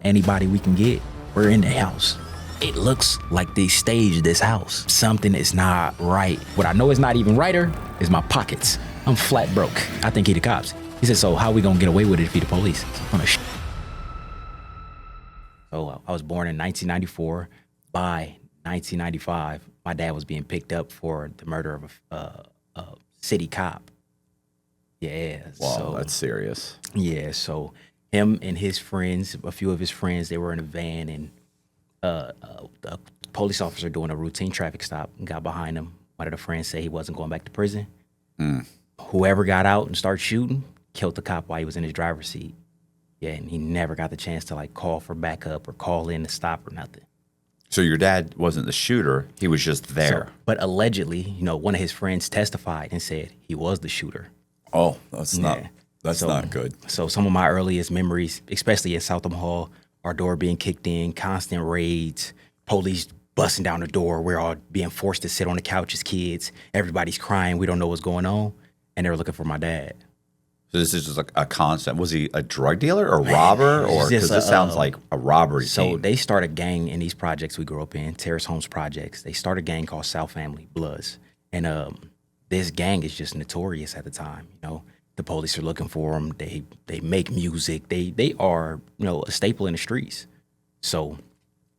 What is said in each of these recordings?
anybody we can get. We're in the house. It looks like they staged this house. Something is not right. What I know is not even righter is my pockets. I'm flat broke. I think he the cops. He said, so how we gonna get away with it if he the police? So I was born in 1994. By 1995, my dad was being picked up for the murder of a city cop. Yeah. Wow, so, that's serious. Yeah, so him and his friends, a few of his friends, they were in a van, and a police officer doing a routine traffic stop got behind him. One of the friends said he wasn't going back to prison. Whoever got out and started shooting killed the cop while he was in his driver's seat. Yeah, and he never got the chance to like call for backup or call in to stop or nothing. So your dad wasn't the shooter; he was just there. So, but allegedly, one of his friends testified and said he was the shooter. Oh, that's not good. So some of my earliest memories, especially in South Hall, our door being kicked in, constant raids, police busting down the door. We're all being forced to sit on the couch as kids. Everybody's crying. We don't know what's going on. And they were looking for my dad. So this is just like a constant. Was he a drug dealer or robber? Or because this sounds like a robbery So scene. they started a gang in these projects we grew up in, Terrace Homes Projects. They started a gang called South Family Bloods. And this gang is just notorious at the time. The police are looking for them. They make music. They are a staple in the streets. So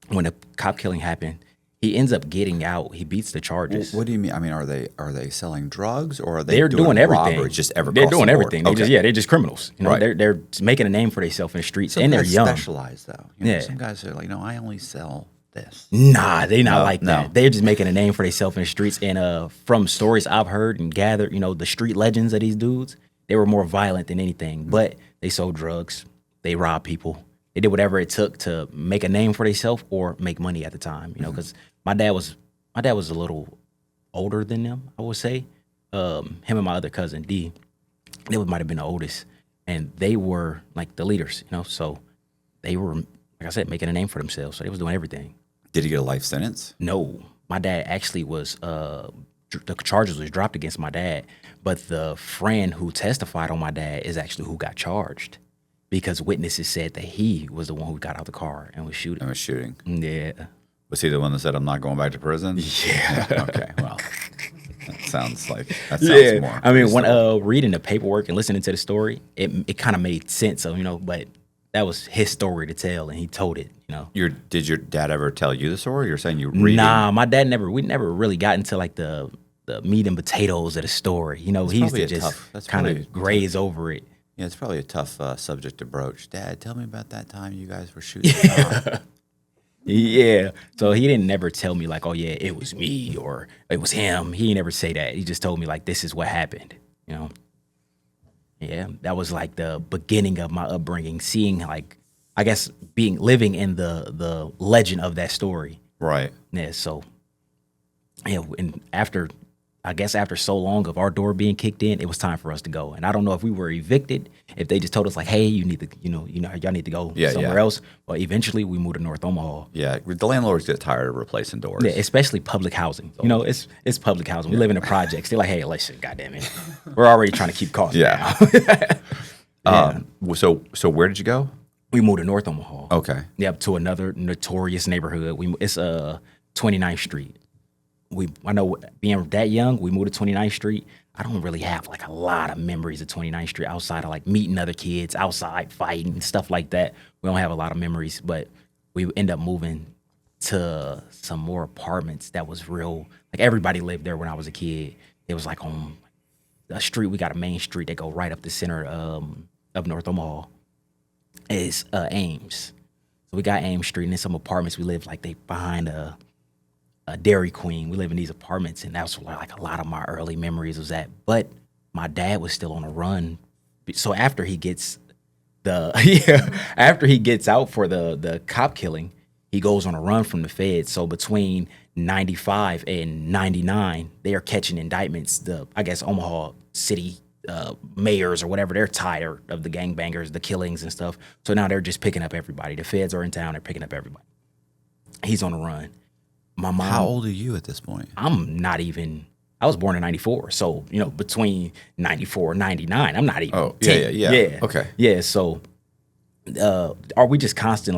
when the cop killing happened, he ends up getting out. He beats the charges. What do you mean? I mean, are they selling drugs or are they They're doing everything. robbery? Just they're doing everything. They're just criminals. Right. They're making a name for themselves in the streets, Some and they're guys young. specialize though. Yeah. Some guys are like, I only sell this. Nah, they not No, like no. that. They're just making a name for themselves in the streets. And from stories I've heard and gathered, the street legends of these dudes, they were more violent than anything. But they sold drugs. They robbed people. They did whatever it took to make a name for themselves or make money at the time. Because my dad was a little older than them, I would say. Him and my other cousin D, they might have been the oldest, and they were like the leaders. So they were, like I said, making a name for themselves. So they was doing everything. Did he get a life sentence? No, my dad actually was. The charges was dropped against my dad, but the friend who testified on my dad is actually who got charged, because witnesses said that he was the one who got out the car and was shooting. I was shooting. Yeah. Was he the one that said, "I'm not going back to prison"? Yeah. Okay. Well, that sounds more. I mean, when reading the paperwork and listening to the story, it kind of made sense of but that was his story to tell, and he told it. Did your dad ever tell you the story? You're saying you read Nah, my dad never. We never really got into like the meat and potatoes of the story. He used to just kind of graze over it. Yeah, it's probably a tough subject to broach. Dad, tell me about that time you guys were shooting. Yeah. So he didn't never tell me like, oh yeah, it was me or it was him. He never say that. He just told me like, this is what happened. Yeah, that was like the beginning of my upbringing, seeing like, I guess living in the legend of that story. Right. Yeah. So, and after so long of our door being kicked in, it was time for us to go. And I don't know if we were evicted, if they just told us like, hey, you need to, y'all need to go somewhere else. But eventually we moved to North Omaha. Yeah, the landlords get tired of replacing doors. Yeah, especially public housing. It's public housing. We live in the projects. They're like, hey, listen, goddamn it, we're already trying to keep costs down. So where did you go? We moved to North Omaha. Okay. Yep, to another notorious neighborhood. It's 29th Street. I know being that young, we moved to 29th Street. I don't really have like a lot of memories of 29th Street outside of like meeting other kids outside, fighting and stuff like that. We don't have a lot of memories, but we end up moving to some more apartments that was real. Like everybody lived there when I was a kid. It was like on a street. We got a main street that go right up the center of North Omaha. It's Ames. So we got Ames Street, and in some apartments we lived like they behind a Dairy Queen. We live in these apartments, and that's where like a lot of my early memories was at. But my dad was still on a run. So after he gets out for the cop killing, he goes on a run from the feds. So between 95 and 99, they are catching indictments. I guess Omaha City mayors or whatever, they're tired of the gangbangers, the killings and stuff. So now they're just picking up everybody. The feds are in town, they're picking up everybody. He's on a run. My mom. How old are you at this point? I was born in 94. So, between 94 and 99, I'm not even 10. Yeah. Okay. Yeah. So Are we just constant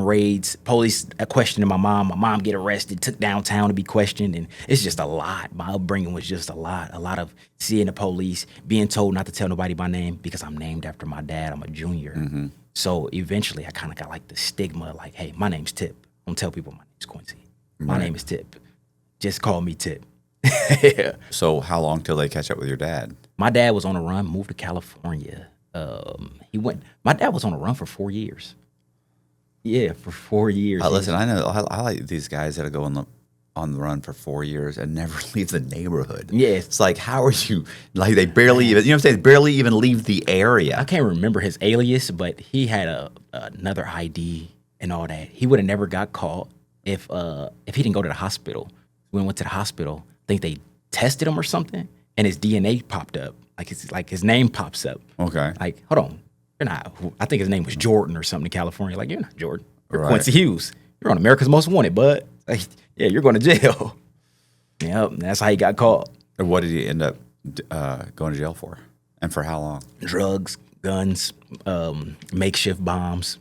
raids, police questioning my mom get arrested, took downtown to be questioned, and it's just a lot. My upbringing was just a lot of seeing the police, being told not to tell nobody my name because I'm named after my dad. I'm a junior. So eventually I kind of got like the stigma, like, hey, my name's Tip. Don't tell people my name's Quincy. My name is Tip. Just call me Tip. Yeah. So how long till they catch up with your dad? My dad was on a run, moved to California. My dad was on a run for 4 years. Yeah, for 4 years. Listen, I know I like these guys that go on the run for 4 years and never leave the neighborhood. Yeah. It's like, how are you, like they barely even, you know what I'm saying, barely even leave the area. I can't remember his alias, but he had another ID and all that. He would have never got caught if he didn't go to the hospital. When we went to the hospital, I think they tested him or something, and his DNA popped up. Like his name pops up. Okay. Like, hold on, you're not. I think his name was Jordan or something in California. Like, you're not Jordan. You're Right. Quincy Hughes. You're on America's Most Wanted, bud. Like, yeah, you're going to jail. Yep, that's how he got caught. And what did he end up going to jail for? And for how long? Drugs, guns, makeshift bombs.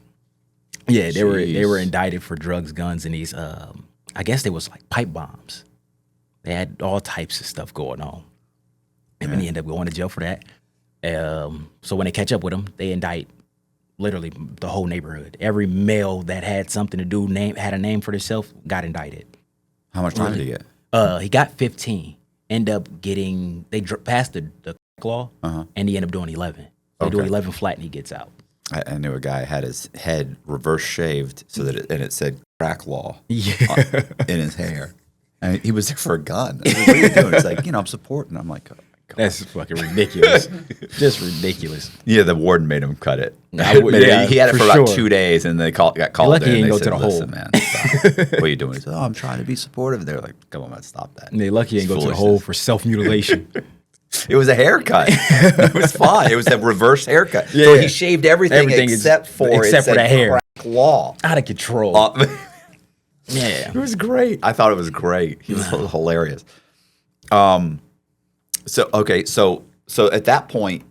Yeah, they were indicted for drugs, guns, and these. I guess they was like pipe bombs. They had all types of stuff going on. And then he ended up going to jail for that. So when they catch up with him, they indict literally the whole neighborhood. Every male that had something to do, had a name for themselves, got indicted. How much time did he get? He got 15. End up getting, they passed the law, and he ended up doing 11. They do 11 flat and he gets out. I knew a guy had his head reverse shaved so that it said crack law in his hair. And he was there for a gun. I mean, what are you doing? It's like, I'm supporting. I'm like, oh my God. That's fucking ridiculous. Just ridiculous. Yeah, the warden made him cut it. He had it for about 2 days, and they got called lucky in. he didn't They go to said, the hole. "Listen, man, stop. What are you doing?" He said, "Oh, I'm trying to be supportive." They're like, "Come on, man, stop that." And they lucky he didn't go to the hole for self-mutilation. It was a haircut. It was fine. It was a reverse haircut. Yeah. So he shaved everything except for the hair. Crack law. Out of control. Yeah. It was great. I thought it was great. He was hilarious. So at that point,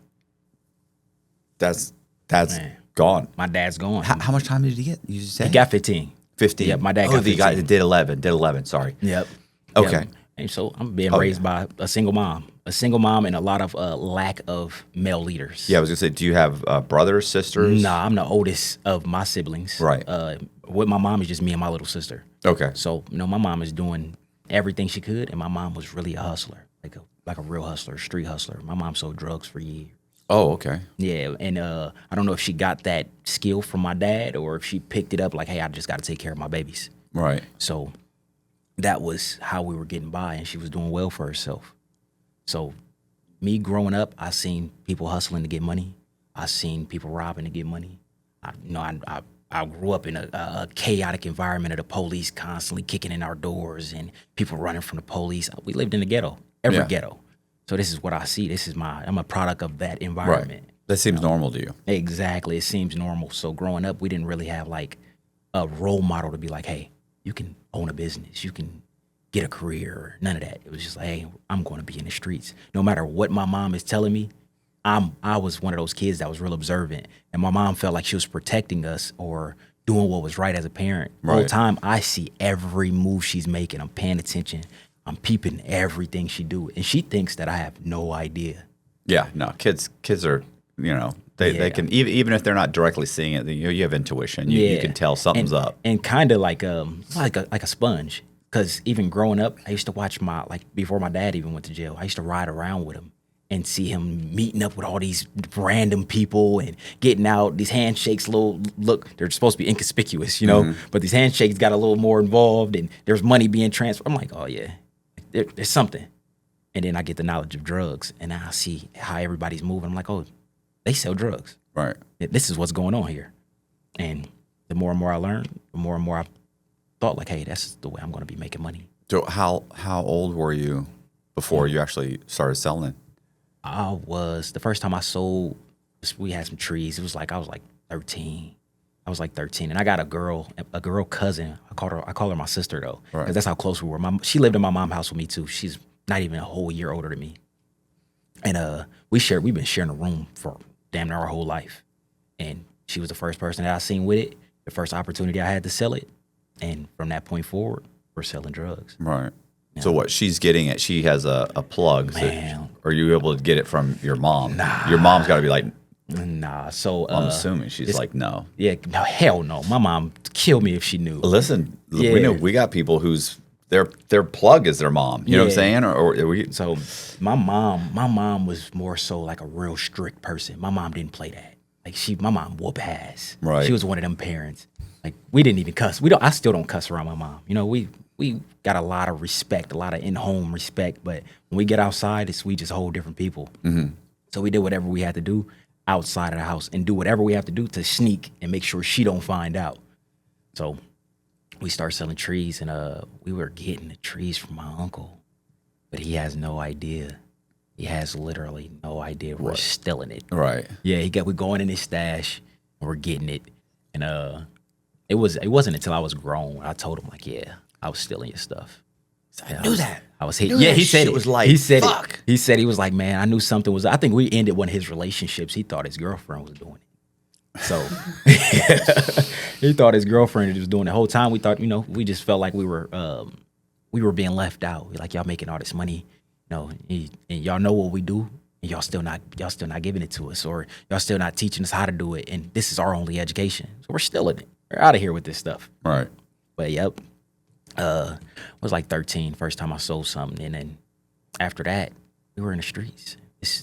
that's gone. My dad's gone. How much time did he get? You say He got 15. 15. Yep, my dad got 15. He did 11. Did 11. Sorry. Yep. Okay. Yep. And so I'm being raised by a single mom and a lot of lack of male leaders. Yeah, I was gonna say, do you have brothers, sisters? Nah, I'm the oldest of my siblings. Right. With my mom is just me and my little sister. Okay. So my mom is doing everything she could, and my mom was really a hustler, like a real hustler, street hustler. My mom sold drugs for years. Oh, okay. Yeah, and I don't know if she got that skill from my dad or if she picked it up like, hey, I just got to take care of my babies. Right. So that was how we were getting by, and she was doing well for herself. So me growing up, I seen people hustling to get money. I seen people robbing to get money. I grew up in a chaotic environment of the police constantly kicking in our doors and people running from the police. We lived in the ghetto, ghetto. So this is what I see. I'm a product of that environment. Right. That seems normal to you. Exactly. It seems normal. So growing up, we didn't really have like a role model to be like, hey, you can own a business. You can get a career. None of that. It was just like, hey, I'm going to be in the streets. No matter what my mom is telling me, I was one of those kids that was real observant. And my mom felt like she was protecting us or doing what was right as a parent. The whole time, I see every move she's making. I'm paying attention. I'm peeping everything she do. And she thinks that I have no idea. Yeah, no, kids are, they can, even if they're not directly seeing it, you have intuition. You can tell something's up. And kind of like a sponge. Because even growing up, I used to watch before my dad even went to jail, I used to ride around with him and see him meeting up with all these random people and getting out these handshakes. They're supposed to be inconspicuous, but these handshakes got a little more involved and there's money being transferred. I'm like, oh yeah, there's something. And then I get the knowledge of drugs and I see how everybody's moving. I'm like, oh, they sell drugs. Right. This is what's going on here. And the more and more I learned, the more and more I thought like, hey, that's the way I'm going to be making money. So how old were you before you actually started selling? The first time I sold, we had some trees. It was like, I was like 13. And I got a girl cousin. I call her my sister though. Right. Because that's how close we were. She lived in my mom's house with me too. She's not even a whole year older than me. And we've been sharing a room for damn near our whole life. And She was the first person that I seen with it, the first opportunity I had to sell it. And from that point forward, we're selling drugs. Right. So what she's getting at, she has a plug. Man. So are you able to get it from your mom? Nah. Your mom's got to be like, Nah. So I'm assuming she's like, no. Yeah, no, hell no. My mom kill me if she knew. Listen, Yeah. we know we got people whose their plug is their mom. You know what I'm saying? Or we, So my mom was more so like a real strict person. My mom didn't play that. Like my mom whoop ass. Right. She was one of them parents. Like we didn't even cuss. I still don't cuss around my mom. You know, we got a lot of respect, a lot of in-home respect. But when we get outside, we just whole different people. Mm-hmm. So we did whatever we had to do outside of the house and do whatever we have to do to sneak and make sure she don't find out. So we start selling trees, and we were getting the trees from my uncle, but he has no idea. He has literally no idea we're stealing it. right. Yeah, we're going in his stash, and we're getting it. And it wasn't until I was grown I told him, like, yeah, I was stealing your stuff. I knew that. I was hit. Knew Yeah, that he said shit it was like, he said fuck. it. He said he was like, man, I knew something was. I think we ended one of his relationships. He thought his girlfriend was doing it. So he thought his girlfriend was doing it. The whole time we thought, we just felt like we were being left out. We're like, y'all making all this money, and y'all know what we do, and y'all still not giving it to us, or y'all still not teaching us how to do it. And this is our only education, so we're still in it. We're out of here with this stuff. Right. But yep, I was like 13, first time I sold something, and then after that, we were in the streets.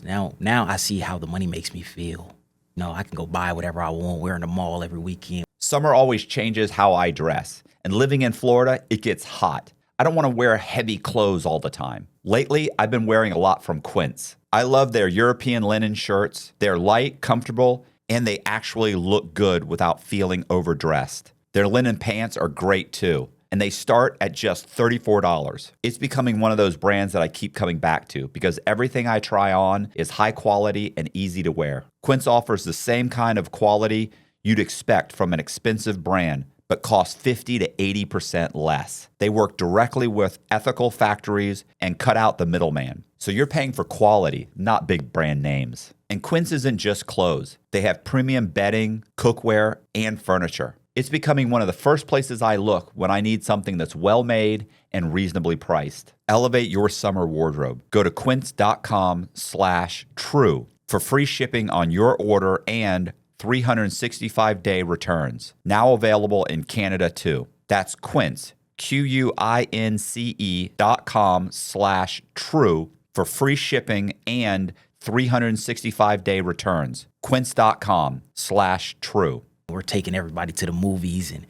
Now I see how the money makes me feel. I can go buy whatever I want. We're in the mall every weekend. Summer always changes how I dress. And living in Florida, it gets hot. I don't want to wear heavy clothes all the time. Lately, I've been wearing a lot from Quince. I love their European linen shirts. They're light, comfortable, and they actually look good without feeling overdressed. Their linen pants are great too, and they start at just $34. It's becoming one of those brands that I keep coming back to because everything I try on is high quality and easy to wear. Quince offers the same kind of quality you'd expect from an expensive brand, but costs 50 to 80% less. They work directly with ethical factories and cut out the middleman. So you're paying for quality, not big brand names. And Quince isn't just clothes. They have premium bedding, cookware, and furniture. It's becoming one of the first places I look when I need something that's well-made and reasonably priced. Elevate your summer wardrobe. Go to quince.com/true for free shipping on your order and 365-day returns. Now available in Canada too. That's Quince, QUINCE.com/true for free shipping and 365-day returns. Quince.com/true. We're taking everybody to the movies, and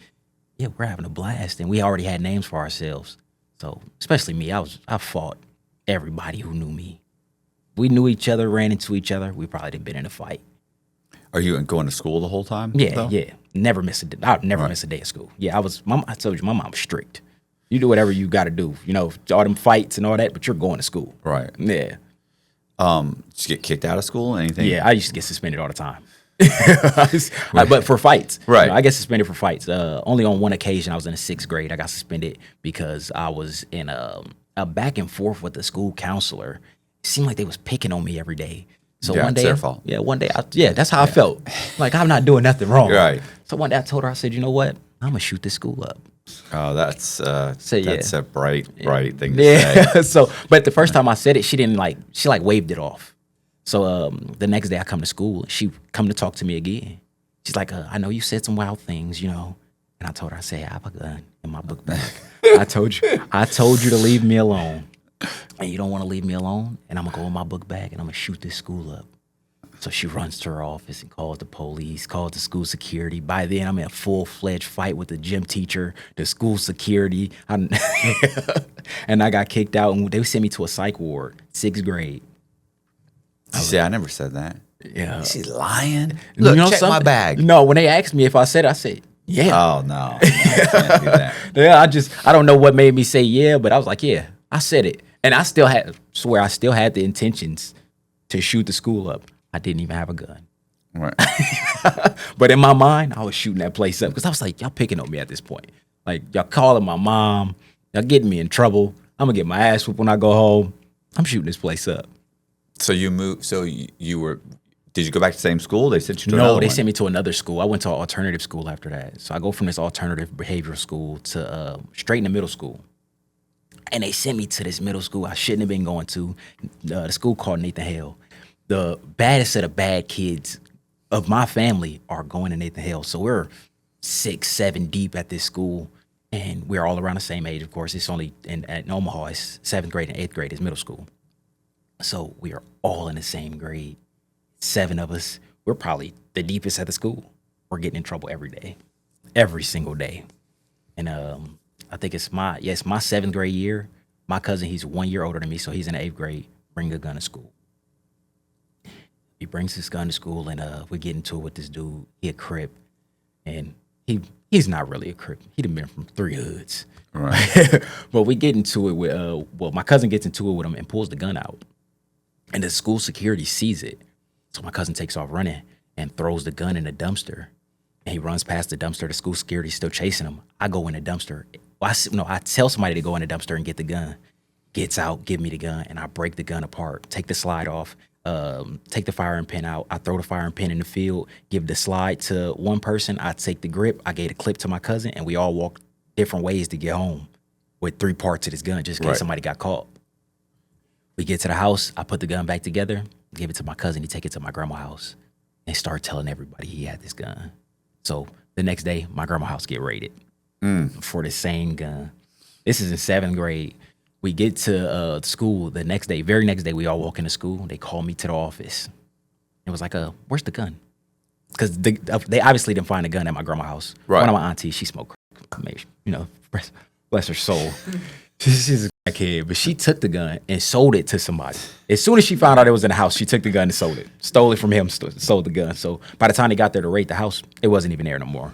yeah, we're having a blast. And we already had names for ourselves. So especially me, I fought everybody who knew me. We knew each other, ran into each other. We probably didn't been in a fight. Are you going to school the whole time? Yeah, though? yeah. Never miss a day. I'd never miss a day of school. Yeah, I told you, my mom was strict. You do whatever you got to do. All them fights and all that, but you're going to school. Right. Yeah. Did you get kicked out of school? Anything? Yeah, I used to get suspended all the time. But for fights. Right. I get suspended for fights. Only on one occasion, I was in the 6th grade. I got suspended because I was in a back and forth with the school counselor. It seemed like they was picking on me every day. So Yeah, one day, it's their fault. Yeah, one day, that's how I felt. Like I'm not doing nothing wrong. Right. So one day I told her, I said, you know what? I'm gonna shoot this school up. Oh, that's yeah. a bright thing to say. Yeah. But the first time I said it, she waved it off. So the next day I come to school, she come to talk to me again. She's like, I know you said some wild things, And I told her, I said, I have a gun in my book bag. I told you to leave me alone. And you don't want to leave me alone, and I'm going to go in my book bag, and I'm going to shoot this school up. So she runs to her office and calls the police, calls the school security. By then, I'm in a full-fledged fight with the gym teacher, the school security. And I got kicked out, and they sent me to a psych ward, 6th grade. See, I never said that. Yeah. She's lying. Look, check my bag. No, when they asked me if I said it, I said, yeah. Oh, no. I can't do that. Yeah, I don't know what made me say yeah, but I was like, yeah, I said it. And I still had the intentions to shoot the school up. I didn't even have a gun. Right. But in my mind, I was shooting that place up because I was like, y'all picking on me at this point. Like, y'all calling my mom. Y'all getting me in trouble. I'm going to get my ass whooped when I go home. I'm shooting this place up. So you moved. So you were Did you go back to the same school? They sent you to No, another they one? sent me to another school. I went to an alternative school after that. So I go from this alternative behavioral school to straight into middle school. And they sent me to this middle school I shouldn't have been going to. The school called Nathan Hale. The baddest of the bad kids of my family are going to Nathan Hale. So we're 6, 7 deep at this school. And we're all around the same age, of course. It's only at Omaha, it's 7th grade and 8th grade is middle school. So we are all in the same grade. 7 of us. We're probably the deepest at the school. We're getting in trouble every day, every single day. And I think it's my 7th grade year. My cousin, he's 1 year older than me, so he's in the 8th grade, bring a gun to school. He brings his gun to school, and we get into it with this dude. He a Crip, and he's not really a Crip. He done been from 3 hoods. Right. But we get into it with, my cousin gets into it with him and pulls the gun out. And the school security sees it. So my cousin takes off running and throws the gun in the dumpster. And he runs past the dumpster. The school security's still chasing him. I go in the dumpster. I tell somebody to go in the dumpster and get the gun. Gets out, give me the gun, and I break the gun apart. Take the slide off, take the firing pin out. I throw the firing pin in the field, give the slide to one person. I take the grip. I gave the clip to my cousin, and we all walk different ways to get home with 3 parts of this gun just in case somebody got caught. We get to the house. I put the gun back together, give it to my cousin. He take it to my grandma's house and start telling everybody he had this gun. So the next day, my grandma's house get raided for the same gun. This is in 7th grade. We get to school the next day. Very next day, we all walk into school. They call me to the office. It was like, where's the gun? Because they obviously didn't find a gun at my grandma's house. Right. One of my aunties, she smoked crack. Bless her soul. She's a kid, but she took the gun and sold it to somebody. As soon as she found out it was in the house, she took the gun and sold it. Stole it from him, sold the gun. So by the time they got there to raid the house, it wasn't even there no more.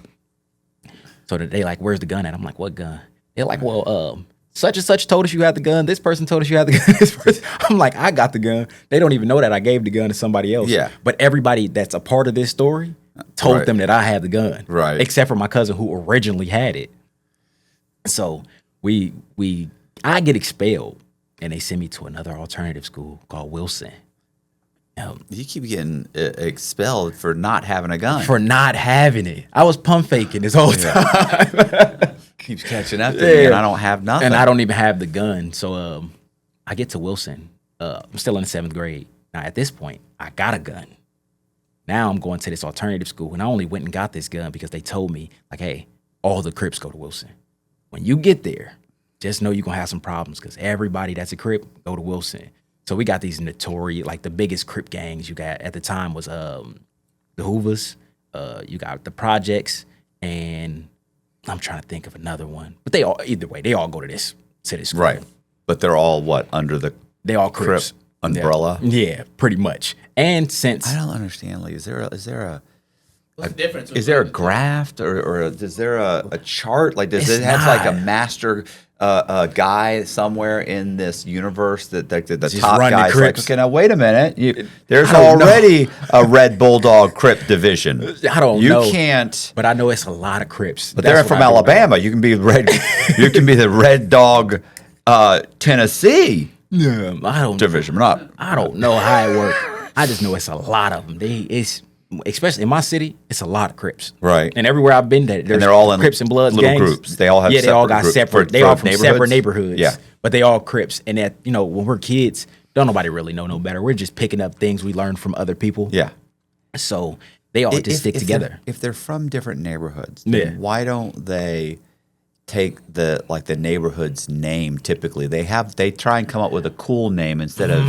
So they like, where's the gun at? I'm like, what gun? They're like, well, such and such told us you had the gun. This person told us you had the gun. This person. I'm like, I got the gun. They don't even know that I gave the gun to somebody else. Yeah. But everybody that's a part of this story told them that I had the gun. Right. Except for my cousin who originally had it. So I get expelled, and they send me to another alternative school called Wilson. You keep getting expelled for not having a gun. For not having it. I was pump faking this whole time. Keeps catching up to me, and I don't have nothing. And I don't even have the gun. So I get to Wilson. I'm still in the 7th grade. Now, at this point, I got a gun. Now I'm going to this alternative school, and I only went and got this gun because they told me, like, hey, all the Crips go to Wilson. When you get there, just know you're going to have some problems because everybody that's a Crip go to Wilson. So we got these notorious, like the biggest Crip gangs you got at the time was the Hoovers, you got the Projects, and I'm trying to think of another one. But they all, either way, they all go to this school. Right. But they're all what, under the They all Crips. Crip umbrella? Yeah, pretty much. And since I don't understand, Lee. Is there a What's the difference? is there a graft or is there a chart? Like, does It's it have like a not. master guy somewhere in this universe that the Just top run the guy's like, Crips. okay, now wait a minute. There's I don't know. already a Red Bulldog Crip division. I don't You know. can't. But I know it's a lot of Crips. But they're from Alabama. You can be red. You can be the Red Dog Tennessee Yeah, division. I don't know how it works. I just know it's a lot of them. Especially in my city, it's a lot of Crips. Right. And everywhere I've been, there's they're all in Crips and Bloods little gangs. groups. They all have they all separate got groups separate. for They all from separate neighborhoods? neighborhoods. Yeah. But they all Crips. And that, when we're kids, don't nobody really know no better. We're just picking up things we learned from other people. Yeah. So they all just stick together. If they're from different neighborhoods, Yeah. then why don't they take the neighborhood's name? Typically, they try and come up with a cool name instead of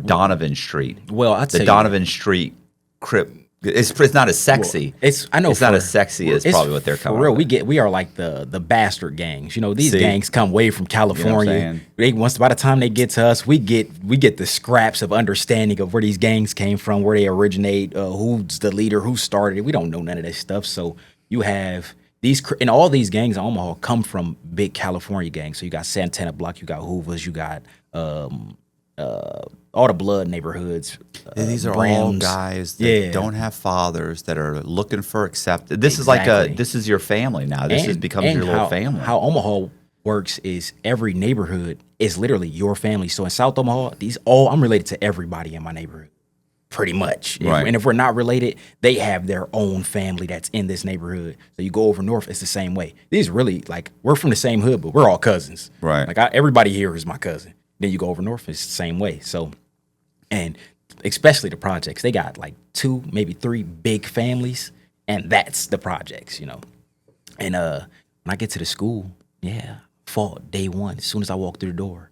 Donovan Street. Well, I'd the say Donovan Street Crip. It's not as sexy. I know it's not as sexy as it's probably what they're for coming. real. up with. We are like the bastard gangs. These See? gangs come way from California. saying? By the time they get to us, we get the scraps of understanding of where these gangs came from, where they originate, who's the leader, who started it. We don't know none of this stuff. So you have and all these gangs in Omaha come from big California gangs. So you got Santana Block, you got Hoovers, you got all the Blood neighborhoods. These are all Browns. guys that don't have fathers that are looking for acceptance. This Exactly. this is your family now. This becomes your little family. How Omaha works is every neighborhood is literally your family. So in South Omaha, I'm related to everybody in my neighborhood. pretty much. Right. And if we're not related, they have their own family that's in this neighborhood. So you go over north, it's the same way. These really, like, we're from the same hood, but we're all cousins. Right. Like, everybody here is my cousin. Then you go over north, it's the same way. So, and especially the projects, they got like 2, maybe 3 big families, and that's the projects, you know. And when I get to the school, yeah, fought day one. As soon as I walk through the door,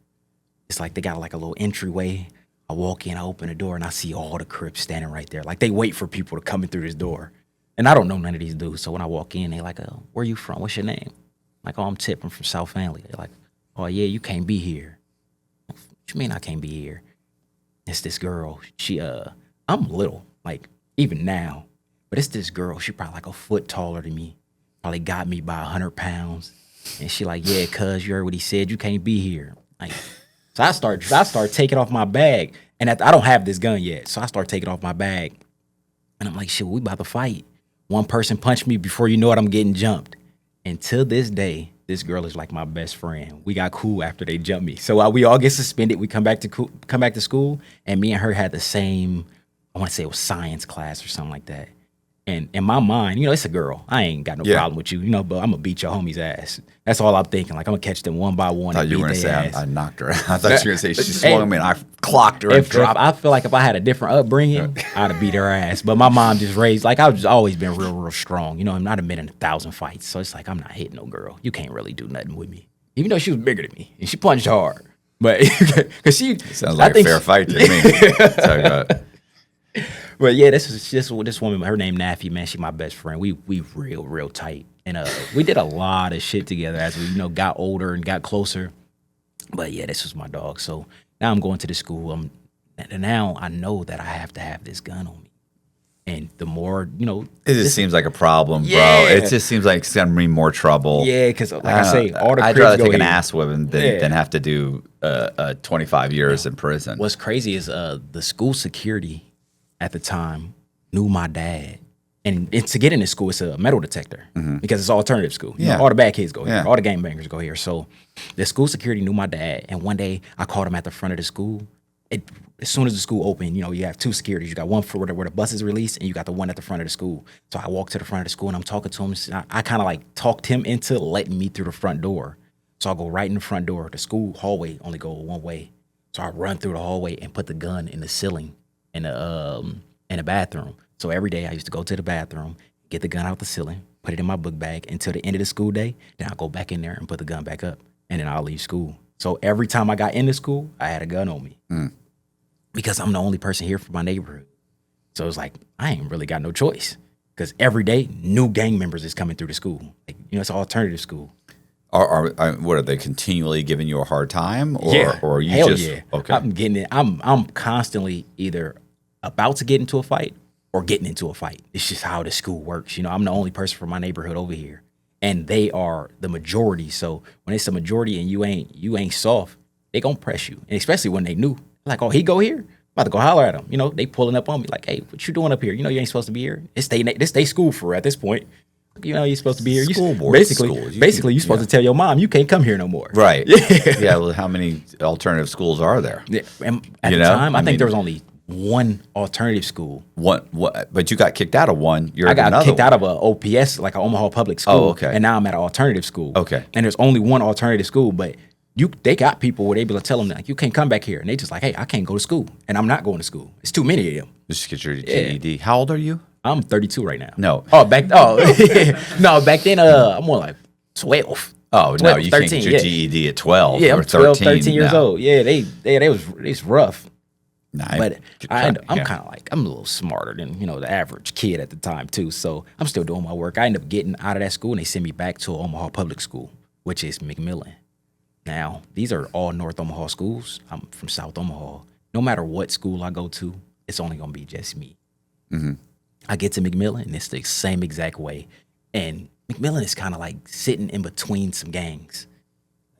it's like they got like a little entryway. I walk in, I open the door, and I see all the Crips standing right there. Like, they wait for people to come in through this door. And I don't know none of these dudes. So when I walk in, they like, oh, where you from? What's your name? I'm like, oh, I'm Tip. I'm from South Family. They're like, oh, yeah, you can't be here. What you mean I can't be here? It's this girl. She, I'm little, like, even now. But it's this girl. She probably like a foot taller than me. Probably got me by 100 pounds. And she like, yeah, cuz you heard what he said. You can't be here. Like, so I start taking off my bag. And I don't have this gun yet. So I start taking off my bag. And I'm like, shit, we about to fight. One person punched me. Before you know it, I'm getting jumped. And to this day, this girl is like my best friend. We got cool after they jumped me. So we all get suspended. We come back to school. And me and her had the same, I want to say it was science class or something like that. And in my mind, you know, it's a girl. I ain't got no problem with you, you know, but I'm going to beat your homie's ass. That's all I'm thinking. Like, I'm going to catch them one by one. I thought you were going to say I knocked her. I thought you were going to say she swung me and I clocked her and dropped. I feel like if I had a different upbringing, I'd have beat her ass. But my mom just raised, like, I've just always been real strong. You know, I'm not admitting 1,000 fights. So it's like, I'm not hitting no girl. You can't really do nothing with me. Even though she was bigger than me. And she punched hard. But, because she. Sounds like a fair fight to me. Tell you what. But yeah, this woman, her name Naffy, man, she my best friend. We real tight. And we did a lot of shit together as we, you know, got older and got closer. But yeah, this was my dog. So now I'm going to the school. And now I know that I have to have this gun on me. And the more, you know, it just seems like a problem, bro. Yeah. It just seems like it's gonna bring more trouble. Yeah, because like I say, all the I'd Crips rather go take an here. ass whipping than have to do 25 years in prison. What's crazy is the school security at the time knew my dad. And to get into school, it's a metal detector because it's an alternative school. You know, all the bad kids go here. All the gangbangers go here. So the school security knew my dad. And one day I caught him at the front of the school. As soon as the school opened, you know, you have 2 securities. You got one for where the bus is released, and you got the one at the front of the school. So I walked to the front of the school, and I'm talking to him. I kind of like talked him into letting me through the front door. So I'll go right in the front door. The school hallway only go one way. So I run through the hallway and put the gun in the ceiling in the bathroom. So every day I used to go to the bathroom, get the gun out the ceiling, put it in my book bag until the end of the school day. Then I'll go back in there and put the gun back up, and then I'll leave school. So every time I got into school, I had a gun on me because I'm the only person here from my neighborhood. So it's like, I ain't really got no choice because every day new gang members is coming through the school. Like, you know, it's an alternative school. What are they continually giving you a hard time, or are you Hell just yeah. okay? I'm getting it. I'm constantly either about to get into a fight or getting into a fight. It's just how the school works. You know, I'm the only person from my neighborhood over here, and they are the majority. So when it's a majority and you ain't soft, they gonna press you, and especially when they new. Like, oh, he go here, about to go holler at him. You know, they pulling up on me like, hey, what you doing up here? You know, you ain't supposed to be here. This they school for at this point. You know, you're supposed to be here. School board. Basically, you're supposed to tell your mom you can't come here no more. Right. Yeah. Well, how many alternative schools are there? Yeah. And at the time, I think there was only one alternative school. What? But you got kicked out of one. I got kicked out of a OPS, like an Omaha public school. Oh, okay. And now I'm at an alternative school. Okay. And there's only one alternative school, but they got people where they be able to tell them like, you can't come back here, and they just like, hey, I can't go to school, and I'm not going to school. It's too many of them. Just get your GED. How old are you? I'm 32 right now. No. No, back then I'm more like 12. Oh, 12, no, you 13, can't get your GED at 12 Yeah, or I'm 12, 13. 13 years old. Yeah, it's rough. Nah, But I'm kind of like, I'm a little smarter than, you know, the average kid at the time too. So I'm still doing my work. I end up getting out of that school, and they send me back to Omaha public school, which is McMillan. Now, these are all North Omaha schools. I'm from South Omaha. No matter what school I go to, it's only going to be just me. I get to McMillan, and it's the same exact way. And McMillan is kind of like sitting in between some gangs.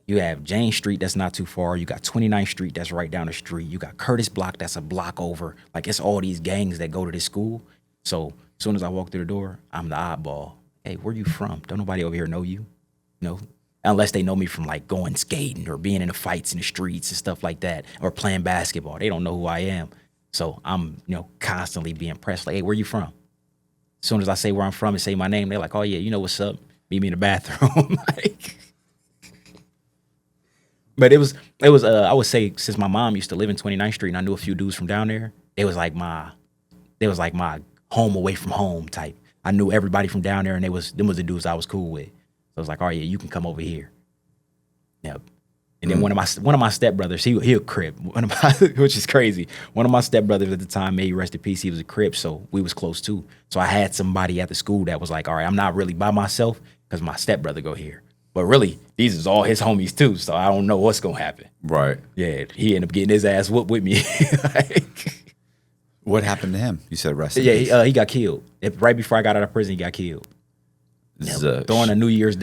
You have Jane Street, that's not too far. You got 29th Street, that's right down the street. You got Curtis Block, that's a block over. Like, it's all these gangs that go to this school. So as soon as I walk through the door, I'm the oddball. Hey, where you from? Don't nobody over here know you? No. Unless they know me from like going skating or being in the fights in the streets and stuff like that, or playing basketball. They don't know who I am. So I'm, constantly being pressed. Like, hey, where you from? As soon as I say where I'm from and say my name, they're like, oh yeah, you know what's up. Meet me in the bathroom. Like, but it was I would say since my mom used to live in 29th Street and I knew a few dudes from down there, it was like my home away from home type. I knew everybody from down there and them was the dudes I was cool with. So I was like, oh yeah, you can come over here. Yep. And then one of my stepbrothers, he a Crip. Which is crazy. One of my stepbrothers at the time, may he rest in peace, he was a Crip, so we was close too. So I had somebody at the school that was like, all right, I'm not really by myself because my stepbrother go here. But really, these is all his homies too, so I don't know what's gonna happen. Right. Yeah, he ended up getting his ass whooped with me. Like, What happened to him? You said rest in peace. Yeah, he got killed. Right before I got out of prison, he got killed. Throwing a New Year's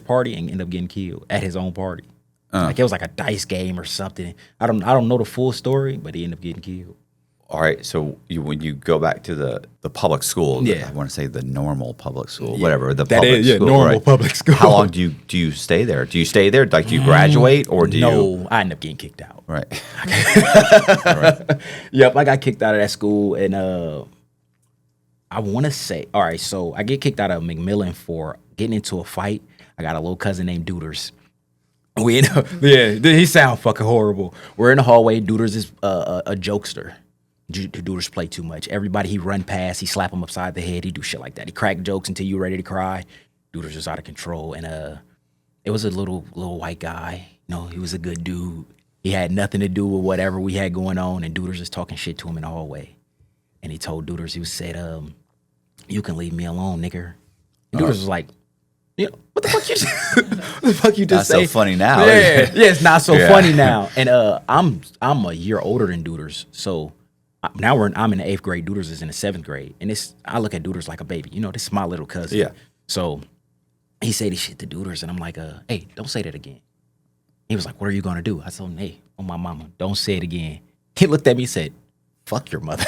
party and ended up getting killed at his own party. Like it was like a dice game or something. I don't know the full story, but he ended up getting killed. All right. So when you go back to the public school, Yeah. I want to say the normal public school, Yeah. whatever. The That public is, yeah, school, normal right? public school. How long do you stay there? Do you stay there? Like, do you graduate or do you? No, I ended up getting kicked out. Right. Yep, I got kicked out of that school, and I want to say, all right, so I get kicked out of McMillan for getting into a fight. I got a little cousin named Duders. We end up, yeah, he sound fucking horrible. We're in the hallway. Duders is a jokester. Duders play too much. Everybody he run past, he slap him upside the head. He do shit like that. He crack jokes until you ready to cry. Duders is out of control, and it was a little white guy. He was a good dude. He had nothing to do with whatever we had going on, and Duders is talking shit to him in the hallway. And he told Duders, he said, you can leave me alone, nigga. And Duders was like, what the fuck you what the fuck you just Not say? so funny now. Yeah, it's not so Yeah. funny now. And I'm a year older than Duders, so now I'm in the 8th grade. Duders is in the 7th grade, and I look at Duders like a baby. This is my little cousin. Yeah. So he said this shit to Duders, and I'm like, hey, don't say that again. He was like, what are you gonna do? I told him, hey, on my mama, don't say it again. He looked at me and said, fuck your mother.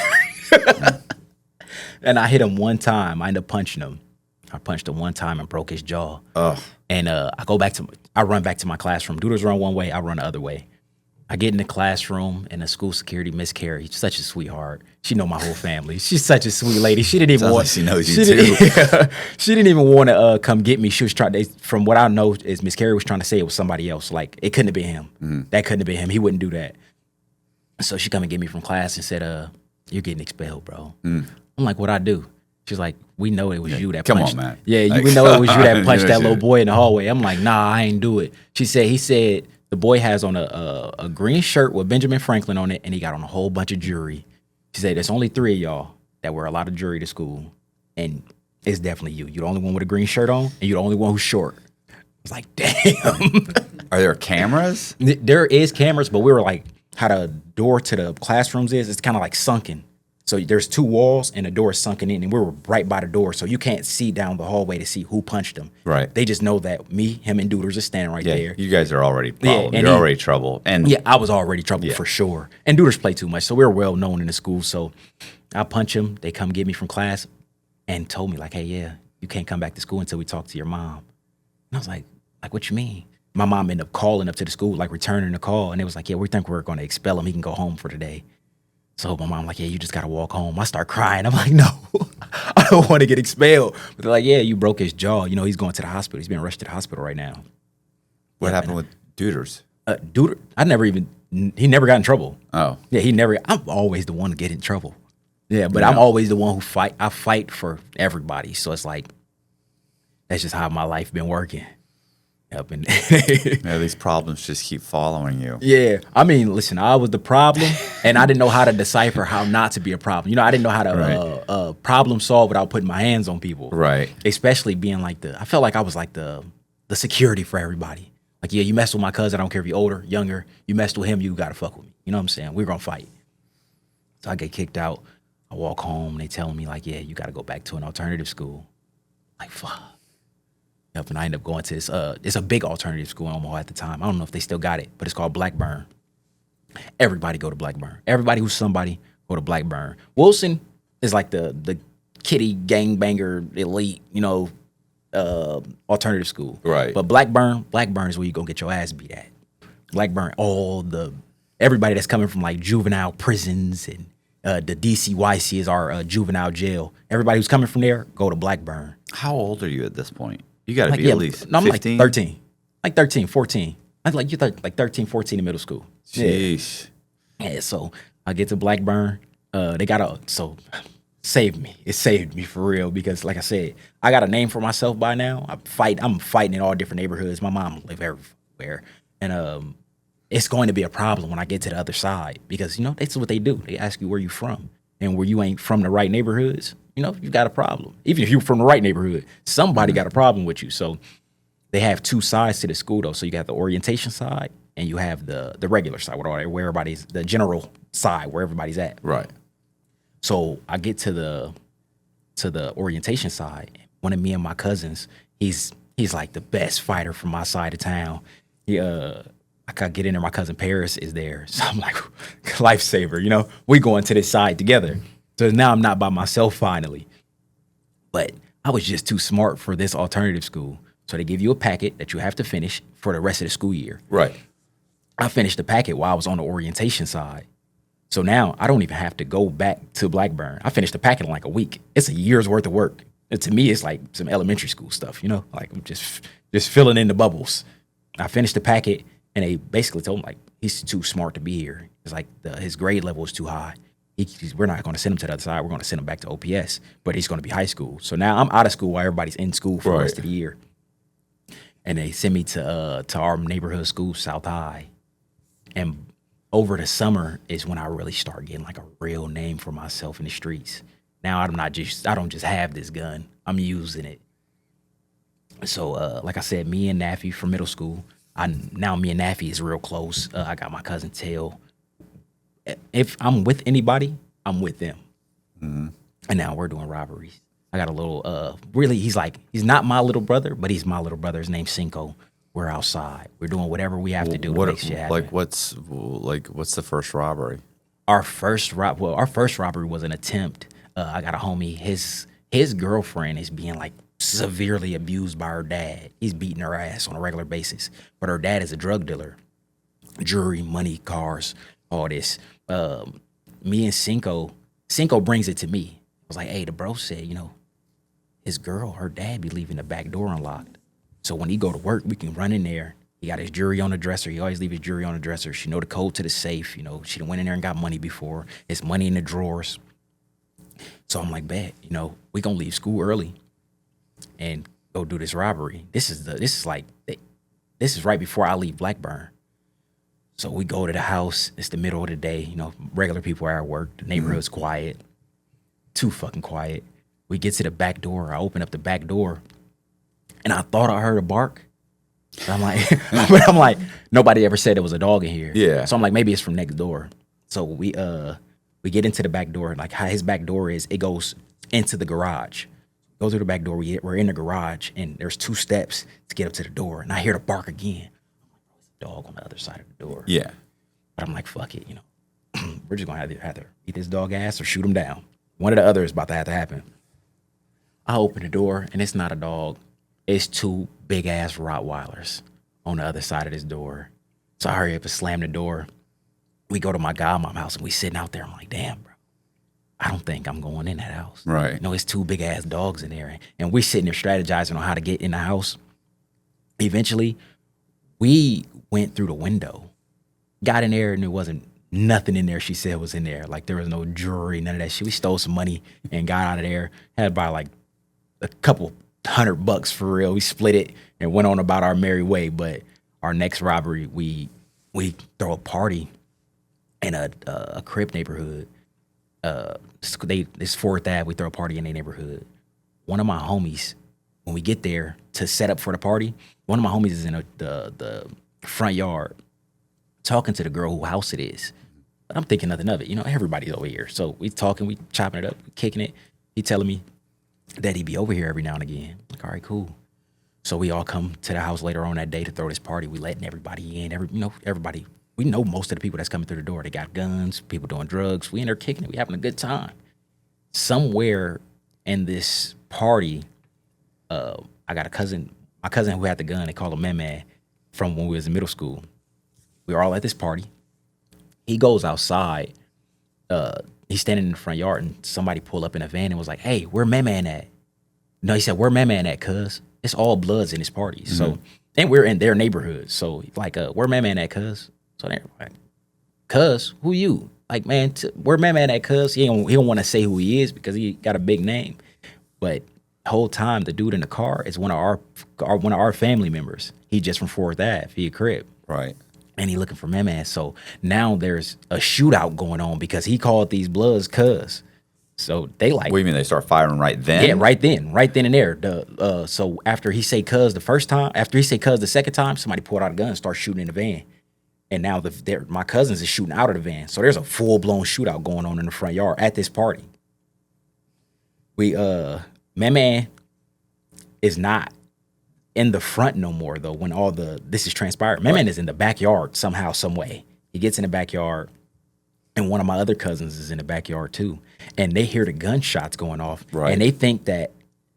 And I hit him one time. I ended up punching him. I punched him one time and broke his jaw. And I run back to my classroom. Duders run one way, I run the other way. I get in the classroom, and the school security, Miss Carrie, such a sweetheart. She know my whole family. She's such a sweet lady. She didn't even Sounds want. like she knows you too. She didn't even want to come get me. She was trying to. From what I know, is Miss Carrie was trying to say it was somebody else. Like it couldn't have been him. That couldn't have been him. He wouldn't do that. So she come and get me from class and said, "You're getting expelled, bro." I'm like, "What I do?" She's like, "We know it was you that come punched." on, man. Yeah, Like, we know it was you that punched that shit. little boy in the hallway. I'm like, "Nah, I ain't do it." He said the boy has on a green shirt with Benjamin Franklin on it, and he got on a whole bunch of jewelry. She said, there's only 3 of y'all that wear a lot of jewelry to school, and it's definitely you. You're the only one with a green shirt on, and you're the only one who's short. I was like, damn. Are there cameras? There is cameras, but we were like, how the door to the classrooms is, it's kind of like sunken. So there's 2 walls and the door is sunken in, and we were right by the door, so you can't see down the hallway to see who punched him. Right. They just know that him, and Duders are standing right Yeah, there. you guys are already problem. and You're already trouble. And Yeah, I was already trouble for sure. And Duders play too much, so we were well known in the school. So I punch him. They come get me from class and told me like, hey, yeah, you can't come back to school until we talk to your mom. And I was like, what you mean? My mom ended up calling up to the school, like returning the call. And it was like, yeah, we think we're going to expel him. He can go home for today. So my mom like, yeah, you just got to walk home. I start crying. I'm like, no, I don't want to get expelled. But they're like, yeah, you broke his jaw. He's going to the hospital. He's being rushed to the hospital right now. what happened with Duders? Dude, he never got in trouble. Oh. Yeah, I'm always the one to get in trouble. Yeah, but I'm always the one who I fight for everybody. So it's like, that's just how my life been working. Yep. And Yeah, these problems just keep following you. yeah, I mean, listen, I was the problem, and I didn't know how to decipher how not to be a problem. I didn't know how to problem solve without putting my hands on people. Right. Especially being like I felt like I was like the security for everybody. Like, yeah, you mess with my cousin, I don't care if you're older, younger. You messed with him, you gotta fuck with me. You know what I'm saying? We're gonna fight. So I get kicked out. I walk home. They telling me like, yeah, you gotta go back to an alternative school. Like, fuck. Yep, and I end up going to this. It's a big alternative school in Omaha at the time. I don't know if they still got it, but it's called Blackburn. Everybody go to Blackburn. Everybody who's somebody go to Blackburn. Wilson is like the kitty gangbanger elite, alternative school. Right. But Blackburn is where you go get your ass beat at. Blackburn, everybody that's coming from like juvenile prisons and The DCYC is our juvenile jail. Everybody who's coming from there, go to Blackburn. How old are you at this point? You got to Like, be at least no, I'm 15? like 13. Like 13, 14. I'm like, like 13, 14 in middle school. Jeez. Yeah, so I get to Blackburn. They got so saved me. It saved me for real because, like I said, I got a name for myself by now. I'm fighting in all different neighborhoods. My mom live everywhere, and it's going to be a problem when I get to the other side because that's what they do. They ask you where you from, and where you ain't from the right neighborhoods, you got a problem. Even if you're from the right neighborhood, somebody got a problem with you. So they have two sides to the school though. So you got the orientation side and you have the regular side where everybody's the general side where everybody's at. Right. So I get to the orientation side. One of me and my cousins, he's like the best fighter from my side of town. I could get in there. My cousin Paris is there, so I'm like lifesaver. We going to this side together. So now I'm not by myself finally. But I was just too smart for this alternative school. So they give you a packet that you have to finish for the rest of the school year. Right. I finished the packet while I was on the orientation side. So now I don't even have to go back to Blackburn. I finished the packet in like a week. It's a year's worth of work. And to me, it's like some elementary school stuff, like I'm just filling in the bubbles. I finished the packet and they basically told him like, he's too smart to be here. It's like his grade level is too high. We're not going to send him to the other side. We're going to send him back to OPS, but he's going to be high school. So now I'm out of school while everybody's in school for the rest of the year. And they send me to our neighborhood school, South High. And over the summer is when I really start getting like a real name for myself in the streets. Now I don't just have this gun. I'm using it. So like I said, me and Naffy from middle school, now me and Naffy is real close. I got my cousin Tail. If I'm with anybody, I'm with them. Mm-hmm. And now we're doing robberies. I got a little, really, he's not my little brother, but he's my little brother. His name's Cinco. We're outside. We're doing whatever we have to do to make shit happen. What's the first robbery? Our first robbery was an attempt. I got a homie. His girlfriend is being like severely abused by her dad. He's beating her ass on a regular basis. But her dad is a drug dealer. Jewelry, money, cars, all this. Me and Cinco brings it to me. I was like, hey, the bro said, his girl, her dad be leaving the back door unlocked. So when he go to work, we can run in there. He got his jewelry on the dresser. He always leave his jewelry on the dresser. She know the code to the safe. She done went in there and got money before. It's money in the drawers. So I'm like, bet, we gonna leave school early and go do this robbery. This is right before I leave Blackburn. So we go to the house. It's the middle of the day. Regular people are at work. The neighborhood's quiet. Too fucking quiet. We get to the back door. I open up the back door, and I thought I heard a bark. So I'm like, nobody ever said there was a dog in here. Yeah. So I'm like, maybe it's from next door. So we get into the back door. Like how his back door is, it goes into the garage. Go through the back door. We're in the garage, and there's 2 steps to get up to the door. And I hear the bark again. Dog on the other side of the door. Yeah. But I'm like, fuck it, we're just gonna have to eat this dog ass or shoot him down. One or the other is about to have to happen. I open the door and it's not a dog. It's 2 big ass Rottweilers on the other side of this door. So I hurry up and slam the door. We go to my godmom house and we sitting out there. I'm like, damn, bro, I don't think I'm going in that house. Right. It's 2 big ass dogs in there. And we sitting there strategizing on how to get in the house. Eventually, we went through the window, got in there, and there wasn't nothing in there she said was in there. Like, there was no jewelry, none of that shit. We stole some money and got out of there. Had by like a couple $100 for real. We split it and went on about our merry way. But our next robbery, we throw a party in a Crip neighborhood. It's 4th Ave. We throw a party in their neighborhood. One of my homies, when we get there to set up for the party, one of my homies is in the front yard talking to the girl whose house it is. But I'm thinking nothing of it. Everybody's over here. So we talking, we chopping it up, kicking it. He telling me that he be over here every now and again. I'm like, all right, cool. So we all come to the house later on that day to throw this party. We letting everybody in. Everybody. We know most of the people that's coming through the door. They got guns, people doing drugs. We in there kicking it. We having a good time. Somewhere in this party, I got my cousin who had the gun. They call him Man from when we was in middle school. We were all at this party. He goes outside He's standing in the front yard, and somebody pulled up in a van and was like, "Hey, where Man at?" No, he said, "Where Man at, cuz? It's all Bloods in this party." So, and we're in their neighborhood. So, like, where Man at, cuz? So they're like, "Cuz, who you?" Like, man, where Man at, cuz? He don't want to say who he is because he got a big name. But the whole time, the dude in the car is one of our family members. He just from Fourth Ave, he a crib. Right. And he looking for Man. So now there's a shootout going on because he called these Bloods cuz. So they like. What do you mean they start firing right then? Yeah, right then and there. So after he say cuz the first time, after he say cuz the second time, somebody pulled out a gun and start shooting in the van. And now my cousins is shooting out of the van. So there's a full-blown shootout going on in the front yard at this party. Man is not in the front no more though when all this is transpired. Man is in the backyard somehow, some way. He gets in the backyard, and one of my other cousins is in the backyard too. And they hear the gunshots going off. Right. And they think that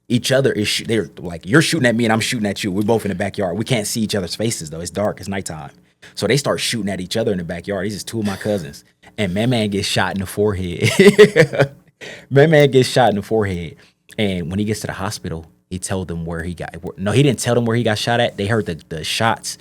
each other is they're like, you're shooting at me and I'm shooting at you. We're both in the backyard. We can't see each other's faces though. It's dark. It's nighttime. So they start shooting at each other in the backyard. These is two of my cousins. And Man gets shot in the forehead. Man gets shot in the forehead. And when he gets to the hospital, he told them where he got. No, he didn't tell them where he got shot at. They heard the shots,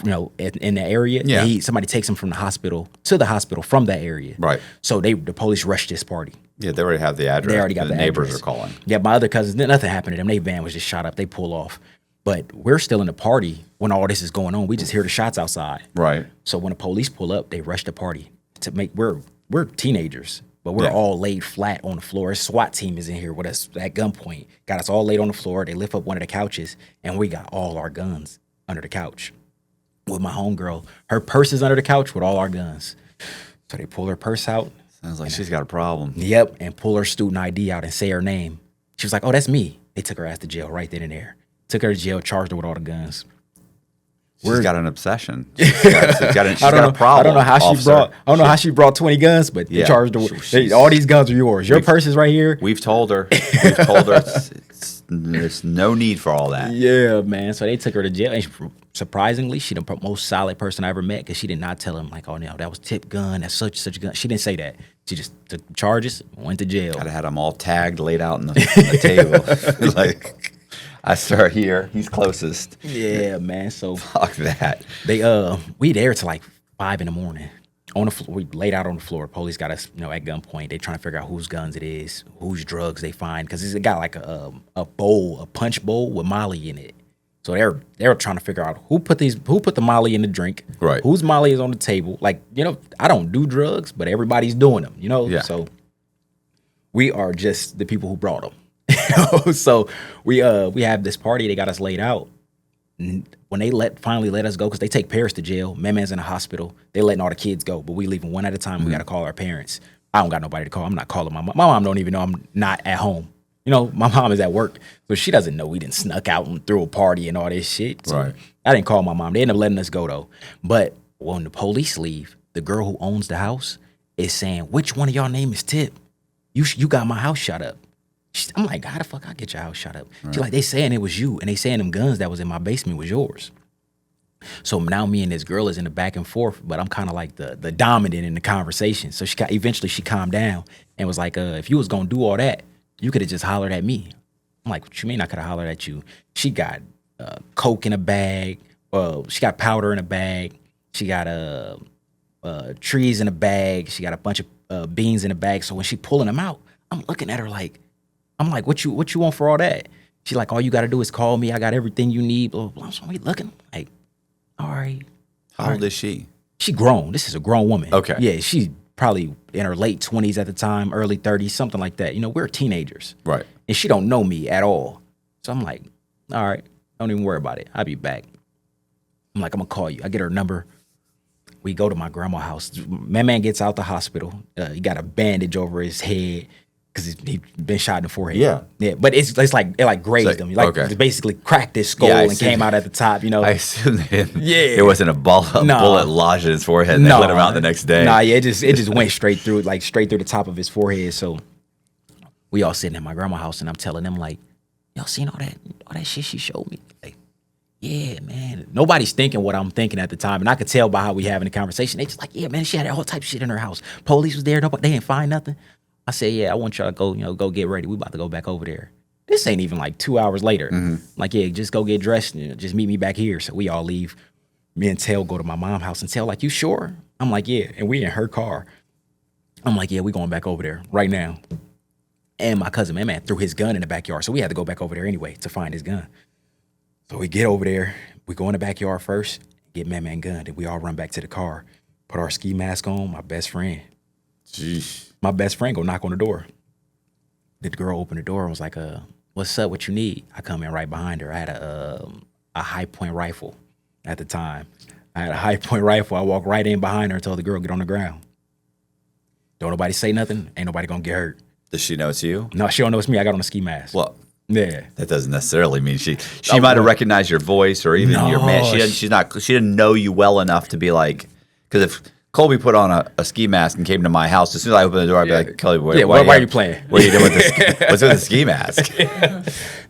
in the area. Yeah. Somebody takes him from the hospital to the hospital from that area. Right. So the police rushed this party. Yeah, they already have the address. They already got the neighbors address. are calling. Yeah, my other cousins, nothing happened to them. Their van was just shot up. They pull off. But we're still in the party when all this is going on. We just hear the shots outside. Right. So when the police pull up, they rush the party to make. We're teenagers, but we're all laid flat on the floor. A SWAT team is in here with us at gunpoint. Got us all laid on the floor. They lift up one of the couches, and we got all our guns under the couch. With my homegirl, her purse is under the couch with all our guns. So they pull her purse out. Sounds like she's got a problem. Yep, and pull her student ID out and say her name. She was like, "Oh, that's me." They took her ass to jail right then and there. Took her to jail, charged her with all the guns. She's got an obsession. She's got a problem. I don't know how she brought 20 guns, but they charged her. All these guns are yours. Your purse is right here. We've told her. There's no need for all that. Yeah, man. So they took her to jail. And surprisingly, she the most solid person I ever met because she did not tell him like, "Oh no, that was tip gun. That's such a gun." She didn't say that. She just took charges, went to jail. I'd have had them all tagged, laid out on the table. Like, I start here. He's closest. Yeah, man. So fuck that. We there till like 5 a.m. On the floor, we laid out on the floor. Police got us, at gunpoint. They trying to figure out whose guns it is, whose drugs they find, because it's got like a punch bowl with Molly in it. So they're trying to figure out who put the Molly in the drink, right? Whose Molly is on the table. Like, I don't do drugs, but everybody's doing them, Yeah. So we are just the people who brought them. So we have this party. They got us laid out. When they finally let us go, because they take Paris to jail. Man's in the hospital. They letting all the kids go, but we leaving one at a time. We got to call our parents. I don't got nobody to call. I'm not calling my mom. My mom don't even know I'm not at home. My mom is at work, so she doesn't know we didn't snuck out and threw a party and all this shit. So right. I didn't call my mom. They ended up letting us go though. But when the police leave, the girl who owns the house is saying, "Which one of y'all name is Tip? You got my house shot up." I'm like, "How the fuck I get your house shot up?" Right. She's like, "They saying it was you, and they saying them guns that was in my basement was yours." So now me and this girl is in the back and forth, but I'm kind of like the dominant in the conversation. So eventually she calmed down and was like, "If you was gonna do all that, you could have just hollered at me." I'm like, "What you mean I could have hollered at you?" She got coke in a bag. She got powder in a bag. She got trees in a bag. She got a bunch of beans in a bag. So when she pulling them out, I'm looking at her like, I'm like, what you want for all that? She's like, "All you got to do is call me. I got everything you need." Blah, blah, blah. So we looking like, all right. How old is she? She grown. This is a grown woman. Okay. Yeah, she's probably in her late 20s at the time, early 30s, something like that. We're teenagers. Right. And she don't know me at all. So I'm like, all right, don't even worry about it. I'll be back. I'm like, I'm going to call you. I get her number. We go to my grandma's house. Man gets out the hospital. He got a bandage over his head because he'd been shot in the forehead. Yeah. But it's like it grazed him. It basically cracked his skull and came out at the top. I assume it wasn't a bullet lodged in his forehead and they let him out the next day. Nah, yeah, it just went straight through, straight through the top of his forehead. So we all sitting at my grandma's house and I'm telling them like, "Y'all seen all that shit she showed me?" Like, yeah, man. Nobody's thinking what I'm thinking at the time, and I could tell by how we having the conversation. They just like, "Yeah, man, she had all type of shit in her house. Police was there, nobody, they didn't find nothing." I said, yeah, I want y'all to go, go get ready. We about to go back over there. This ain't even like 2 hours later. Like, yeah, just go get dressed and just meet me back here. So we all leave. Me and Tail go to my mom's house and Tail like, you sure? I'm like, yeah. And we in her car. I'm like, yeah, we going back over there right now. And my cousin, man, threw his gun in the backyard. So we had to go back over there anyway to find his gun. So we get over there. We go in the backyard first, get man gun. Then we all run back to the car, put our ski mask on. My best friend. Jeez. My best friend go knock on the door. The girl opened the door and was like, what's up? What you need? I come in right behind her. I had a high point rifle at the time. I had a high point rifle. I walked right in behind her and told the girl, get on the ground. Don't nobody say nothing. Ain't nobody gonna get hurt. Does she know it's you? No, she don't know it's me. I got on a ski mask. Well, yeah. that doesn't necessarily mean she might have recognized your voice or even your man. She didn't know you well enough to be like, because if Colby put on a ski mask and came to my house, as soon as I opened the door, I'd be like, Kelly, why are you playing? What are you doing with this? What's with the ski mask?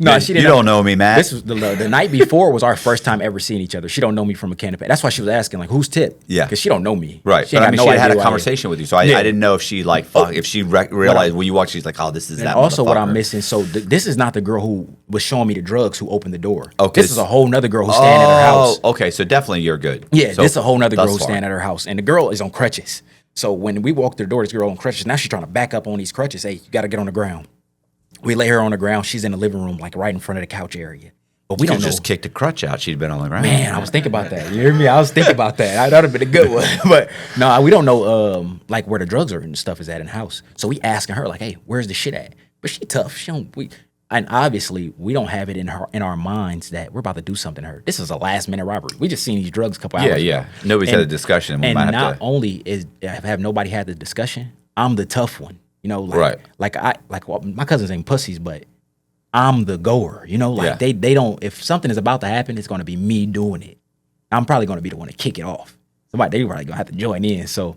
No, she didn't. You don't know me, man. This was the night before was our first time ever seeing each other. She don't know me from a can of paint. That's why she was asking, like, who's Tip? Yeah. Because she don't know me. Right. She But I mean, she had a idea conversation with you. So I didn't know if she, like, if she realized when you walked, she's like, oh, this is that also, what I'm motherfucker. missing, so this is not the girl who was showing me the drugs who opened the door. Okay. This is a whole nother girl who's standing at her house. Okay, so definitely you're good. Yeah, So this is a whole nother girl thus who's far. standing at her house. And the girl is on crutches. So when we walk through the door, this girl on crutches. Now she's trying to back up on these crutches. Hey, you got to get on the ground. We lay her on the ground. She's in the living room, like right in front of the couch area. But we You don't know. just kicked a crutch out. She'd been on the ground. Man, I was thinking about that. You hear me? I was thinking about that. That would have been a good one. But no, we don't know like where the drugs are and stuff is at in the house. So we asking her like, hey, where's the shit at? But she tough. And obviously we don't have it in our minds that we're about to do something to her. This is a last minute robbery. We just seen these drugs a couple hours ago. Yeah. Nobody's had a discussion. We And might have not to. only have nobody had the discussion, I'm the tough one. Right. Well, my cousins ain't pussies, but I'm the goer. They don't. If something is about to happen, it's going to be me doing it. I'm probably going to be the one to kick it off. They probably gonna have to join in. So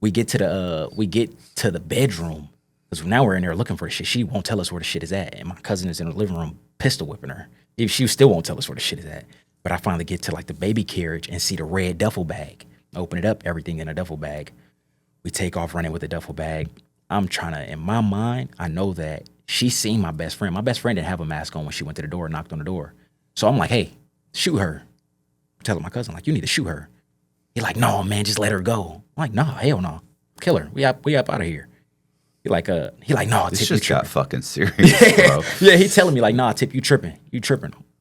we get to the bedroom because now we're in there looking for the shit. She won't tell us where the shit is at, and my cousin is in the living room pistol whipping her. If she still won't tell us where the shit is at. But I finally get to like the baby carriage and see the red duffel bag. Open it up, everything in a duffel bag. We take off running with the duffel bag. I'm trying to, in my mind, I know that she seen my best friend. My best friend didn't have a mask on when she went to the door and knocked on the door. So I'm like, hey, shoot her. I'm telling my cousin, like, you need to shoot her. He like, no, man, just let her go. I'm like, no, hell no. Kill her. We up out of here. He like, no, This Tip, you just got tripping. fucking serious, bro. Yeah, he telling me like, nah, Tip, you tripping.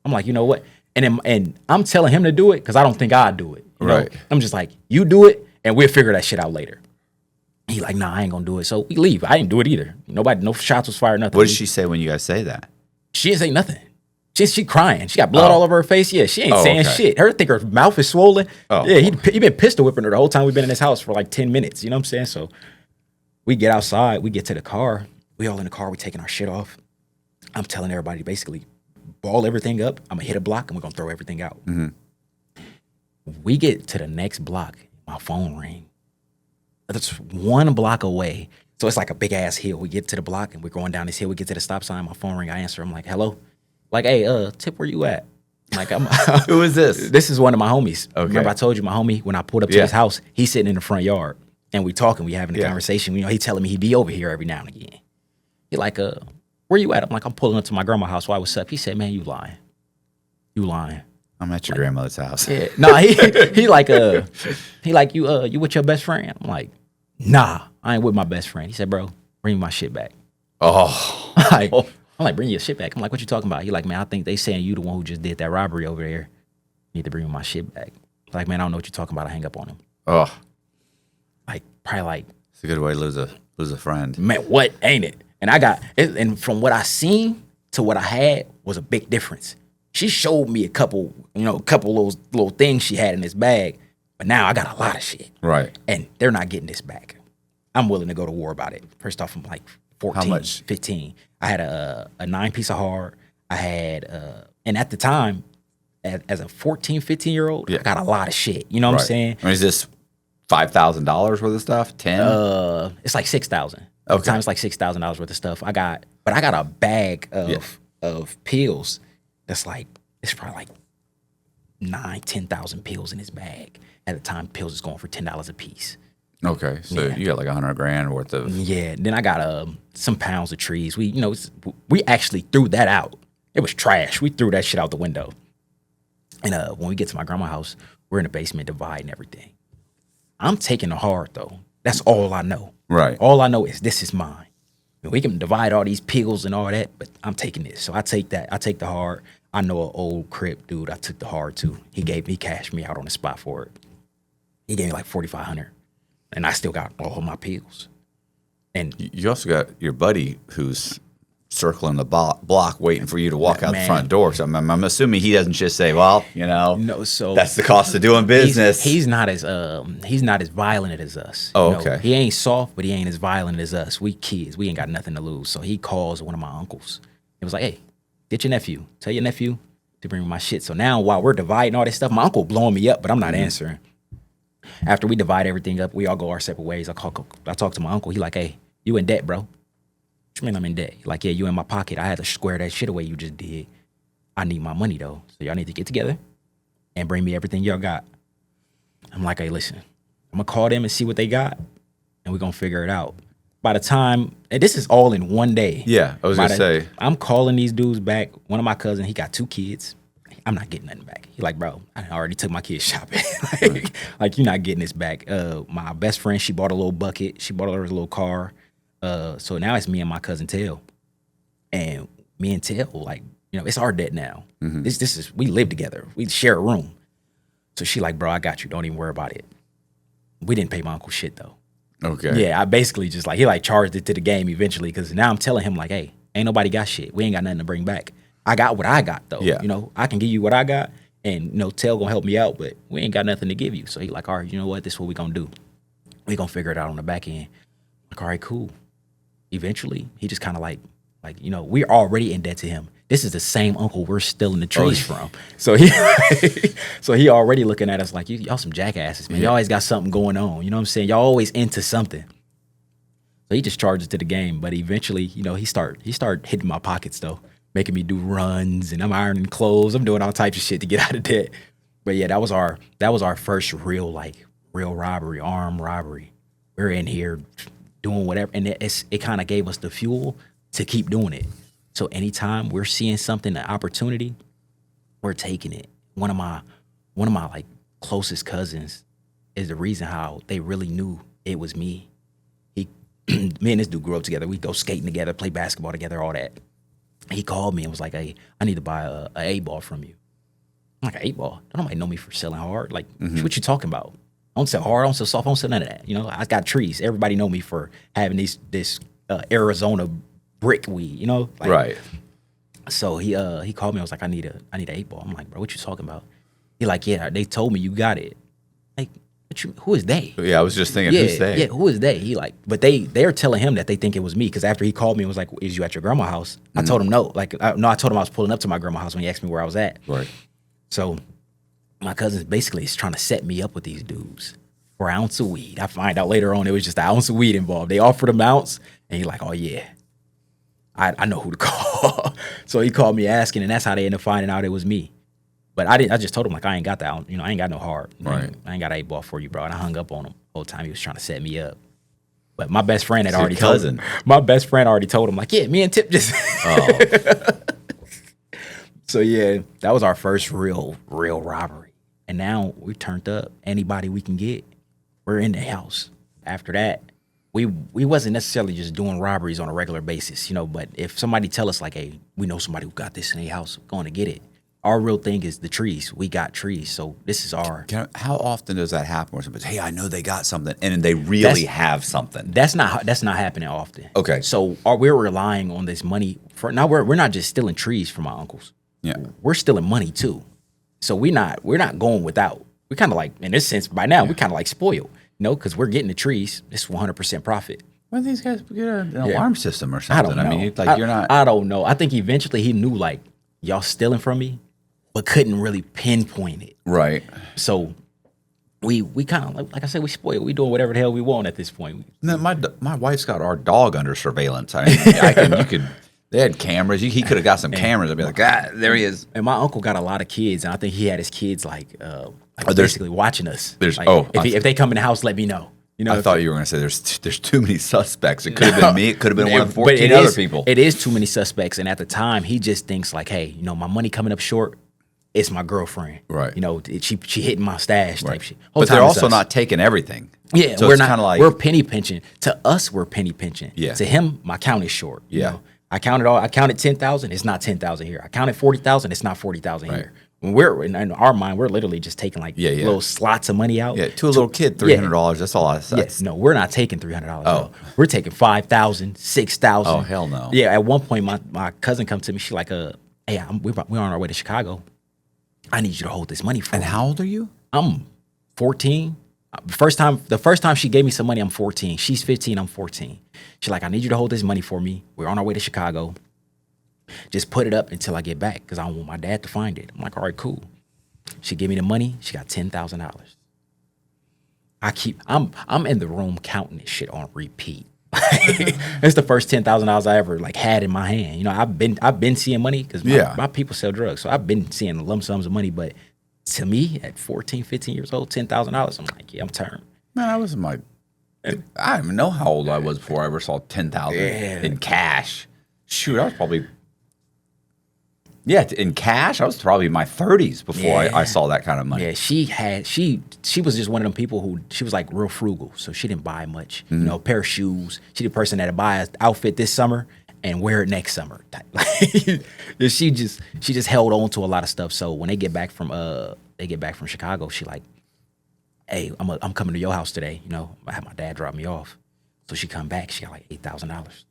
I'm like, you know what? And I'm telling him to do it because I don't think I'd do it. you know? Right. I'm just like, you do it and we'll figure that shit out later. He like, nah, I ain't gonna do it. So we leave. I didn't do it either. No shots was fired, nothing. What did she say when you guys say that? She didn't say nothing. She crying. She got blood all over her face. Yeah, she ain't saying okay. shit. I think her mouth is swollen. Oh. Yeah, he been pistol whipping her the whole time we've been in this house for like 10 minutes. You know what I'm saying? So we get outside. We get to the car. We all in the car. We taking our shit off. I'm telling everybody basically ball everything up. I'm going to hit a block and we're going to throw everything out. Mm-hmm. We get to the next block. My phone ring. That's 1 block away. So it's like a big ass hill. We get to the block and we're going down this hill. We get to the stop sign. My phone ring. I answer. I'm like, hello. Like, hey, Tip, where you at? Like, I'm. Who is this? This is one of my homies. Okay. Remember I told you my homie when I pulled up to his house, he's sitting in the front yard and we talking. We having a conversation. He telling me he be over here every now and again. He like, where you at? I'm like, I'm pulling up to my grandma's house. Why? What's up? He said, man, you lying. You lying. I'm at your grandmother's house. Yeah. Nah, he like you with your best friend? I'm like, nah, I ain't with my best friend. He said, bro, bring me my shit back. Oh. I'm like, bring your shit back. I'm like, what you talking about? He like, man, I think they saying you the one who just did that robbery over there. You need to bring me my shit back. Like, man, I don't know what you're talking about. I hang up on him. Oh. Like, probably like, It's a good way to lose a friend. man, what ain't it? And I got it, and from what I seen to what I had was a big difference. She showed me a couple little things she had in this bag, but now I got a lot of shit. Right. And they're not getting this back. I'm willing to go to war about it. First off, I'm like 14, How much? 15. I had a 9-piece of hard. I had, and at the time, as a 14, 15-year-old, I got a lot of shit. You know what I'm saying? I mean, is this $5,000 worth of stuff? 10? It's like 6,000. At the Okay. time, it's like $6,000 worth of stuff. I got a bag of pills that's like, it's probably like 9,000, 10,000 pills in this bag. At the time, pills is going for $10 a piece. Okay, so you got like $100,000 worth of. Yeah. Then I got some pounds of trees. We actually threw that out. It was trash. We threw that shit out the window. And when we get to my grandma's house, we're in the basement dividing everything. I'm taking the hard though. That's all I know. Right. All I know is this is mine. And we can divide all these pills and all that, but I'm taking this. So I take that. I take the hard. I know an old Crip dude. I took the hard too. He cashed me out on the spot for it. He gave me like $4,500, and I still got all of my pills. And You also got your buddy who's circling the block waiting for you to walk out the front door. So I'm assuming he doesn't just say, well, no, so that's the cost of doing business. He's not as violent as us. Oh, okay. He ain't soft, but he ain't as violent as us. We kids, we ain't got nothing to lose. So he calls one of my uncles. It was like, hey, get your nephew. Tell your nephew to bring me my shit. So now while we're dividing all this stuff, my uncle blowing me up, but I'm not answering. After we divide everything up, we all go our separate ways. I talk to my uncle. He like, hey, you in debt, bro. What you mean I'm in debt? He like, yeah, you in my pocket. I had to square that shit away you just did. I need my money though. So y'all need to get together and bring me everything y'all got. I'm like, hey, listen, I'm gonna call them and see what they got, and we're gonna figure it out. By the time, and this is all in one day. Yeah, I was gonna say. I'm calling these dudes back. One of my cousins, he got 2 kids. I'm not getting nothing back. He like, bro, I already took my kids shopping. like, you're not getting this back. My best friend, she bought a little bucket. She bought her a little car. So now it's me and my cousin Tail. And me and Tail, like, it's our debt now. Mm-hmm. This is, we live together. We share a room. So she like, bro, I got you. Don't even worry about it. We didn't pay my uncle shit though. Okay. Yeah, I basically just he charged it to the game eventually, because now I'm telling him like, hey, ain't nobody got shit. We ain't got nothing to bring back. I got what I got though. Yeah. I can give you what I got, and Tail gonna help me out, but we ain't got nothing to give you. So he like, all right, you know what? This is what we gonna do. We gonna figure it out on the back end. Like, all right, cool. Eventually, he just kind of like, we're already in debt to him. This is the same uncle we're stealing the trees from. So he already looking at us like, y'all some jackasses, man. Y'all always got something going on. You know what I'm saying? Y'all always into something. So he just charges to the game. But eventually, he start hitting my pockets though, making me do runs, and I'm ironing clothes. I'm doing all types of shit to get out of debt. But yeah, that was our first real robbery, armed robbery. We're in here doing whatever, and it kind of gave us the fuel to keep doing it. So anytime we're seeing something, an opportunity, we're taking it. One of my like closest cousins is the reason how they really knew it was me. Me and this dude grew up together. We go skating together, play basketball together, all that. He called me and was like, hey, I need to buy a 8-ball from you. I'm like, an 8-ball? Don't nobody know me for selling hard. Like, what you talking about? I don't sell hard, I don't sell soft, I don't sell none of that. I got trees. Everybody know me for having this Arizona brick weed, right. So he called me. I was like, I need an 8-ball. I'm like, bro, what you talking about? He like, yeah, they told me you got it. Like, who is they? Yeah, I was just thinking, who's they? Yeah, who is they? He like, but they're telling him that they think it was me, because after he called me and was like, is you at your grandma's house? I told him no. Like, I told him I was pulling up to my grandma's house when he asked me where I was at. Right. So my cousin basically is trying to set me up with these dudes for an ounce of weed. I find out later on it was just an ounce of weed involved. They offered him an ounce, and he's like, oh yeah, I know who to call. So he called me asking, and that's how they ended up finding out it was me. But I just told him like, I ain't got that. I ain't got no hard. Right. I ain't got an 8-ball for you, bro. And I hung up on him the whole time he was trying to set me up. But my best friend had already told him. My best friend already told him like, yeah, me and Tip just. Oh. So yeah, that was our first real robbery. And now we turned up. Anybody we can get, we're in the house. After that, we wasn't necessarily just doing robberies on a regular basis, but if somebody tell us like, hey, we know somebody who got this in their house, we're going to get it. Our real thing is the trees. We got trees, so this is our. How often does that happen? Where somebody's, hey, I know they got something, and they really have something. That's not happening often. Okay. So we're relying on this money for now. We're not just stealing trees from my uncles. Yeah. We're stealing money too. So we're not going without. We kind of like, in this sense, by now we kind of like spoiled, because we're getting the trees. It's 100% profit. Why don't these guys get an alarm system or something? I don't know. You're not. I don't know. I think eventually he knew like, y'all stealing from me, but couldn't really pinpoint it. Right. So we kind of like I said, we spoiled. We doing whatever the hell we want at this point. No, my wife's got our dog under surveillance. They had cameras. He could have got some cameras. I'd be like, there he is. And my uncle got a lot of kids, and I think he had his kids basically watching us. If they come in the house, let me know. You know, I thought you were going to say there's too many suspects. It could have been me. It could have been one of 14 but other people. It is too many suspects, and at the time, he just thinks like, hey, you know, my money coming up short. It's my girlfriend, Right. You know, she hitting my stash type shit. Whole But they're time it's also us. not taking everything. Yeah, so we're it's not. kind of like We're penny pinching. To us, we're penny pinching. Yeah. To him, my count is short. You Yeah. know? I counted 10,000. It's not 10,000 here. I counted 40,000. It's not 40,000 Right. here. When we're in our mind, we're literally just taking like Yeah, yeah. little slots of money out. to a little kid, $300. That's all I said. Yes, no, we're not taking $300. Oh. No. We're taking 5,000, 6,000. Oh, hell no. Yeah, at one point, my cousin come to me. She like, hey, we're on our way to Chicago. I need you to hold this money for And me. how old are you? I'm 14. The first time she gave me some money, I'm 14. She's 15, I'm 14. She's like, I need you to hold this money for me. We're on our way to Chicago. Just put it up until I get back because I don't want my dad to find it. I'm like, all right, cool. She gave me the money. She got $10,000. I'm in the room counting this shit on repeat. It's the first $10,000 I ever like had in my hand. You know, I've been seeing money because my people sell drugs, so I've been seeing lump sums of money. But to me, at 14, 15 years old, $10,000, I'm like, yeah, I'm turned. Man, I was in my. I don't even know how old I was before I ever saw 10,000 in cash. Shoot, I was probably. Yeah, in cash, I was probably in my 30s before I saw that kind of money. Yeah, she was just one of them people who she was like real frugal, so she didn't buy much. Mm-hmm. You know, a pair of shoes. She the person that'd buy an outfit this summer and wear it next summer. she just held on to a lot of stuff. So when they get back from Chicago, she like, hey, I'm coming to your house today. You know, I had my dad drop me off. So she come back, she got like $8,000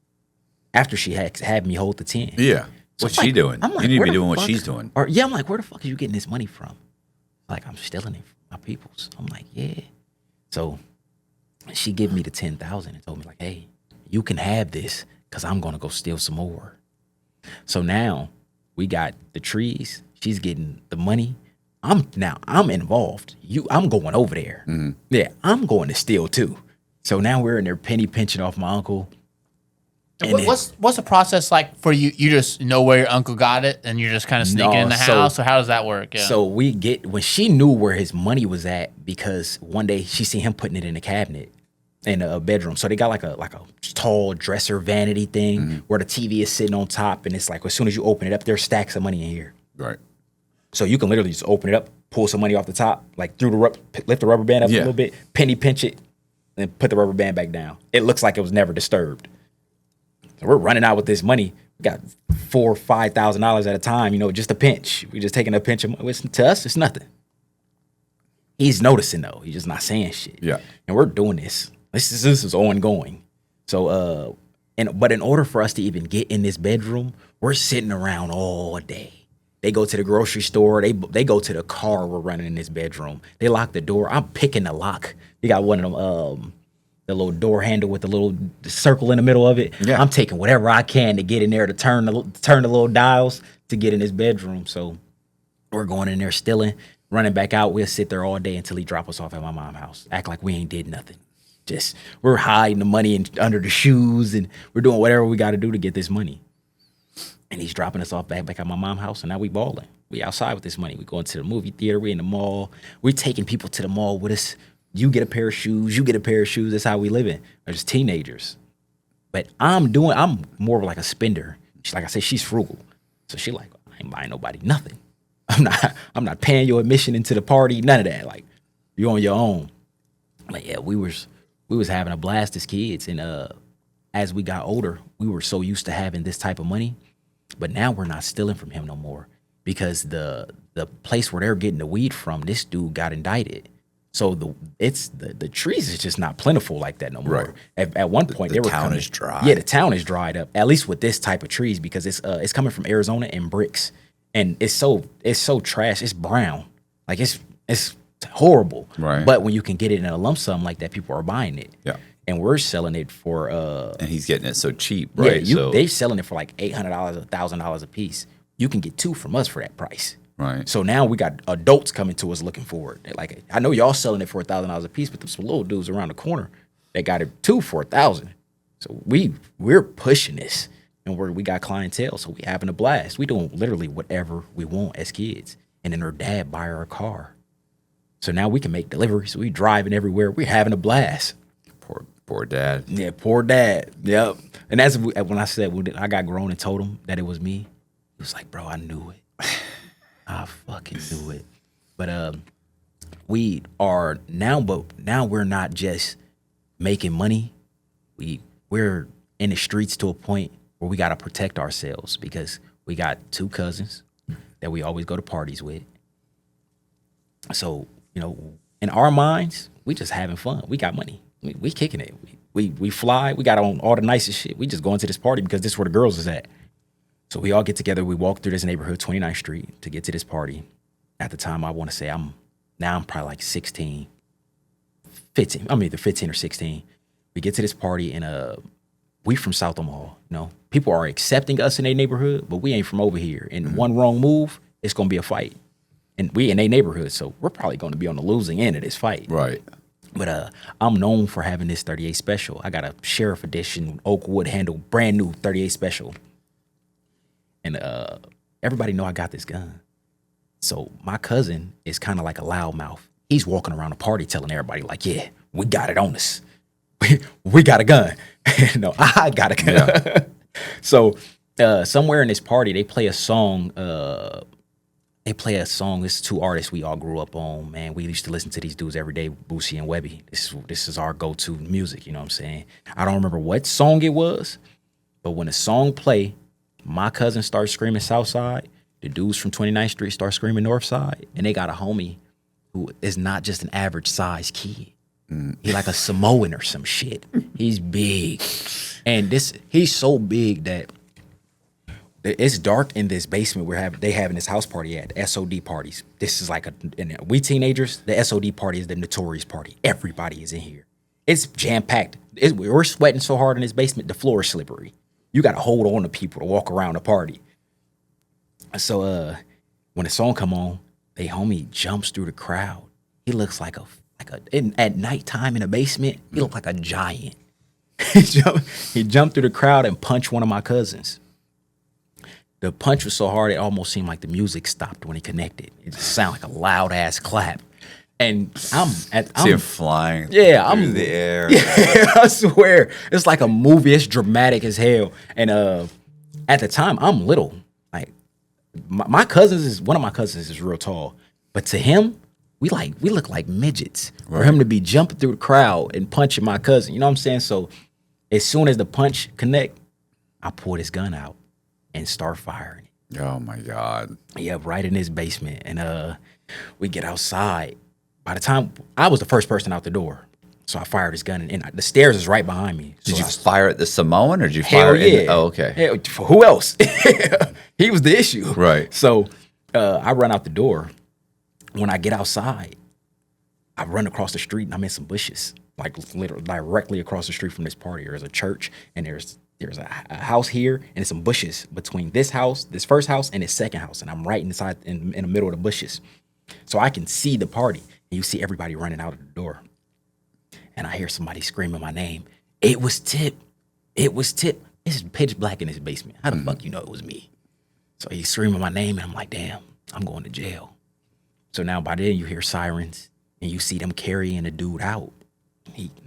after she had me hold the 10. Yeah. So What's I'm she like- doing? I'm like, You need to where be the doing what fuck- she's doing. Or yeah, I'm like, where the fuck are you getting this money from? Like, I'm stealing it from my peoples. I'm like, yeah. So she gave me the 10,000 and told me like, hey, you can have this because I'm gonna go steal some more. So now we got the trees. She's getting the money. I'm involved. I'm going over there. Mm-hmm. Yeah, I'm going to steal too. So now we're in there penny pinching off my uncle. And what's the process like for you? You just know where your uncle got it, and you're just kind of sneaking in the house. Or how does that work? Yeah. So when she knew where his money was at because one day she seen him putting it in a cabinet in a bedroom. So they got like a tall dresser vanity thing where the TV is sitting on top, and it's like as soon as you open it up, there's stacks of money in here. Right. So you can literally just open it up, pull some money off the top, like lift the rubber band up a little bit, penny pinch it, and put the rubber band back down. It looks like it was never disturbed. So we're running out with this money. We got $4,000 or $5,000 at a time, you know, just a pinch. We're just taking a pinch of money. To us, it's nothing. He's noticing though. He's just not saying shit. Yeah. And we're doing this. This is ongoing. So but in order for us to even get in this bedroom, we're sitting around all day. They go to the grocery store. They go to the car we're running in this bedroom. They lock the door. I'm picking the lock. They got one of them the little door handle with the little circle in the middle of it. Yeah. I'm taking whatever I can to get in there to turn the little dials to get in this bedroom. So we're going in there stealing, running back out. We'll sit there all day until he drop us off at my mom's house. Act like we ain't did nothing. Just we're hiding the money under the shoes and we're doing whatever we got to do to get this money. And he's dropping us off back at my mom's house, and now we balling. We outside with this money. We going to the movie theater. We in the mall. We taking people to the mall with us. You get a pair of shoes. You get a pair of shoes. That's how we living. We're just teenagers. But I'm more of like a spender. Like I said, she's frugal. So she like, I ain't buying nobody nothing. I'm not paying your admission into the party. None of that. Like, you on your own. Like, yeah, we was having a blast as kids. And as we got older, we were so used to having this type of money. But now we're not stealing from him no more because the place where they're getting the weed from, this dude got indicted. So the trees is just not plentiful like that no more. Right. At one point, The town is dry. Yeah, the town is dried up. At least with this type of trees because it's coming from Arizona in bricks, and it's so trash. It's brown, like it's horrible. Right. But when you can get it in a lump sum like that, people are buying it. Yeah. And we're selling it for And he's getting it so cheap, right? Yeah, they selling it for like $800, $1,000 a piece. You can get two from us for that price. Right. So now we got adults coming to us looking for it. They're like, I know y'all selling it for $1,000 a piece, but there's some little dudes around the corner that got it two for $1,000. So we're pushing this, and we got clientele, so we having a blast. We doing literally whatever we want as kids, and then her dad buy her a car. So now we can make deliveries. We driving everywhere. We're having a blast. Poor dad. Yeah, poor dad. Yep. And that's when I said, when I got grown and told him that it was me, he was like, bro, I knew it. I fucking knew it. But we are now, we're not just making money. We're in the streets to a point where we got to protect ourselves because we got 2 cousins that we always go to parties with. So, in our minds, we just having fun. We got money. We kicking it. We fly. We got on all the nicest shit. We just going to this party because this is where the girls is at. So we all get together. We walk through this neighborhood, 29th Street, to get to this party. At the time, I want to say I'm probably like 16, 15. I'm either 15 or 16. We get to this party and we from South Omaha. People are accepting us in their neighborhood, but we ain't from over here. And one wrong move, it's gonna be a fight. And we in their neighborhood, so we're probably gonna be on the losing end of this fight. Right. But I'm known for having this 38 special. I got a Sheriff Edition Oakwood handle, brand new 38 special. And everybody know I got this gun. So my cousin is kind of like a loudmouth. He's walking around the party telling everybody like, yeah, we got it on us. We got a gun. No, I got a gun. Yeah. So somewhere in this party, they play a song. This is 2 artists we all grew up on. Man, we used to listen to these dudes every day, Boosie and Webby. This is our go-to music, you know what I'm saying? I don't remember what song it was, but when the song play, my cousin starts screaming Southside. The dudes from 29th Street start screaming Northside. And they got a homie who is not just an average size kid. He like a Samoan or some shit. He's big. And he's so big that it's dark in this basement they having this house party at, SOD parties. This is like we teenagers, the SOD party is the notorious party. Everybody is in here. It's jam-packed. We're sweating so hard in this basement, the floor is slippery. You got to hold on to people to walk around the party. So when the song come on, they homie jumps through the crowd. He looks like at nighttime in the basement, he looked like a giant. He jumped through the crowd and punched one of my cousins. The punch was so hard, it almost seemed like the music stopped when he connected. It just sounded like a loud ass clap. And I'm see him flying through the air. Yeah, I swear. It's like a movie. It's dramatic as hell. And at the time, I'm little. Like one of my cousins is real tall. But to him, we look like midgets. Right. For him to be jumping through the crowd and punching my cousin. You know what I'm saying? So as soon as the punch connect, I pull this gun out and start firing. Oh my God. Yeah, right in his basement. And we get outside. By the time I was the first person out the door, so I fired his gun, and the stairs is right behind me. So did you fire at the Samoan, or did you fire? Hell yeah. Oh, okay. Hell, who else? He was the issue, right? So I run out the door. When I get outside, I run across the street, and I'm in some bushes, like literally directly across the street from this party. There's a church, and there's a house here, and some bushes between this first house, and this second house, and I'm right inside in the middle of the bushes, so I can see the party. And you see everybody running out of the door. And I hear somebody screaming my name. It was Tip. It was Tip. It's pitch black in his basement. How the fuck you know it was me? So he's screaming my name, and I'm like, damn, I'm going to jail. So now by then you hear sirens, and you see them carrying the dude out.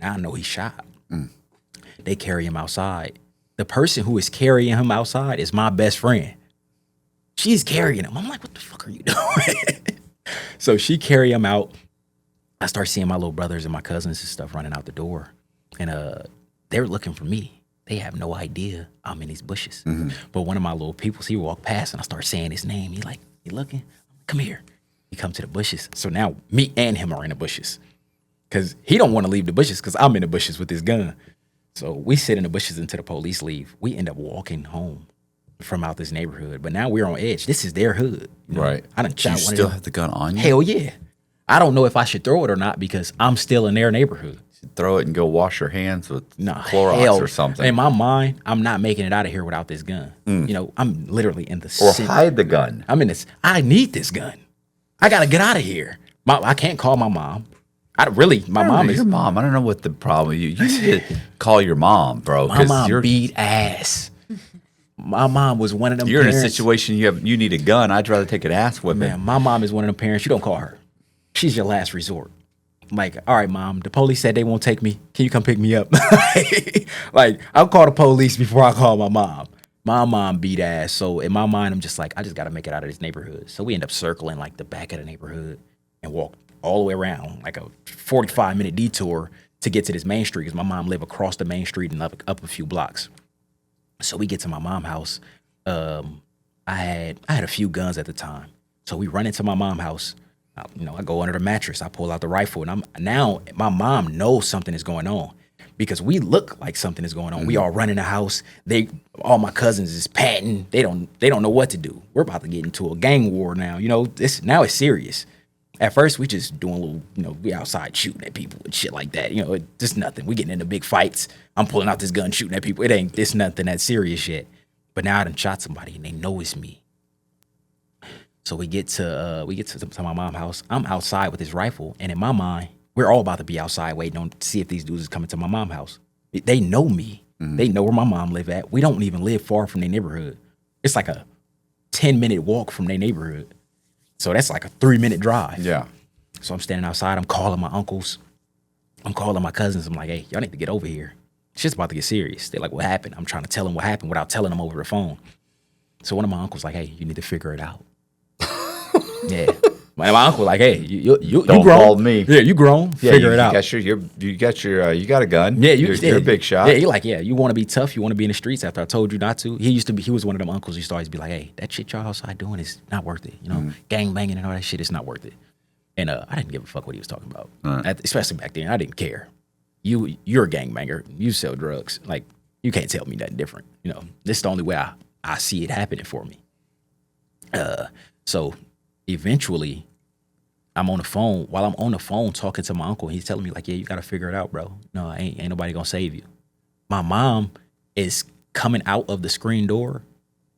Now I know he's shot. They carry him outside. The person who is carrying him outside is my best friend. She's carrying him. I'm like, what the fuck are you doing? So she carry him out. I start seeing my little brothers and my cousins and stuff running out the door. And they're looking for me. They have no idea I'm in these bushes. But one of my little peoples, he walked past and I start saying his name. He like, you looking? Come here. He come to the bushes. So now me and him are in the bushes. Because he don't want to leave the bushes because I'm in the bushes with this gun. So we sit in the bushes until the police leave. We end up walking home from out this neighborhood. But now we're on edge. This is their hood. Right. I done shot you one still of them. have the gun on you? Hell yeah. I don't know if I should throw it or not because I'm still in their neighborhood. Throw it and go wash your hands with Nah, Clorox or something. In my mind, I'm not making it out of here without this gun. I'm literally in the or hide the gun. I'm in this. I need this gun. I got to get out of here. I can't call my mom. My mom is your mom. I don't know what the problem. You need to call your mom, bro. My mom beat ass. My mom was one of them. You're parents. in a situation you need a gun. I'd rather take an ass whipping. Man, my mom is one of them parents. You don't call her. She's your last resort. I'm like, all right, mom, the police said they won't take me. Can you come pick me up? Like, I'll call the police before I call my mom. My mom beat ass. So in my mind, I'm just like, I just got to make it out of this neighborhood. So we end up circling like the back of the neighborhood and walk all the way around, like a 45-minute detour to get to this main street because my mom lived across the main street and up a few blocks. So we get to my mom's house. I had a few guns at the time. So we run into my mom's house. I go under the mattress. I pull out the rifle, and now my mom knows something is going on because we look like something is going on. We all run in the house. All my cousins is patting. They don't know what to do. We're about to get into a gang war now. Now it's serious. At first, we just doing a little, we outside shooting at people and shit like that. Just nothing. We getting into big fights. I'm pulling out this gun, shooting at people. It's nothing that serious yet. But now I done shot somebody, and they know it's me. So we get to my mom's house. I'm outside with this rifle, and in my mind, we're all about to be outside waiting to see if these dudes is coming to my mom's house. They know me. Mm-hmm. They know where my mom live at. We don't even live far from their neighborhood. It's like a 10-minute walk from their neighborhood. So that's like a 3-minute drive. Yeah. So I'm standing outside. I'm calling my uncles. I'm calling my cousins. I'm like, hey, y'all need to get over here. Shit's about to get serious. They're like, what happened? I'm trying to tell them what happened without telling them over the phone. So one of my uncles like, hey, you need to figure it out. Yeah. My uncle like, hey, you Don't grown. call me. Yeah, you grown. Yeah, Figure it out. You got a gun. Yeah, you're a big shot. Yeah, he like, you want to be tough. You want to be in the streets after I told you not to. He was one of them uncles who used to always be like, hey, that shit y'all outside doing is not worth it. Gang banging and all that shit is not worth it. And I didn't give a fuck what he was talking about. Right. Especially back then, I didn't care. You're a gangbanger. You sell drugs. Like, you can't tell me nothing different. This is the only way I see it happening for me. So eventually, I'm on the phone. While I'm on the phone talking to my uncle, he's telling me like, yeah, you got to figure it out, bro. No, ain't nobody gonna save you. My mom is coming out of the screen door,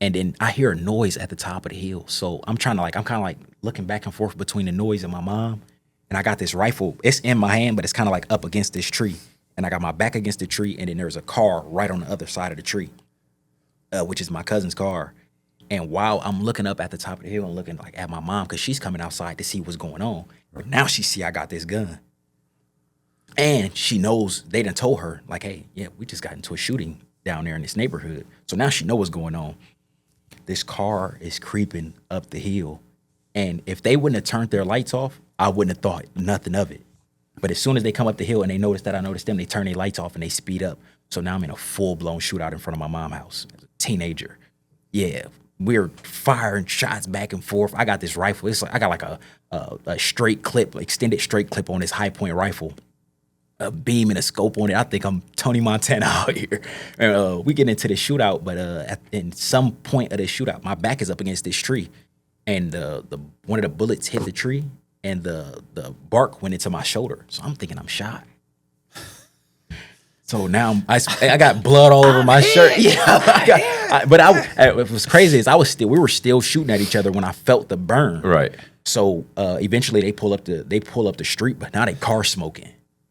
and then I hear a noise at the top of the hill. So I'm kind of like looking back and forth between the noise and my mom. And I got this rifle. It's in my hand, but it's kind of like up against this tree. And I got my back against the tree, and then there's a car right on the other side of the tree, which is my cousin's car. And while I'm looking up at the top of the hill and looking like at my mom, because she's coming outside to see what's going on. But now she see I got this gun. And she knows they done told her, like, hey, yeah, we just got into a shooting down there in this neighborhood. So now she know what's going on. This car is creeping up the hill. And if they wouldn't have turned their lights off, I wouldn't have thought nothing of it. But as soon as they come up the hill and they notice that I noticed them, they turn their lights off and they speed up. So now I'm in a full-blown shootout in front of my mom's house as a teenager. Yeah. We're firing shots back and forth. I got this rifle. It's like I got like a straight clip, extended straight clip on this high point rifle, a beam and a scope on it. I think I'm Tony Montana out here. We get into the shootout, but in some point of the shootout, my back is up against this tree, and the one of the bullets hit the tree, and the bark went into my shoulder. So I'm thinking I'm shot. So now I got blood all over my shirt. Yeah, what was crazy is we were still shooting at each other when I felt the burn. Right. So eventually they pull up the street, but now they car smoking.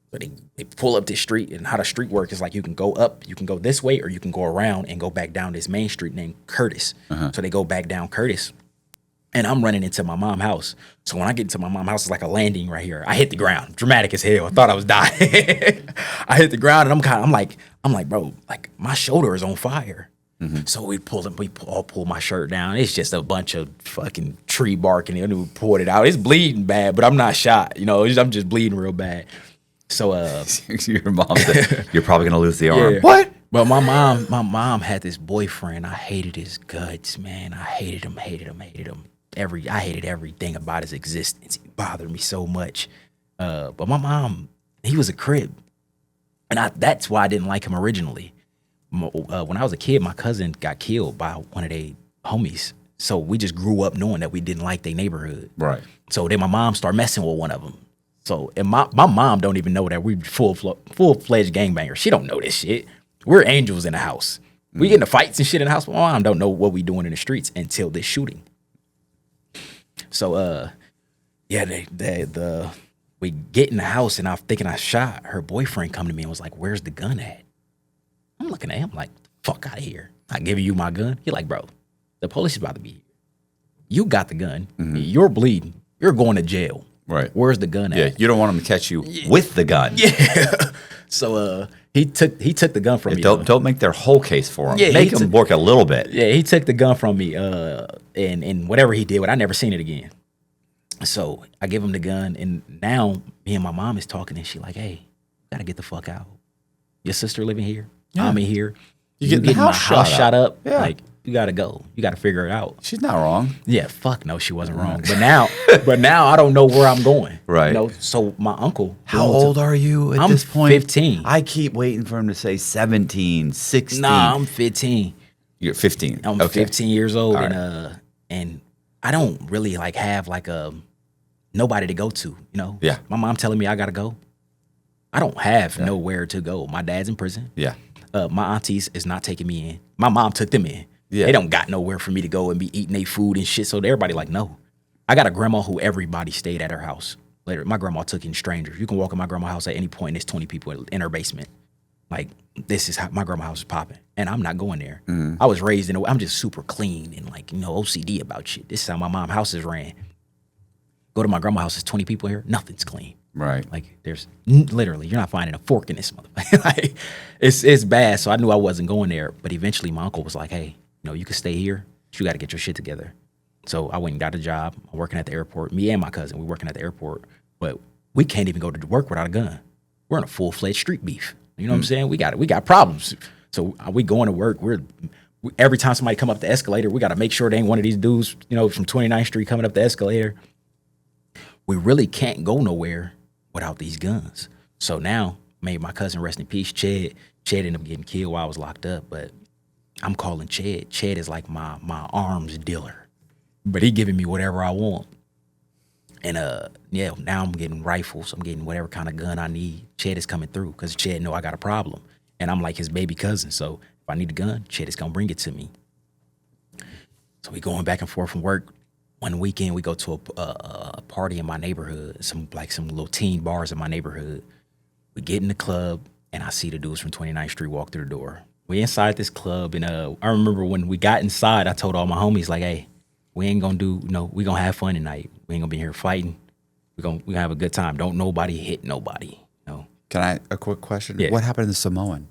But they pull up this street, and how the street works is like you can go up, you can go this way, or you can go around and go back down this main street named Curtis. Uh-huh. So they go back down Curtis. And I'm running into my mom's house. So when I get into my mom's house, it's like a landing right here. I hit the ground, dramatic as hell. I thought I was dying. I hit the ground, and I'm like, bro, like my shoulder is on fire. Mm-hmm. So we all pull my shirt down. It's just a bunch of fucking tree bark, and we pulled it out. It's bleeding bad, but I'm not shot. I'm just bleeding real bad. So your mom said, you're probably gonna lose the arm. Yeah. What? Well, my mom had this boyfriend. I hated his guts, man. I hated him. I hated everything about his existence. It bothered me so much. But my mom, he was a crib. And that's why I didn't like him originally. When I was a kid, my cousin got killed by one of their homies. So we just grew up knowing that we didn't like their neighborhood. Right. So then my mom started messing with one of them. So, and my mom don't even know that we full-fledged gangbangers. She don't know this shit. We're angels in the house. We get into fights and shit in the house, but my mom don't know what we doing in the streets until this shooting. So, we get in the house, and I'm thinking I shot. Her boyfriend come to me and was like, "Where's the gun at?" I'm looking at him like, "Fuck out of here! I giving you my gun." He like, "Bro, the police is about to be here. You got the gun. Mm-hmm. You're bleeding. You're going to jail. Right. Where's the gun at? Yeah, you don't want him to catch you with the gun. Yeah. So he took the gun from me. Don't make their whole case for him. Yeah, Make him work a little bit. Yeah, he took the gun from me. And whatever he did with, I never seen it again. So I give him the gun, and now me and my mom is talking, and she like, "Hey, gotta get the fuck out. Your sister living here. Yeah. I'm in here. You You getting getting the my house house shot up. Yeah. Like, you gotta go. You gotta figure it out." She's not wrong. Yeah, fuck no, she wasn't wrong. But now I don't know where I'm going. Right. You know, so my uncle. How old are you at I'm this point? 15. I keep waiting for him to say 17, 16. Nah, I'm 15. You're 15. I'm Okay. 15 years old, All and I don't really like have like a nobody to go to. You know. Yeah. My mom telling me I gotta go. I don't have nowhere to go. My dad's in prison. Yeah. My aunties is not taking me in. My mom took them in. Yeah. They don't got nowhere for me to go and be eating their food and shit. So everybody like, no. I got a grandma who everybody stayed at her house. Later, my grandma took in strangers. You can walk in my grandma's house at any point. And there's 20 people in her basement. Like, this is how my grandma's house is popping. And I'm not going there. I was raised in I'm just super clean and like, OCD about shit. This is how my mom's house is ran. Go to my grandma's house, there's 20 people here. Nothing's clean. Right. Like there's literally, you're not finding a fork in this motherfucker. Like it's bad. So I knew I wasn't going there. But eventually my uncle was like, hey, you can stay here, but you got to get your shit together. So I went and got a job. I'm working at the airport. Me and my cousin, we're working at the airport. But we can't even go to work without a gun. We're in a full-fledged street beef. You know what I'm saying? We got problems. So we going to work. Every time somebody come up the escalator, we got to make sure they ain't one of these dudes, from 29th Street coming up the escalator. We really can't go nowhere without these guns. So now, made my cousin rest in peace, Ched. Ched ended up getting killed while I was locked up, but I'm calling Ched. Ched is like my arms dealer, but he giving me whatever I want. And now I'm getting rifles. I'm getting whatever kind of gun I need. Ched is coming through because Ched know I got a problem, and I'm like his baby cousin. So if I need a gun, Ched is gonna bring it to me. So we going back and forth from work. One weekend we go to a party in my neighborhood, some little teen bars in my neighborhood. We get in the club, and I see the dudes from 29th Street walk through the door. We inside this club, and I remember when we got inside, I told all my homies like, "Hey, we ain't gonna do, we gonna have fun tonight. We ain't gonna be here fighting. We gonna have a good time. Don't nobody hit nobody." Can a quick question? Yeah. What happened to Samoan?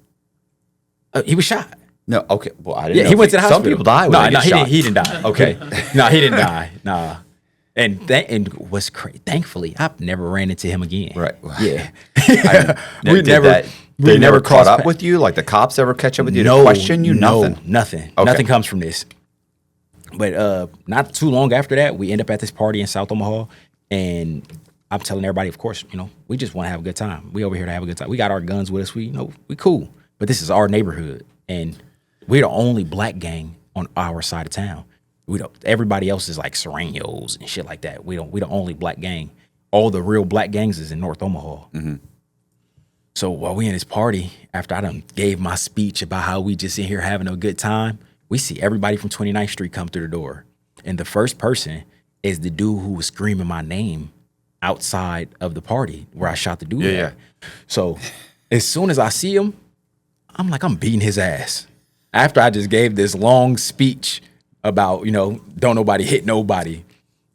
He was shot. No, okay. Well, I didn't know. Yeah, he went to the hospital. Some people die when they get shot. He didn't die. Okay. No, he didn't die. Nah. And what's crazy, thankfully, I've never ran into him again. Right. Yeah. We never caught up with you? Like the cops ever catch up with you to question you? Nothing. Nothing. Okay. Nothing comes from this. But not too long after that, we end up at this party in South Omaha, and I'm telling everybody, of course, we just want to have a good time. We over here to have a good time. We got our guns with us. We cool. But this is our neighborhood, and we're the only black gang on our side of town. Everybody else is like Serranos and shit like that. We the only black gang. All the real black gangs is in North Omaha. Mm-hmm. So while we in this party, after I done gave my speech about how we just in here having a good time, we see everybody from 29th Street come through the door. And the first person is the dude who was screaming my name outside of the party where I shot the dude at. Yeah. So as soon as I see him, I'm like, I'm beating his ass. After I just gave this long speech about, don't nobody hit nobody.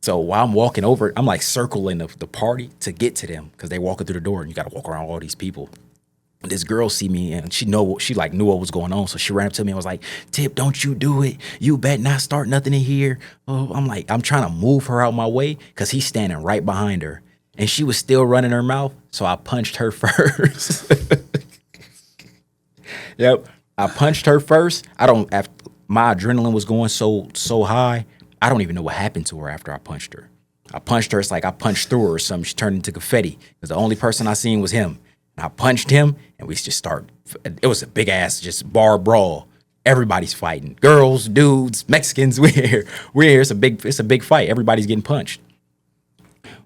So while I'm walking over, I'm like circling the party to get to them because they walking through the door and you got to walk around all these people. And this girl see me and she knew what was going on. So she ran up to me and was like, "Tip, don't you do it. You bet not start nothing in here." Oh, I'm trying to move her out my way because he's standing right behind her. And she was still running her mouth. So I punched her first. Yep. I punched her first. My adrenaline was going so high. I don't even know what happened to her after I punched her. I punched her. It's like I punched through her or something. She turned into confetti because the only person I seen was him. And I punched him, and we just started. It was a big ass just bar brawl. Everybody's fighting. Girls, dudes, Mexicans. We're here. It's a big fight. Everybody's getting punched.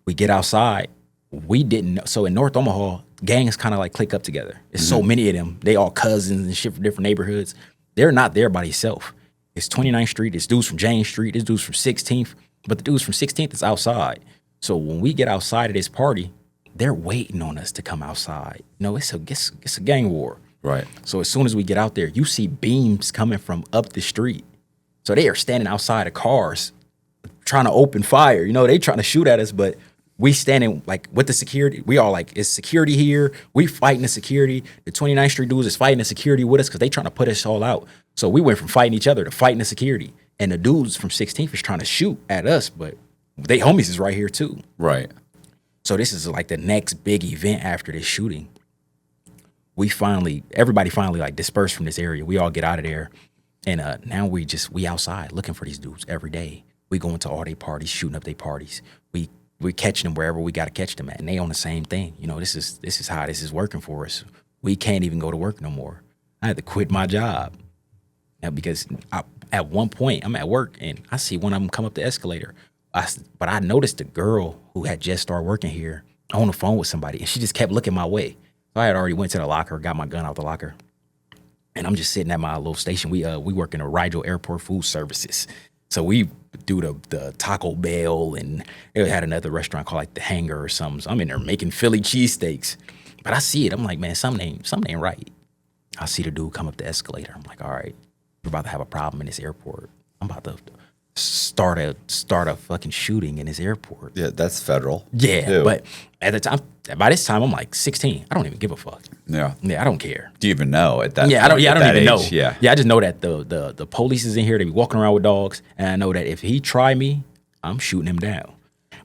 We get outside. We didn't know. So in North Omaha, gangs kind of like click up together. There's so many of them. They all cousins and shit from different neighborhoods. They're not there by themselves. It's 29th Street. It's dudes from James Street. It's dudes from 16th. But the dudes from 16th is outside. So when we get outside of this party, they're waiting on us to come outside. It's a gang war. Right. So as soon as we get out there, you see beams coming from up the street. So they are standing outside of cars trying to open fire. They trying to shoot at us, but we standing like with the security. We all like, is security here? We fighting the security. The 29th Street dudes is fighting the security with us because they trying to put us all out. So we went from fighting each other to fighting the security. And the dudes from 16th is trying to shoot at us, but they homies is right here too. Right. So this is like the next big event after this shooting. Everybody finally like dispersed from this area. We all get out of there. And now we outside looking for these dudes every day. We going to all their parties, shooting up their parties. We catching them wherever we got to catch them at. And they on the same thing. You know, this is how this is working for us. We can't even go to work no more. I had to quit my job. Now, because at one point I'm at work and I see one of them come up the escalator. But I noticed the girl who had just started working here on the phone with somebody, and she just kept looking my way. So I had already went to the locker, got my gun out the locker, and I'm just sitting at my little station. We work in a Rigel Airport Food Services, so we do the Taco Bell, and they had another restaurant called like the Hangar or something. So I'm in there making Philly cheesesteaks, but I see it. I'm like, man, something ain't right. I see the dude come up the escalator. I'm like, all right, we're about to have a problem in this airport. I'm about to start a fucking shooting in this airport. Yeah, that's federal. Yeah, too. but at the time, by this time, I'm like 16. I don't even give a fuck. Yeah. I don't care. Do you even know at that? Yeah, I don't even age? know. Yeah. I just know that the police is in here. They be walking around with dogs, and I know that if he try me, I'm shooting him down.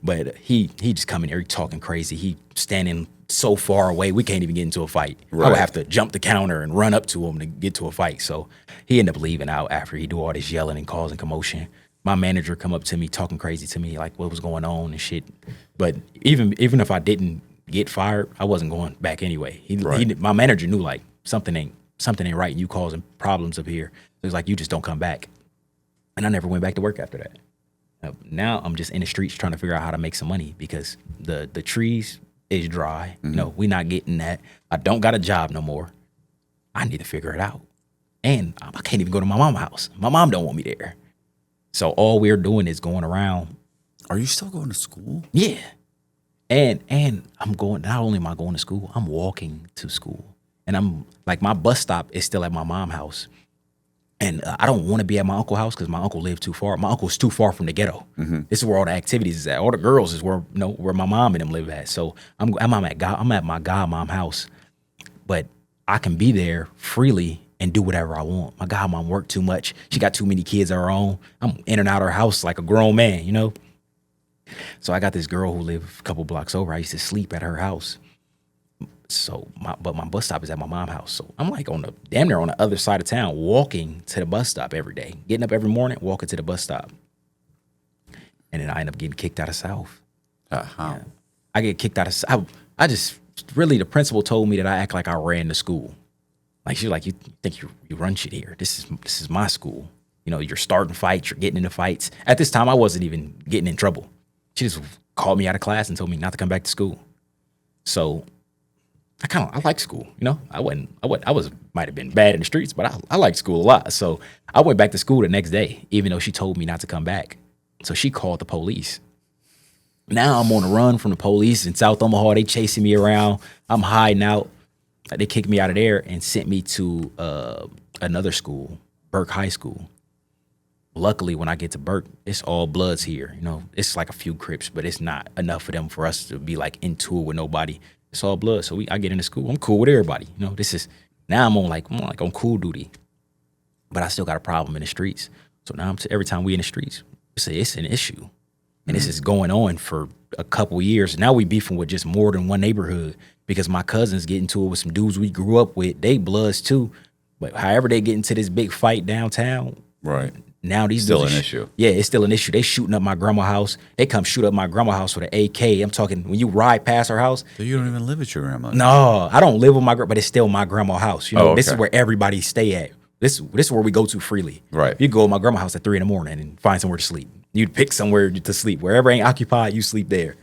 But he just coming here talking crazy. He standing so far away, we can't even get into a fight. Right. I would have to jump the counter and run up to him to get to a fight. So he ended up leaving out after he do all this yelling and causing commotion. My manager come up to me talking crazy to me, like what was going on and shit. But even if I didn't get fired, I wasn't going back anyway. My manager knew like something ain't right, and you causing problems up here. It was like, you just don't come back. And I never went back to work after that. Now I'm just in the streets trying to figure out how to make some money because the trees is dry. Mm-hmm. You know, we not getting that. I don't got a job no more. I need to figure it out. And I can't even go to my mom's house. My mom don't want me there. So all we're doing is going around. Are you still going to school? Yeah. And I'm going, not only am I going to school, I'm walking to school. And I'm like, my bus stop is still at my mom's house. And I don't want to be at my uncle's house because my uncle lived too far. My uncle's too far from the ghetto. Mm-hmm. This is where all the activities is at. All the girls is where my mom and them live at. So I'm at my godmom's house, but I can be there freely and do whatever I want. My godmom worked too much. She got too many kids of her own. I'm in and out of her house like a grown man, you know? So I got this girl who lived a couple blocks over. I used to sleep at her house. So but my bus stop is at my mom's house. So I'm like damn near on the other side of town, walking to the bus stop every day. Getting up every morning, walking to the bus stop. And then I end up getting kicked out of South. Uh-huh. Yeah. I get kicked out of South. I just, really, the principal told me that I act like I ran the school. Like, she's like, you think you run shit here. This is my school. You know, you're starting fights, you're getting into fights. At this time, I wasn't even getting in trouble. She just called me out of class and told me not to come back to school. So I like school, you know. I might have been bad in the streets, but I liked school a lot. So I went back to school the next day, even though she told me not to come back. So she called the police. Now I'm on the run from the police in South Omaha. They chasing me around. I'm hiding out. They kicked me out of there and sent me to another school, Burke High School. Luckily, when I get to Burke, it's all Bloods here. You know, it's like a few Crips, but it's not enough for them for us to be like into it with nobody. It's all blood. So I get into school. I'm cool with everybody. You know, now I'm on cool duty, but I still got a problem in the streets. So now every time we in the streets, it's an issue, and this is going on for a couple years. Now we beefing with just more than one neighborhood because my cousins get into it with some dudes we grew up with. They Bloods too, but however they get into this big fight downtown, right? Now these still dudes an issue. Yeah, it's still an issue. They shooting up my grandma's house. They come shoot up my grandma's house with an AK. I'm talking when you ride past her house. So you don't even live at your grandma? No, I don't live with my grandma, but it's still my grandma's house. You know, okay. This is where everybody stay at. This is where we go to freely. Right. You go to my grandma's house at 3 a.m. and find somewhere to sleep. You'd pick somewhere to sleep. Wherever ain't occupied, you sleep there.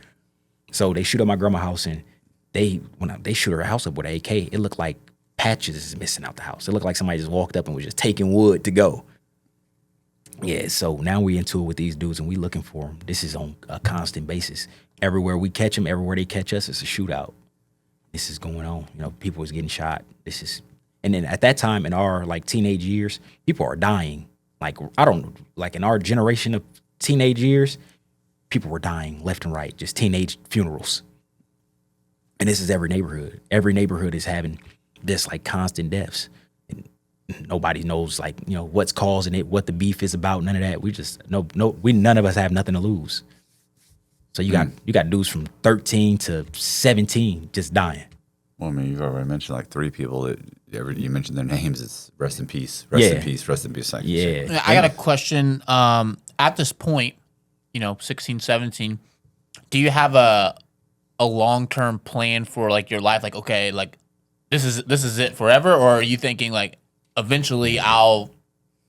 So they shoot up my grandma's house, and when they shoot her house up with an AK, it looked like patches is missing out the house. It looked like somebody just walked up and was just taking wood to go. Yeah, so now we into it with these dudes, and we looking for them. This is on a constant basis. Everywhere we catch them, everywhere they catch us, it's a shootout. This is going on. You know, people was getting shot. And then at that time in our like teenage years, people are dying. Like in our generation of teenage years, people were dying left and right, just teenage funerals. And this is every neighborhood. Every neighborhood is having this like constant deaths. And nobody knows like, you know, what's causing it, what the beef is about, none of that. We just none of us have nothing to lose. So you got dudes from 13 to 17 just dying. Well, I mean, you've already mentioned like 3 people that you mentioned their names. It's rest in peace, rest in peace, rest in peace. Yeah. I got a question. At this point, you know, 16, 17, do you have a long-term plan for like your life? Like, okay, like this is it forever, or are you thinking like eventually I'll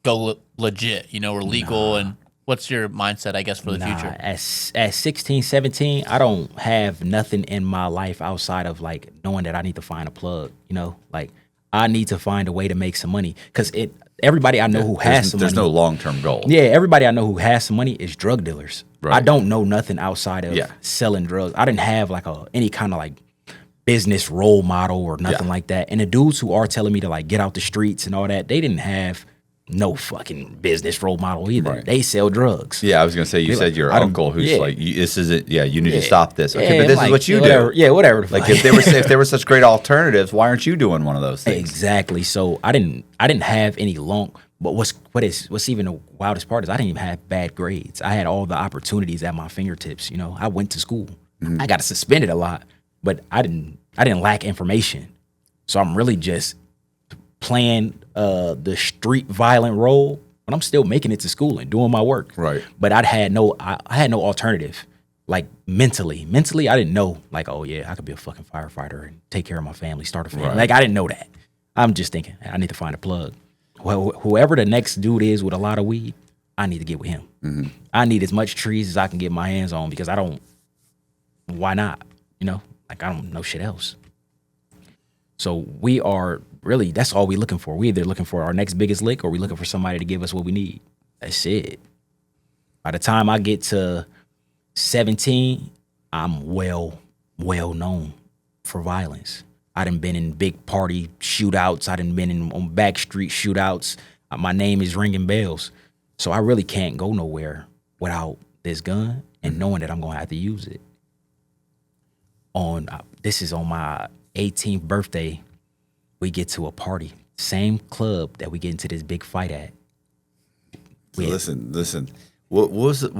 go legit, you know, or legal? And what's your mindset, I guess, for the future? At 16, 17, I don't have nothing in my life outside of like knowing that I need to find a plug, you know, like I need to find a way to make some money because everybody I know who has some money. There's no long-term goal. Yeah, everybody I know who has some money is drug dealers. Right. I don't know nothing outside of selling drugs. I didn't have like any kind of like business role model or nothing like that. And the dudes who are telling me to like get out the streets and all that, they didn't have no fucking business role model either. Right. They sell drugs. Yeah, I was gonna say you said your uncle who's like, this isn't. Yeah, you need to stop this. Okay, Yeah, but this like, is what you whatever, do. Yeah, whatever. Like if there were such great alternatives, why aren't you doing one of those things? Exactly. So I didn't have any long. But what's even the wildest part is I didn't even have bad grades. I had all the opportunities at my fingertips. You know, I went to school. I got suspended a lot, but I didn't lack information. So I'm really just playing the street violent role, but I'm still making it to school and doing my work. Right. But I had no alternative. Like mentally, I didn't know like, oh yeah, I could be a fucking firefighter and take care of my family, start a family. Right. Like I didn't know that. I'm just thinking I need to find a plug. Well, whoever the next dude is with a lot of weed, I need to get with him. Mm-hmm. I need as much trees as I can get my hands on because why not? You know, like I don't know shit else. So we are really, that's all we looking for. We either looking for our next biggest lick or we looking for somebody to give us what we need. That's it. By the time I get to 17, I'm well known for violence. I done been in big party shootouts. I done been on backstreet shootouts. My name is ringing bells. So I really can't go nowhere without this gun and knowing that I'm going to have to use it. This is on my 18th birthday. We get to a party. Same club that we get into this big fight at. So listen. What was it?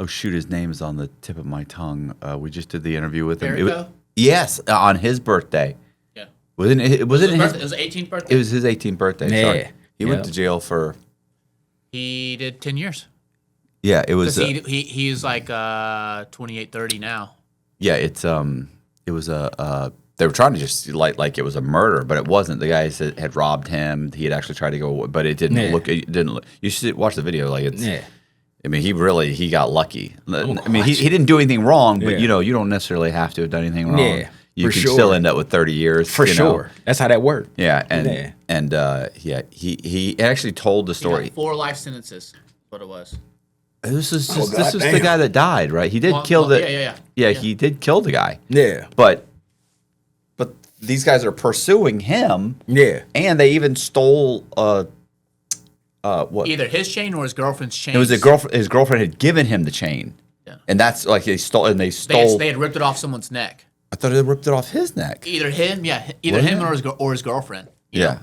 Oh shoot, his name is on the tip of my tongue. We just did the interview with him. Yes, on his birthday. Yeah. Was it his 18th birthday? It was his 18th birthday. Yeah. Sorry. He went to jail for. He did 10 years. Yeah, it was. He's like 28, 30 now. Yeah, it was they were trying to just like it was a murder, but it wasn't. The guy had robbed him. He had actually tried to go, but it didn't look. It didn't look. You should watch the video. Like it's. Yeah. I mean, he got lucky. I mean, he didn't do anything wrong, but you know, you don't necessarily have to have done anything wrong. Yeah, you can still end up with 30 years. For sure. Know? That's how that worked. Yeah, he actually told the story. He got 4 life sentences. What it was. This was the guy that died, right? He did kill the. Yeah, he did kill the guy. Yeah, but these guys are pursuing him. Yeah, and they even stole. What? Either his chain or his girlfriend's chain. It was his girlfriend had given him the chain. Yeah. And that's like they stole. They had ripped it off someone's neck. I thought they ripped it off his neck. Either him or his girlfriend. Yeah.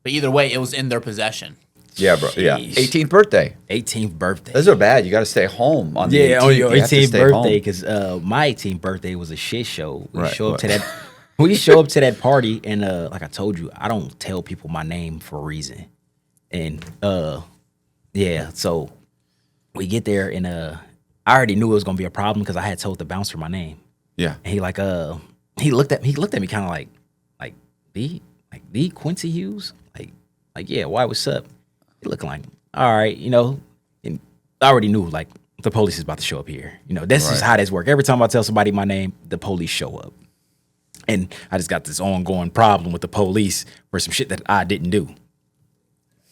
But either way, it was in their possession. Yeah, bro. Jeez. Yeah. 18th birthday. 18th birthday. Those are bad. You got to stay home on the 18th. On your 18th birthday, because my 18th birthday was a shit show. We show up to that. We show up to that party, and like I told you, I don't tell people my name for a reason. And so we get there, and I already knew it was gonna be a problem because I had told the bouncer my name. Yeah. And he looked at me kind of like the Quincey Hughes, like yeah, why, what's up? He looking like, all right, you know, and I already knew like the police is about to show up here. You know, this is how this works. Every time I tell somebody my name, the police show up. And I just got this ongoing problem with the police for some shit that I didn't do.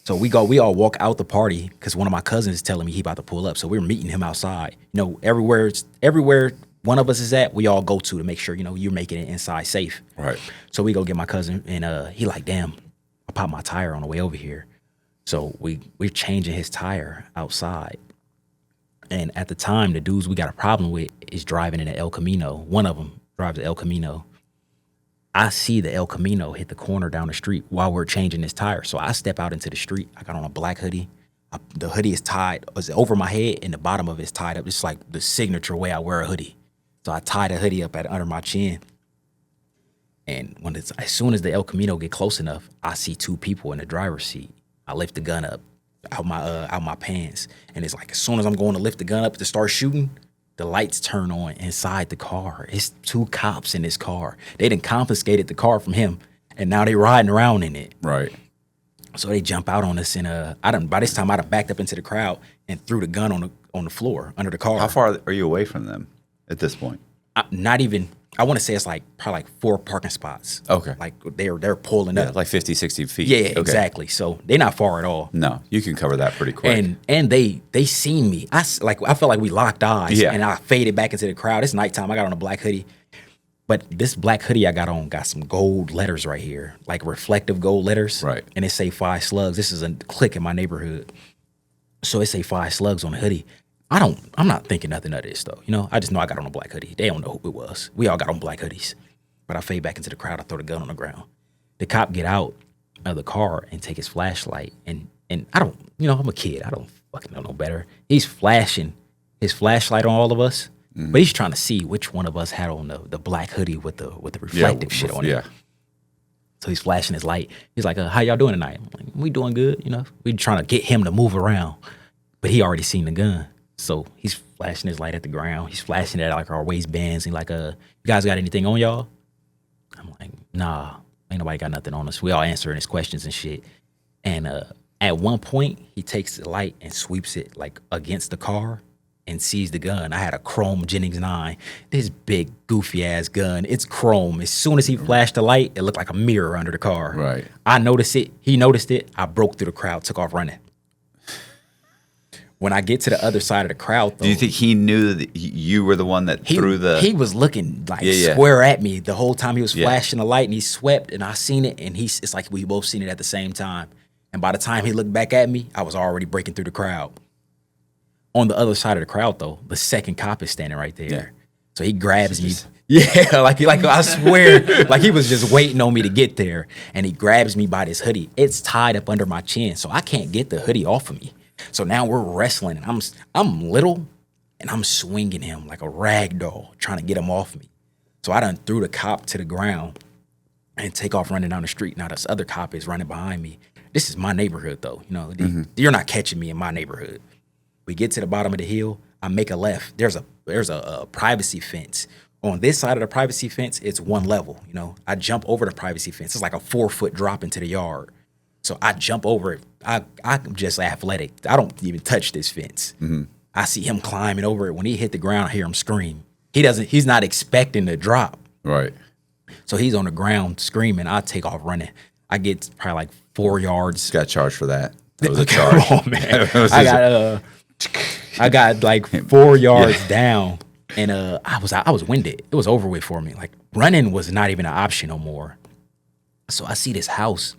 So we all walk out the party because one of my cousins is telling me he about to pull up. So we're meeting him outside. You know, everywhere one of us is at, we all go to make sure, you know, you're making it inside safe. Right. So we go get my cousin, and he like, damn, I popped my tire on the way over here. So we're changing his tire outside. And at the time, the dudes we got a problem with is driving in an El Camino. One of them drives the El Camino. I see the El Camino hit the corner down the street while we're changing his tire. So I step out into the street. I got on a black hoodie. The hoodie is tied, it's over my head, and the bottom of it is tied up. It's like the signature way I wear a hoodie. So I tie the hoodie up under my chin. And as soon as the El Camino get close enough, I see two people in the driver's seat. I lift the gun up out my pants, and it's like as soon as I'm going to lift the gun up to start shooting, the lights turn on inside the car. It's two cops in this car. They done confiscated the car from him, and now they riding around in it. Right. So they jump out on us, and by this time I'd have backed up into the crowd and threw the gun on the floor under the car. How far are you away from them at this point? Not even. I want to say it's like probably like 4 parking spots. Okay. Like they're pulling up. Like 50, 60 feet. Yeah, Okay. exactly. So they're not far at all. No, you can cover that pretty quick. And they seen me. I felt like we locked eyes. Yeah. And I faded back into the crowd. It's nighttime. I got on a black hoodie. But this black hoodie I got on got some gold letters right here, like reflective gold letters. Right. And it say 5 slugs. This is a clique in my neighborhood. So it say 5 slugs on the hoodie. I'm not thinking nothing of this though. You know, I just know I got on a black hoodie. They don't know who it was. We all got on black hoodies. But I fade back into the crowd. I throw the gun on the ground. The cop get out of the car and take his flashlight. And I don't, I'm a kid. I don't fucking know no better. He's flashing his flashlight on all of us. But he's trying to see which one of us had on the black hoodie with the reflective shit on it. Yeah. So he's flashing his light. He's like, how y'all doing tonight? I'm like, we doing good, We trying to get him to move around. But he already seen the gun. So he's flashing his light at the ground. He's flashing it at like our waistbands. And like, you guys got anything on y'all? I'm like, nah, ain't nobody got nothing on us. We all answering his questions and shit. And at one point, he takes the light and sweeps it like against the car and sees the gun. I had a chrome Jennings 9. This big goofy ass gun. It's chrome. As soon as he flashed the light, it looked like a mirror under the car. Right. I noticed it. He noticed it. I broke through the crowd, took off running. When I get to the other side of the crowd, though, Do you think he knew that you were the one that threw the... He was looking like Yeah. square at me the whole time. He was Yeah. flashing the light, and he swept, and I seen it, and it's like we both seen it at the same time. And by the time he looked back at me, I was already breaking through the crowd. On the other side of the crowd, though, the second cop is standing right there. Yeah. So he grabs me. Yeah, like I swear, like he was just waiting on me to get there. And he grabs me by this hoodie. It's tied up under my chin, so I can't get the hoodie off of me. So now we're wrestling, and I'm little, and I'm swinging him like a rag doll, trying to get him off me. So I done threw the cop to the ground and take off running down the street. Now this other cop is running behind me. This is my neighborhood, though. You're not catching me in my neighborhood. We get to the bottom of the hill. I make a left. There's a privacy fence. On this side of the privacy fence, it's one level. I jump over the privacy fence. It's like a 4-foot drop into the yard. So I jump over it. I'm just athletic. I don't even touch this fence. Mm-hmm. I see him climbing over it. When he hit the ground, I hear him scream. He's not expecting to drop. Right. So he's on the ground screaming. I take off running. I get probably like 4 yards. Got charged for that. That was a charge. Come on, man. I got like 4 yards down, and I was winded. It was over with for me. Like running was not even an option no more. So I see this house.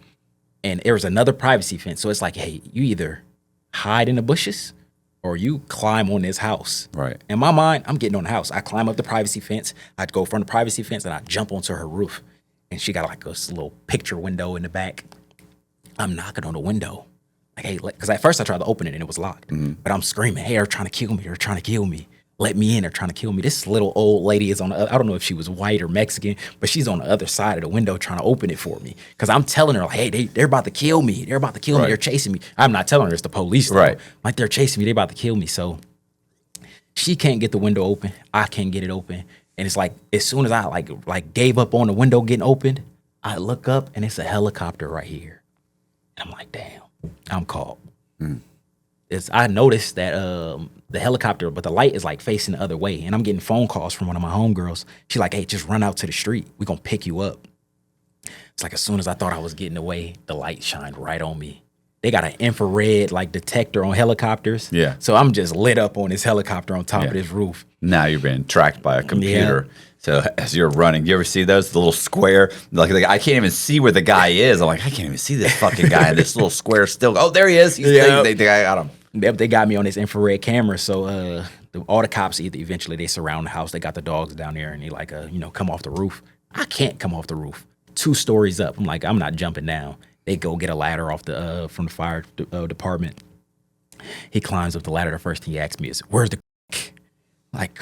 And there was another privacy fence. So it's like, hey, you either hide in the bushes or you climb on this house. Right. In my mind, I'm getting on the house. I climb up the privacy fence. I'd go from the privacy fence and I jump onto her roof. And she got like this little picture window in the back. I'm knocking on the window. Like, hey, because at first I tried to open it and it was locked. Mm-hmm. But I'm screaming, hey, they're trying to kill me. They're trying to kill me. Let me in. They're trying to kill me. This little old lady is I don't know if she was white or Mexican, but she's on the other side of the window trying to open it for me. Because I'm telling her, like, hey, they're about to kill me. They're about to kill me. They're chasing me. I'm not telling her it's the police, though. Right. Like, they're chasing me. They're about to kill me. So she can't get the window open. I can't get it open. And it's like, as soon as I like gave up on the window getting opened, I look up and it's a helicopter right here. And I'm like, damn, I'm caught. I noticed that the helicopter, but the light is like facing the other way. And I'm getting phone calls from one of my homegirls. She's like, hey, just run out to the street. We're going to pick you up. It's like as soon as I thought I was getting away, the light shined right on me. They got an infrared like detector on helicopters. Yeah. So I'm just lit up on this helicopter on top of this roof. Now you're being tracked by a computer. Yeah. So as you're running, you ever see those, the little square? Like I can't even see where the guy is. I'm like, I can't even see this fucking guy in this little square still. Oh, there he is. They got him. They got me on this infrared camera, so all the cops eventually they surround the house. They got the dogs down there, and they like, come off the roof. I can't come off the roof. 2 stories up. I'm like, I'm not jumping down. They go get a ladder off the from the fire department. He climbs up the ladder. The first thing he asks me is, "Where's the crack?" Like,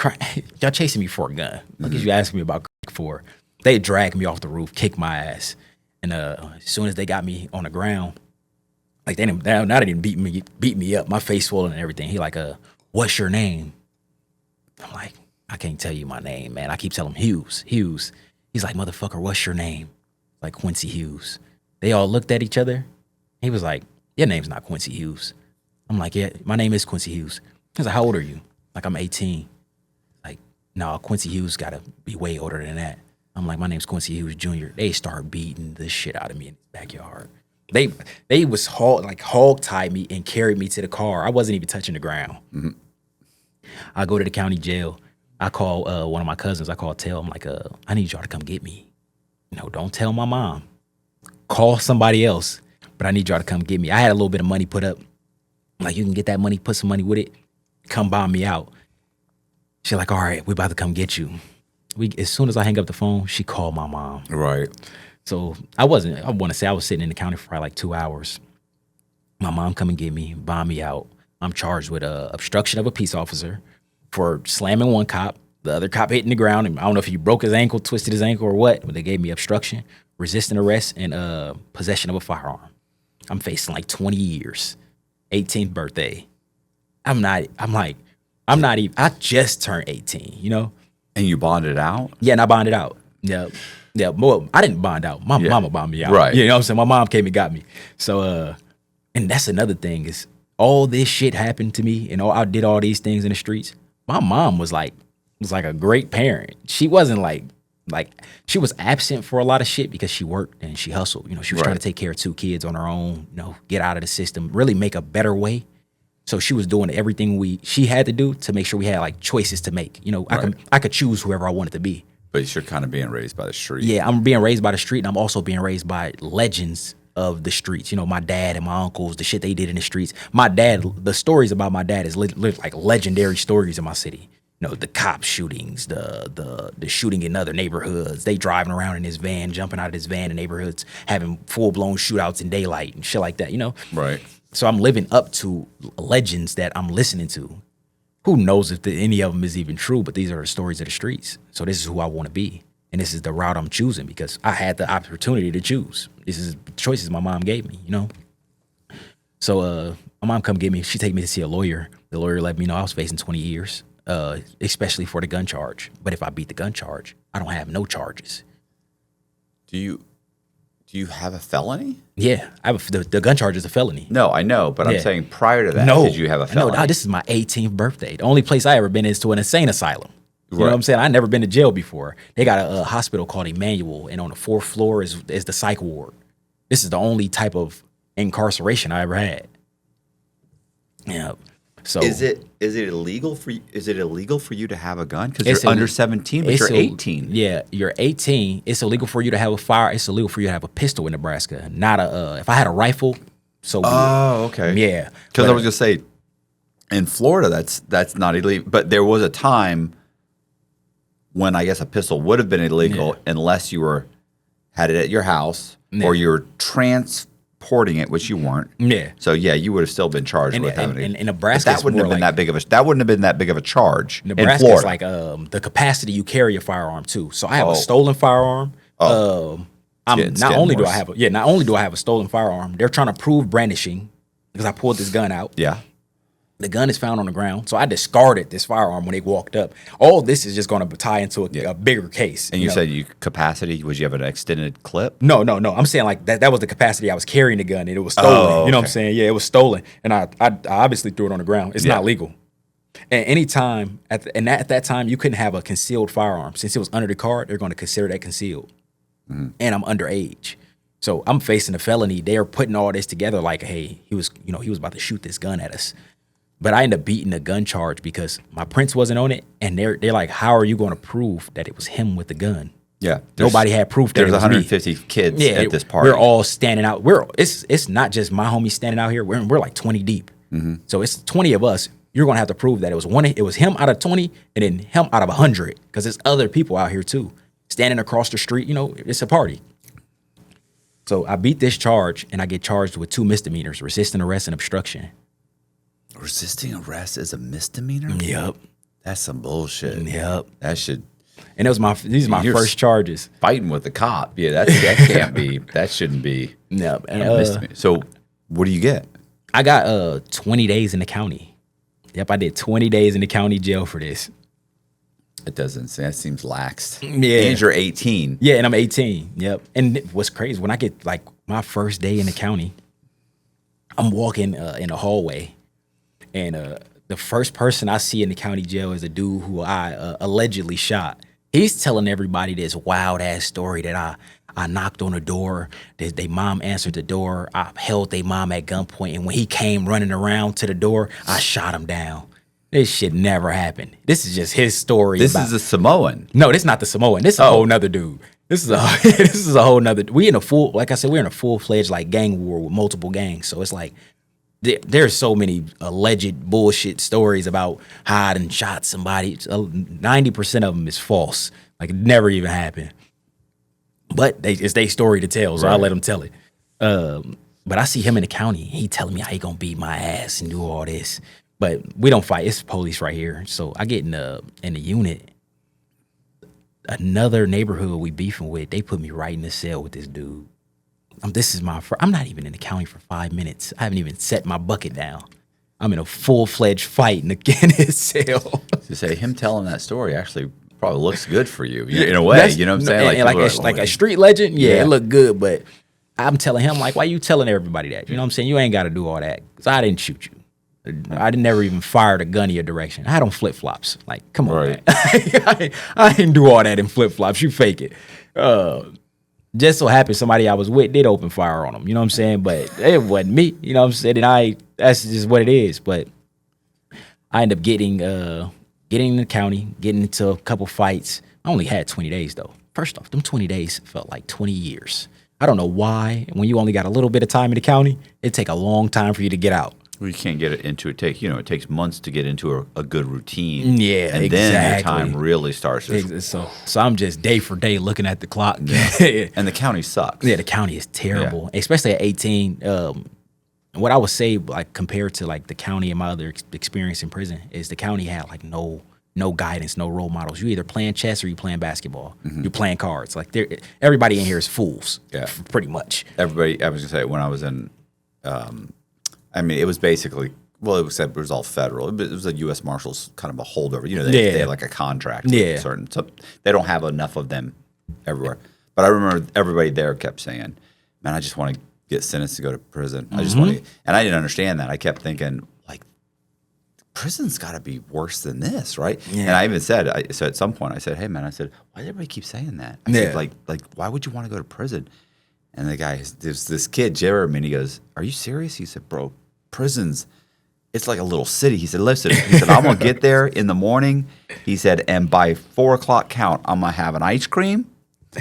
y'all chasing me for a gun? What is you asking me about crack for? They drag me off the roof, kick my ass, and as soon as they got me on the ground. Like they didn't beat me up. My face swollen and everything. He like, what's your name? I'm like, I can't tell you my name, man. I keep telling him Hughes. He's like, motherfucker, what's your name? Like Quincy Hughes. They all looked at each other. He was like, your name's not Quincy Hughes. I'm like, yeah, my name is Quincy Hughes. He's like, how old are you? Like, I'm 18. Like, no, Quincy Hughes gotta be way older than that. I'm like, my name's Quincy Hughes Jr. They start beating the shit out of me in the backyard. They was hog tied me and carried me to the car. I wasn't even touching the ground. Mm-hmm. I go to the county jail. I call one of my cousins. I tell him like, I need y'all to come get me. Don't tell my mom. Call somebody else, but I need y'all to come get me. I had a little bit of money put up. Like, you can get that money, put some money with it, come bomb me out. She's like, all right, we about to come get you. As soon as I hang up the phone, she called my mom. Right. So I was sitting in the county for probably like 2 hours. My mom come and get me, bomb me out. I'm charged with obstruction of a peace officer for slamming one cop, the other cop hitting the ground. And I don't know if he broke his ankle, twisted his ankle or what, but they gave me obstruction, resisting arrest, and possession of a firearm. I'm facing like 20 years, 18th birthday. I just turned 18, And you bonded out? Yeah, and I bonded out. Yeah. Yeah, well, I didn't bond out. My mama bonded me out. Right. You know what I'm saying? My mom came and got me. So, and that's another thing is all this shit happened to me and I did all these things in the streets. My mom was like a great parent. She wasn't like she was absent for a lot of shit because she worked and she hustled. She was trying to take care of 2 kids on her own, get out of the system, really make a better way. So she was doing everything she had to do to make sure we had like choices to make. I could choose whoever I wanted to be. But you're kind of being raised by the street. Yeah, I'm being raised by the street, and I'm also being raised by legends of the streets. My dad and my uncles, the shit they did in the streets. My dad, the stories about my dad is like legendary stories in my city. The cop shootings, the shooting in other neighborhoods. They driving around in his van, jumping out of his van in neighborhoods, having full-blown shootouts in daylight and shit like that, Right. So I'm living up to legends that I'm listening to. Who knows if any of them is even true, but these are the stories of the streets. So this is who I want to be. And this is the route I'm choosing because I had the opportunity to choose. This is choices my mom gave me, So my mom come get me. She take me to see a lawyer. The lawyer let me know I was facing 20 years, especially for the gun charge. But if I beat the gun charge, I don't have no charges. Do you have a felony? Yeah, the gun charge is a felony. No, I know, but I'm saying prior to that, did you have a felony? No, this is my 18th birthday. The only place I ever been is to an insane asylum. You know what I'm saying? I never been to jail before. They got a hospital called Emmanuel, and on the 4th floor is the psych ward. This is the only type of incarceration I ever had. Yeah. So is it illegal for you to have a gun because you're under 17, but you're 18? Yeah, you're 18. It's illegal for you to have a fire. It's illegal for you to have a pistol in Nebraska. Not if I had a rifle. So okay. Yeah, because I was gonna say in Florida that's not illegal, but there was a time when I guess a pistol would have been illegal unless you had it at your house or you're transporting it, which you weren't. Yeah. So you would have still been charged with having it. In Nebraska, that wouldn't have been that big of a charge. Nebraska in is like the capacity you carry a firearm too. So I have a stolen firearm. Not only do I have a stolen firearm, they're trying to prove brandishing because I pulled this gun out. Yeah. The gun is found on the ground, so I discarded this firearm when they walked up. All this is just going to tie into a bigger case. And you said capacity, would you have an extended clip? No. I'm saying like that was the capacity I was carrying the gun, and it was stolen. You know what I'm saying? Yeah, it was stolen, and I obviously threw it on the ground. It's not legal. And anytime at that time, you couldn't have a concealed firearm. Since it was under the car, they're going to consider that concealed. Mm-hmm. And I'm underage. So I'm facing a felony. They are putting all this together like, hey, he was about to shoot this gun at us. But I ended up beating the gun charge because my prints wasn't on it. And they're like, how are you going to prove that it was him with the gun? Yeah. Nobody had proof that there's it was 150 me. kids at this party. We're all standing out. It's not just my homies standing out here. We're like 20 deep. So it's 20 of us. You're gonna have to prove that it was him out of 20 and then him out of 100 because there's other people out here too, standing across the street. You know, it's a party. So I beat this charge and I get charged with 2 misdemeanors: resisting arrest and obstruction. Resisting arrest is a misdemeanor? Yep. That's some bullshit. Yep. That should And these are my You're first charges. fighting with the cop. Yeah, that can't be. That shouldn't be. Yep. And a misdemeanor. So what do you get? I got 20 days in the county. Yep, I did 20 days in the county jail for this. It doesn't. That seems laxed. Yeah. And you're 18. Yeah, and I'm 18. Yep. And what's crazy, when I get like my first day in the county, I'm walking in the hallway, and the first person I see in the county jail is a dude who I allegedly shot. He's telling everybody this wild ass story that I knocked on the door, that they mom answered the door, I held their mom at gunpoint, and when he came running around to the door, I shot him down. This shit never happened. This is just his story. This is a Samoan. No, this is not the Samoan. This is a whole nother dude. This is a whole nother. We're in a full-fledged like gang war with multiple gangs. So it's like there's so many alleged bullshit stories about how I done shot somebody. 90% of them is false. Like it never even happened. But it's their story to tell, so I'll let them tell it. But I see him in the county. He telling me how he gonna beat my ass and do all this. But we don't fight. It's police right here. So I get in the unit. Another neighborhood we beefing with, they put me right in the cell with this dude. This is my first. I'm not even in the county for 5 minutes. I haven't even set my bucket down. I'm in a full-fledged fight in his cell. To say him telling that story actually probably looks good for you in a way. You know what I'm saying? Like a street legend. Yeah, it looked good. But I'm telling him like, why you telling everybody that? You know what I'm saying? You ain't got to do all that because I didn't shoot you. I never even fired a gun in your direction. I had on flip flops. Like, come on, man. I didn't do all that in flip flops. You fake it. Just so happened somebody I was with did open fire on him. You know what I'm saying? But it wasn't me. You know what I'm saying? And that's just what it is. But I ended up getting in the county, getting into a couple fights. I only had 20 days though. First off, them 20 days felt like 20 years. I don't know why. When you only got a little bit of time in the county, it take a long time for you to get out. Well, you can't get it into it. It takes months to get into a good routine. Yeah, and then your time really starts. So I'm just day for day looking at the clock. Yeah. And the county sucks. Yeah, the county is terrible, especially at 18. What I would say, like compared to like the county and my other experience in prison, is the county had like no guidance, no role models. You either playing chess or you playing basketball. You're playing cards. Like everybody in here is fools. Yeah, pretty much. Everybody. I was gonna say when I was in. It was basically, it was all federal. It was a U.S. Marshals kind of a holdover. They have like a contract. With certain, so they don't have enough of them everywhere. But I remember everybody there kept saying, man, I just want to get sentenced to go to prison. I just want to, and I didn't understand that. I kept thinking, like, prison's got to be worse than this, right? Yeah. And I even said, so at some point, I said, hey, man, why does everybody keep saying that? I said, like, why would you want to go to prison? And the guy, there's this kid, Jeremy, and he goes, are you serious? He said, bro, prisons, it's like a little city. He said, listen, I'm going to get there in the morning. He said, and by 4 o'clock count, I'm going to have an ice cream.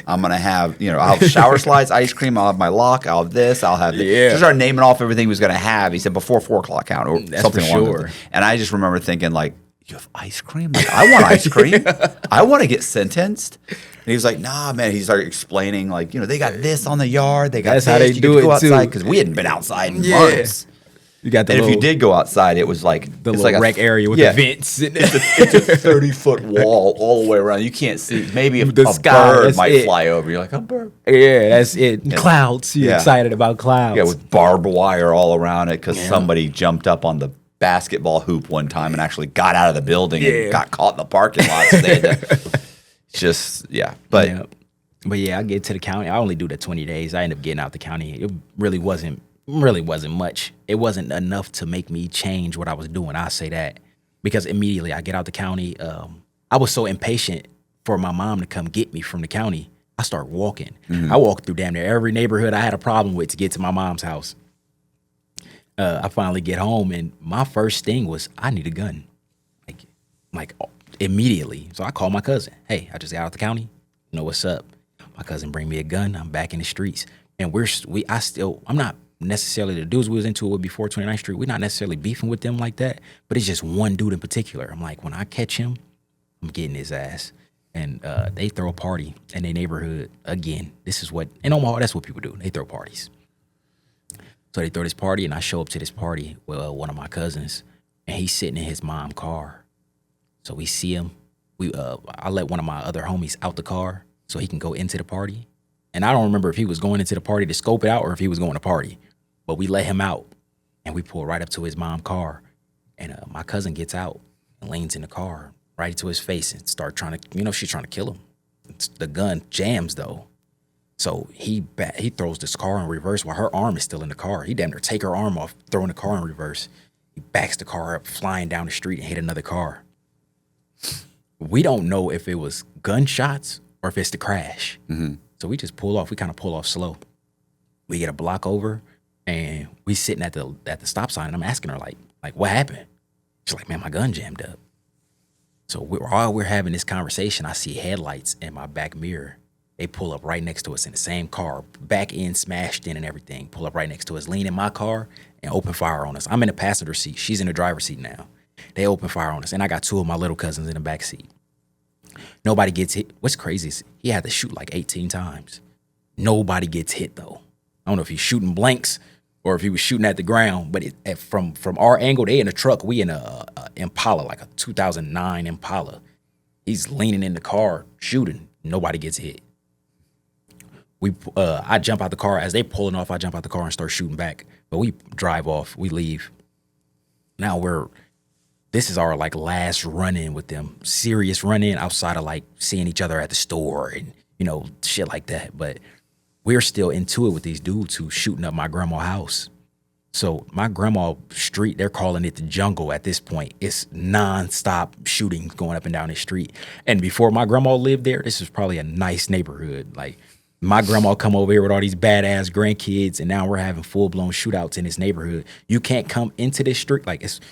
I'm going to have, I'll have shower slides, ice cream. I'll have my lock. I'll have this. I'll have this. Yeah. Just started naming off everything he was going to have. He said, before 4 o'clock count or that's something for along those lines. And I just remember thinking, like, you have ice cream? Like, I want ice cream. I want to get sentenced. And he was like, nah, man. He started explaining, like, they got this on the yard. They got That's this. how they you do it, go outside too. because we hadn't been outside in months. You got if you did go outside, it was like the little rec area with the vents. It's a 30-foot wall all the way around. You can't see. Maybe if the a sky, bird might fly over. You're like, a bird. Yeah, that's it. Clouds. You're excited about clouds. Yeah, with barbed wire all around it because somebody jumped up on the basketball hoop one time and actually got out of the building and got caught in the parking lot. So they had to, But I get to the county. I only do the 20 days. I end up getting out the county. It really wasn't much. It wasn't enough to make me change what I was doing. I'll say that. Because immediately I get out the county. I was so impatient for my mom to come get me from the county. I start walking. I walked through damn near every neighborhood I had a problem with to get to my mom's house. I finally get home, and my first thing was, I need a gun. Like immediately. So I call my cousin. Hey, I just got out the county. You know what's up? My cousin bring me a gun. I'm back in the streets. And I'm not necessarily the dudes we was into it with before 29th Street. We're not necessarily beefing with them like that, but it's just one dude in particular. I'm like, when I catch him, I'm getting his ass. And they throw a party in their neighborhood again. This is what in Omaha, that's what people do. They throw parties. So they throw this party, and I show up to this party with one of my cousins, and he's sitting in his mom's car. So we see him. I let one of my other homies out the car so he can go into the party. And I don't remember if he was going into the party to scope it out or if he was going to party. But we let him out, and we pull right up to his mom's car. And my cousin gets out and leans in the car right into his face and start trying to, she's trying to kill him. The gun jams, though. So he throws this car in reverse while her arm is still in the car. He damn near take her arm off, throwing the car in reverse. He backs the car up, flying down the street and hit another car. We don't know if it was gunshots or if it's the crash. Mm-hmm. So we just pull off. We kind of pull off slow. We get a block over, and we sitting at the stop sign, and I'm asking her, like what happened? She's like, man, my gun jammed up. So while we're having this conversation, I see headlights in my back mirror. They pull up right next to us in the same car, back end smashed in and everything. Pull up right next to us, lean in my car, and open fire on us. I'm in the passenger seat. She's in the driver's seat now. They open fire on us, and I got two of my little cousins in the back seat. Nobody gets hit. What's crazy is he had to shoot like 18 times. Nobody gets hit, though. I don't know if he's shooting blanks or if he was shooting at the ground, but from our angle, they in a truck. We in a Impala, like a 2009 Impala. He's leaning in the car, shooting. Nobody gets hit. I jump out the car. As they pulling off, I jump out the car and start shooting back. But we drive off. We leave. Now this is our like last run-in with them. Serious run-in outside of like seeing each other at the store and, shit like that. But we're still into it with these dudes who shooting up my grandma's house. So my grandma's street, they're calling it the jungle at this point. It's nonstop shootings going up and down the street. And before my grandma lived there, this was probably a nice neighborhood. Like, my grandma come over here with all these badass grandkids, and now we're having full-blown shootouts in this neighborhood. You can't come into this street.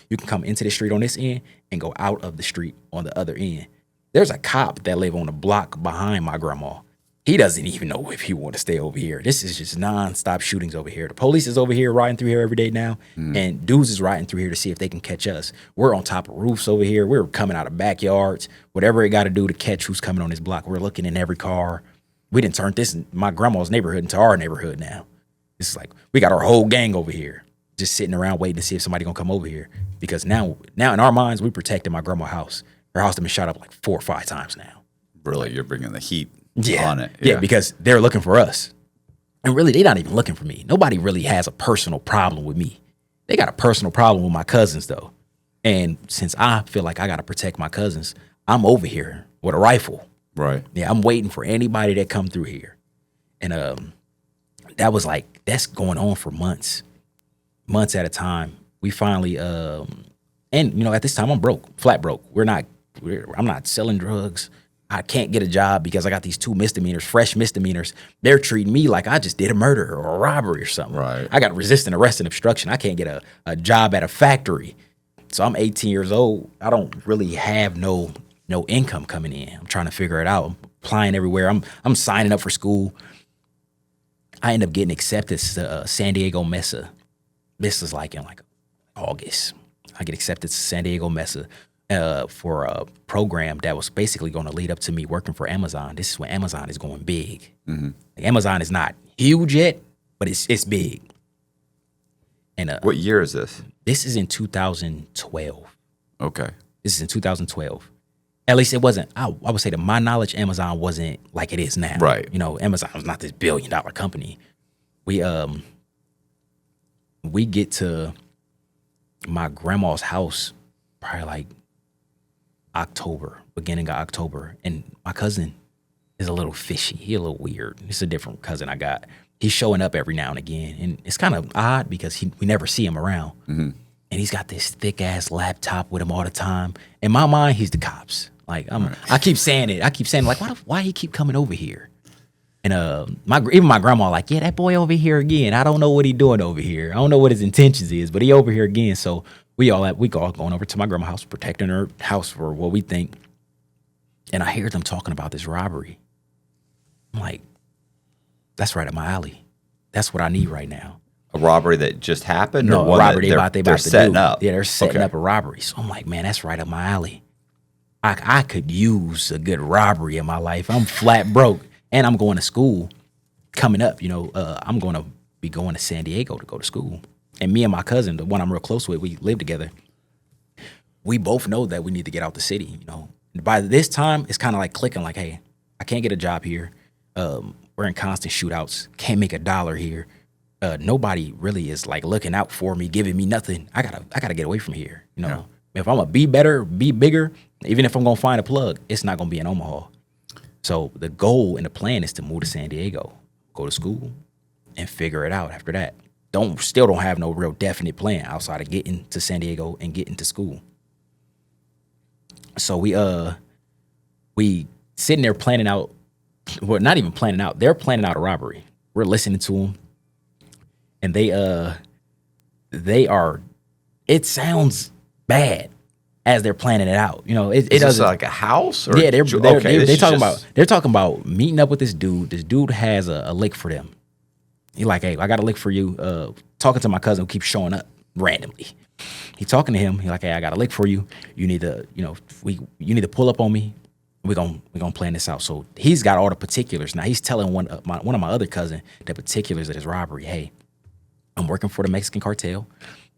You can come into the street on this end and go out of the street on the other end. There's a cop that live on the block behind my grandma. He doesn't even know if he want to stay over here. This is just nonstop shootings over here. The police is over here riding through here every day now, and dudes is riding through here to see if they can catch us. We're on top of roofs over here. We're coming out of backyards. Whatever it got to do to catch who's coming on this block. We're looking in every car. We didn't turn my grandma's neighborhood into our neighborhood now. It's like we got our whole gang over here just sitting around waiting to see if somebody gonna come over here. Because now in our minds, we protected my grandma's house. Her house has been shot up like 4 or 5 times now. Really, you're bringing the heat yeah. on it. Yeah, because they're looking for us. And really, they're not even looking for me. Nobody really has a personal problem with me. They got a personal problem with my cousins, though. And since I feel like I got to protect my cousins, I'm over here with a rifle. Right. Yeah, I'm waiting for anybody that come through here. And that's going on for months at a time. We finally, at this time I'm broke, flat broke. I'm not selling drugs. I can't get a job because I got these 2 misdemeanors, fresh misdemeanors. They're treating me like I just did a murder or a robbery or something. Right. I got resisting arrest and obstruction. I can't get a job at a factory. So I'm 18 years old. I don't really have no income coming in. I'm trying to figure it out. I'm applying everywhere. I'm signing up for school. I end up getting accepted to San Diego Mesa. This is like in August. I get accepted to San Diego Mesa for a program that was basically going to lead up to me working for Amazon. This is when Amazon is going big. Mm-hmm. Like, Amazon is not huge yet, but it's big. And what year is this? This is in 2012. Okay. This is in 2012. At least it wasn't, I would say to my knowledge, Amazon wasn't like it is now. Right. Amazon was not this $1 billion company. We get to my grandma's house probably like beginning of October. And my cousin is a little fishy. He a little weird. It's a different cousin I got. He's showing up every now and again. And it's kind of odd because we never see him around. Mm-hmm. And he's got this thick ass laptop with him all the time. In my mind, he's the cops. Like I keep saying it. Like, why he keep coming over here? And even my grandma like, yeah, that boy over here again. I don't know what he doing over here. I don't know what his intentions is, but he over here again. So we all going over to my grandma's house, protecting her house for what we think. And I hear them talking about this robbery. I'm like, that's right up my alley. That's what I need right now. A robbery that just happened? No, or a one robbery that they're they're about to setting do. up? Yeah, they're setting Okay. up a robbery. So I'm like, man, that's right up my alley. I could use a good robbery in my life. I'm flat broke, and I'm going to school coming up. I'm going to be going to San Diego to go to school. And me and my cousin, the one I'm real close with, we live together. We both know that we need to get out the city. By this time, it's kind of like clicking. Like, hey, I can't get a job here. We're in constant shootouts. Can't make $1 here. Nobody really is like looking out for me, giving me nothing. I gotta get away from here. If I'm gonna be better, be bigger, even if I'm gonna find a plug, it's not gonna be in Omaha. So the goal and the plan is to move to San Diego, go to school, and figure it out after that. Still don't have no real definite plan outside of getting to San Diego and getting to school. So we sitting there planning out, well, not even planning out. They're planning out a robbery. We're listening to them, and they are. It sounds bad as they're planning it out. It Is this doesn't. like a house? Or Yeah, they're this talking is about meeting up with this dude. This dude has a lick for them. He like, hey, I got a lick for you. Talking to my cousin who keeps showing up randomly. He talking to him. He like, hey, I got a lick for you. You need to, you need to pull up on me. We're gonna plan this out. So he's got all the particulars. Now he's telling one of my other cousin the particulars of this robbery. Hey, I'm working for the Mexican cartel.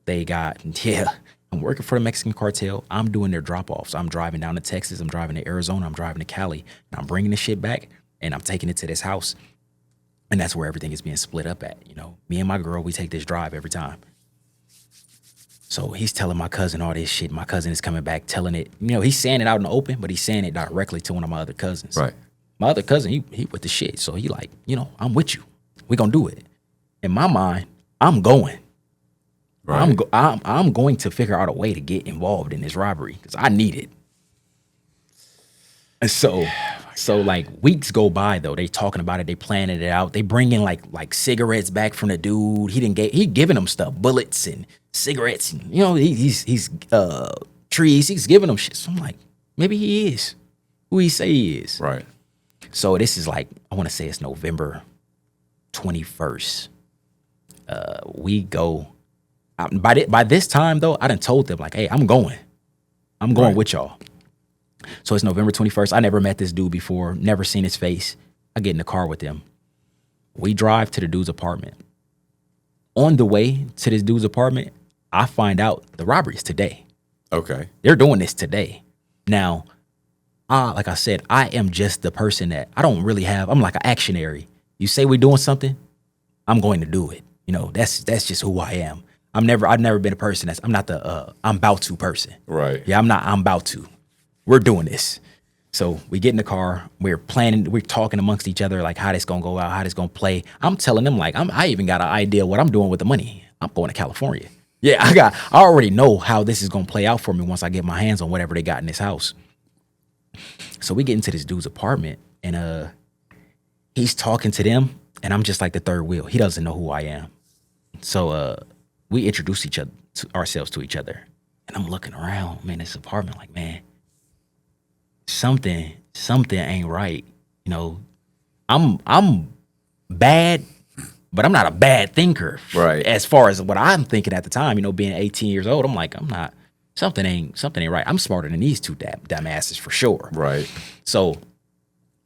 I'm working for the Mexican cartel. I'm doing their drop-offs. I'm driving down to Texas. I'm driving to Arizona. I'm driving to Cali. And I'm bringing the shit back, and I'm taking it to this house. And that's where everything is being split up at. Me and my girl, we take this drive every time. So he's telling my cousin all this shit. My cousin is coming back telling it. He's saying it out in the open, but he's saying it directly to one of my other cousins. Right. My other cousin, he with the shit. So he like, I'm with you. We gonna do it. In my mind, I'm going. Right. I'm going to figure out a way to get involved in this robbery because I need it. And so like weeks go by though. They talking about it. They planning it out. They bringing like cigarettes back from the dude. He giving them stuff, bullets and cigarettes. And, he's trees. He's giving them shit. So I'm like, maybe he is who he say he is. Right. So this is like, I want to say it's November 21st. We go. By this time though, I done told them like, hey, I'm going Right. with y'all. So it's November 21st. I never met this dude before, never seen his face. I get in the car with him. We drive to the dude's apartment. On the way to this dude's apartment, I find out the robbery is today. Okay. They're doing this today. Now, like I said, I am just the person that I'm like an actionary. You say we're doing something, I'm going to do it. That's just who I am. I've never been a person I'm not the I'm about to person. Right. Yeah, I'm about to. We're doing this. So we get in the car, we're planning, we're talking amongst each other, like how this gonna go out, how this gonna play. I'm telling them like I even got an idea what I'm doing with the money. I'm going to California. Yeah, I already know how this is gonna play out for me once I get my hands on whatever they got in this house. So we get into this dude's apartment and he's talking to them and I'm just like the third wheel. He doesn't know who I am. So we introduce ourselves to each other. And I'm looking around, man, this apartment, like, man, something ain't right. I'm bad, but I'm not a bad thinker. Right. As far as what I'm thinking at the time, being 18 years old, I'm like, something ain't right. I'm smarter than these two dumbasses for sure. Right. So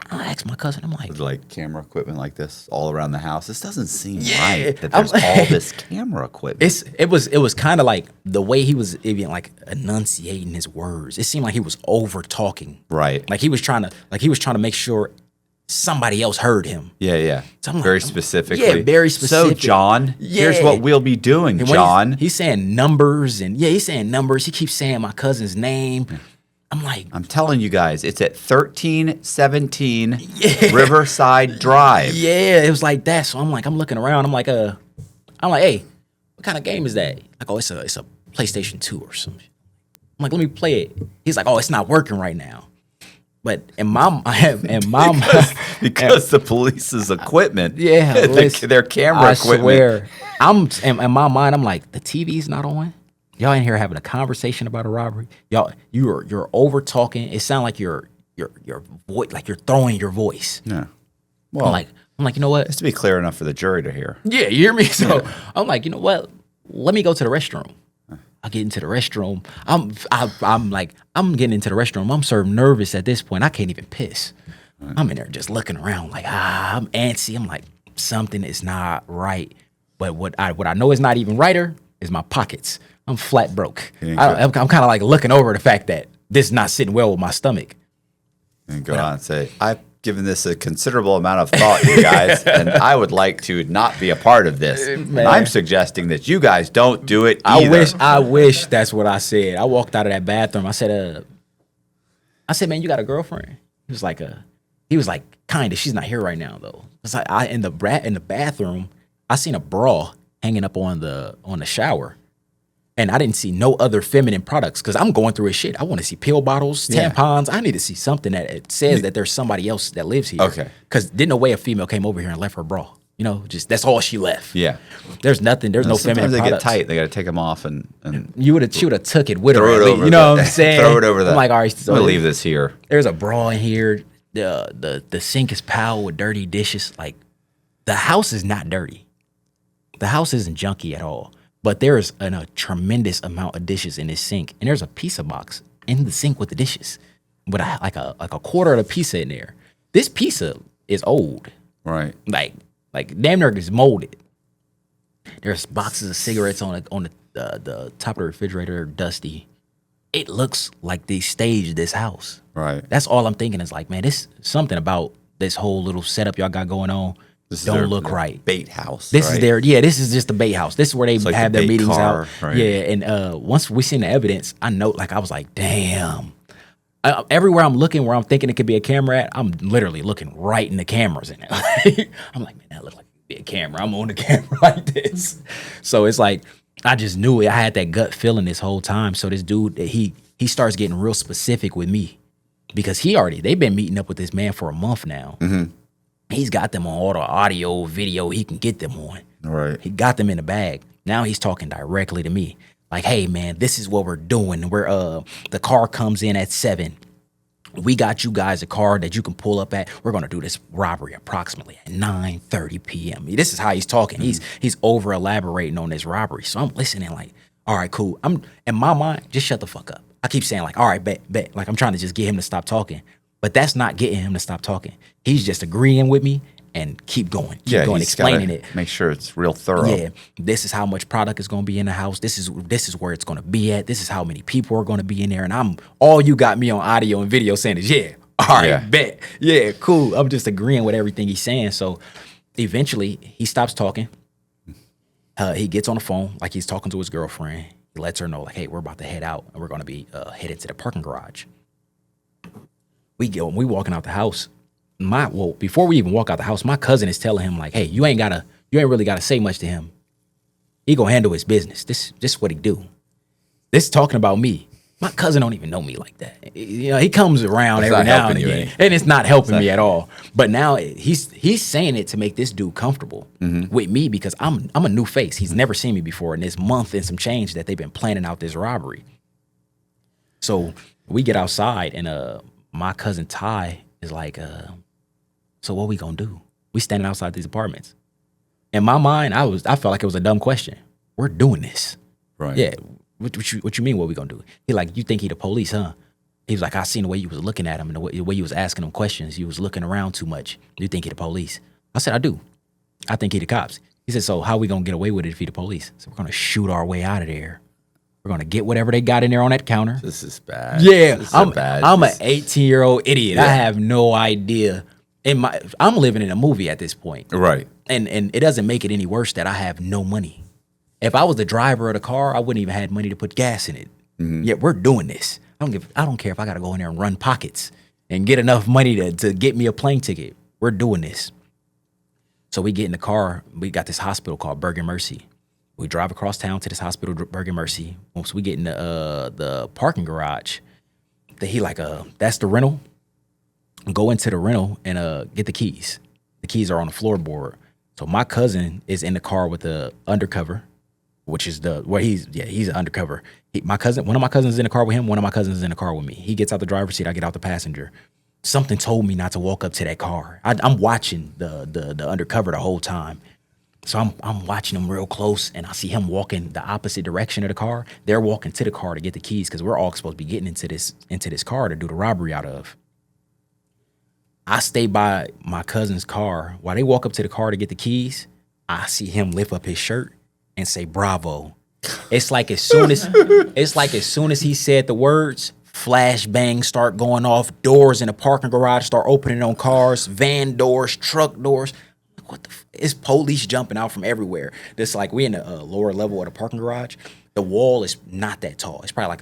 I asked my cousin, I'm like, With like camera equipment like this all around the house. This doesn't seem Yeah. right that there's all this camera equipment. it was kind of like the way he was even like enunciating his words. It seemed like he was over talking. Right. Like he was trying to make sure somebody else heard him. Yeah. So I'm like, very specifically. Yeah, very specific. So, John, here's Yeah. what we'll be doing, And when John. he's saying numbers and he's saying numbers. He keeps saying my cousin's name. I'm like, I'm telling you guys, it's at 1317 Riverside Drive. yeah, it was like that. So I'm looking around. I'm like, hey, what kind of game is that? Like, oh, it's a PlayStation 2 or something. I'm like, let me play it. He's like, oh, it's not working right now. But Because the police's equipment, Yeah, listen, their camera I equipment. swear, in my mind, I'm like, the TV's not on. Y'all in here having a conversation about a robbery. Y'all, you're over talking. It sounds like your voice, like you're throwing your voice. Yeah. I'm like, I'm like, you know what? Just to be clear enough for the jury to hear. Yeah, you hear me? So I'm like, you know what? Let me go to the restroom. I get into the restroom. I'm getting into the restroom. I'm so nervous at this point. I can't even piss. I'm in there just looking around like, I'm antsy. I'm like, something is not right. But what I know is not even righter is my pockets. I'm flat broke. I'm kind of like looking over the fact that this is not sitting well with my stomach. And go on and say, I've given this a considerable amount of thought, you guys, and I would like to not be a part of this. And I'm suggesting that you guys don't do it either. I wish that's what I said. I walked out of that bathroom. I said, man, you got a girlfriend? He was like, kind of. She's not here right now though. It's like in the bathroom, I seen a bra hanging up on the shower. And I didn't see no other feminine products because I'm going through his shit. I want to see pill bottles, tampons. I need to see something that it says that there's somebody else that lives here. Okay. Because didn't no way a female came over here and left her bra. You know, just that's all she left. Yeah. There's nothing. There's no feminine Sometimes they products. get tight. They got to take them off and She would have took it with her. throw it over. You know what I'm saying? Throw it over I'm like, all right. So I'm gonna leave this here. There's a bra in here. The sink is piled with dirty dishes. Like the house is not dirty. The house isn't junky at all. But there's a tremendous amount of dishes in this sink, and there's a pizza box in the sink with the dishes, with like a quarter of the pizza in there. This pizza is old, Right. like damn near is molded. There's boxes of cigarettes on the top of the refrigerator, dusty. It looks like they staged this house. Right. That's all I'm thinking is like, man, this something about this whole little setup y'all got going on. This don't is look right. Bait house. This right? is this is just the bait house. This is where they like have the their bait meetings car, out. right. Yeah, and once we seen the evidence, I was like, damn. Everywhere I'm looking where I'm thinking it could be a camera at, I'm literally looking right in the cameras in it. I'm like, man, that looks like it could be a camera. I'm on the camera like this. So it's like, I just knew it. I had that gut feeling this whole time. So this dude, he starts getting real specific with me because they've been meeting up with this man for a month now. Mm-hmm. He's got them on all the audio, video he can get them on. Right. He got them in the bag. Now he's talking directly to me. Like, hey, man, this is what we're doing. The car comes in at 7. We got you guys a car that you can pull up at. We're going to do this robbery approximately at 9:30 p.m. This is how he's talking. Mm-hmm. He's over elaborating on this robbery. So I'm listening like, all right, cool. I'm in my mind, just shut the fuck up. I keep saying like, all right, bet. Like I'm trying to just get him to stop talking. But that's not getting him to stop talking. He's just agreeing with me and keep going, explaining it. Make sure it's real thorough. Yeah, this is how much product is going to be in the house. This is where it's going to be at. This is how many people are going to be in there. And all you got me on audio and video saying is, yeah, all right, bet. Yeah, cool. I'm just agreeing with everything he's saying. So eventually he stops talking. He gets on the phone like he's talking to his girlfriend. He lets her know like, hey, we're about to head out and we're going to be headed to the parking garage. We walking out the house. Before we even walk out the house, my cousin is telling him like, hey, you ain't really gotta say much to him. He gonna handle his business. This is what he do. This is talking about me. My cousin don't even know me like that. You know, he comes around every now and again, and it's not helping me at all. But now he's saying it to make this dude comfortable with me because I'm a new face. He's never seen me before in this month and some change that they've been planning out this robbery. So we get outside and my cousin Ty is like, so what we gonna do? We standing outside these apartments. In my mind, I felt like it was a dumb question. We're doing this. Right. Yeah. What you mean what we gonna do? He like, you think he the police, huh? He was like, I seen the way you was looking at him and the way you was asking him questions. You was looking around too much. You think he the police? I said, I do. I think he the cops. He said, so how we gonna get away with it if he the police? So we're gonna shoot our way out of there. We're gonna get whatever they got in there on that counter. This is bad. Yeah, I'm an 18-year-old idiot. Yeah. I have no idea. I'm living in a movie at this point. Right. And it doesn't make it any worse that I have no money. If I was the driver of the car, I wouldn't even have money to put gas in it. Mm-hmm. Yet we're doing this. I don't care if I gotta go in there and run pockets and get enough money to get me a plane ticket. We're doing this. So we get in the car. We got this hospital called Bergen Mercy. We drive across town to this hospital, Bergen Mercy. Once we get in the parking garage, he like, that's the rental. Go into the rental and get the keys. The keys are on the floorboard. So my cousin is in the car with the undercover, which is he's an undercover. One of my cousins is in the car with him. One of my cousins is in the car with me. He gets out the driver's seat. I get out the passenger. something told me not to walk up to that car. I'm watching the undercover the whole time. So I'm watching him real close, and I see him walking the opposite direction of the car. They're walking to the car to get the keys because we're all supposed to be getting into this car to do the robbery out of. I stay by my cousin's car while they walk up to the car to get the keys. I see him lift up his shirt and say "Bravo." It's like as soon as he said the words, flashbangs start going off, doors in the parking garage start opening on cars, van doors, truck doors. What the it's police jumping out from everywhere. This like we in the lower level of the parking garage. The wall is not that tall. It's probably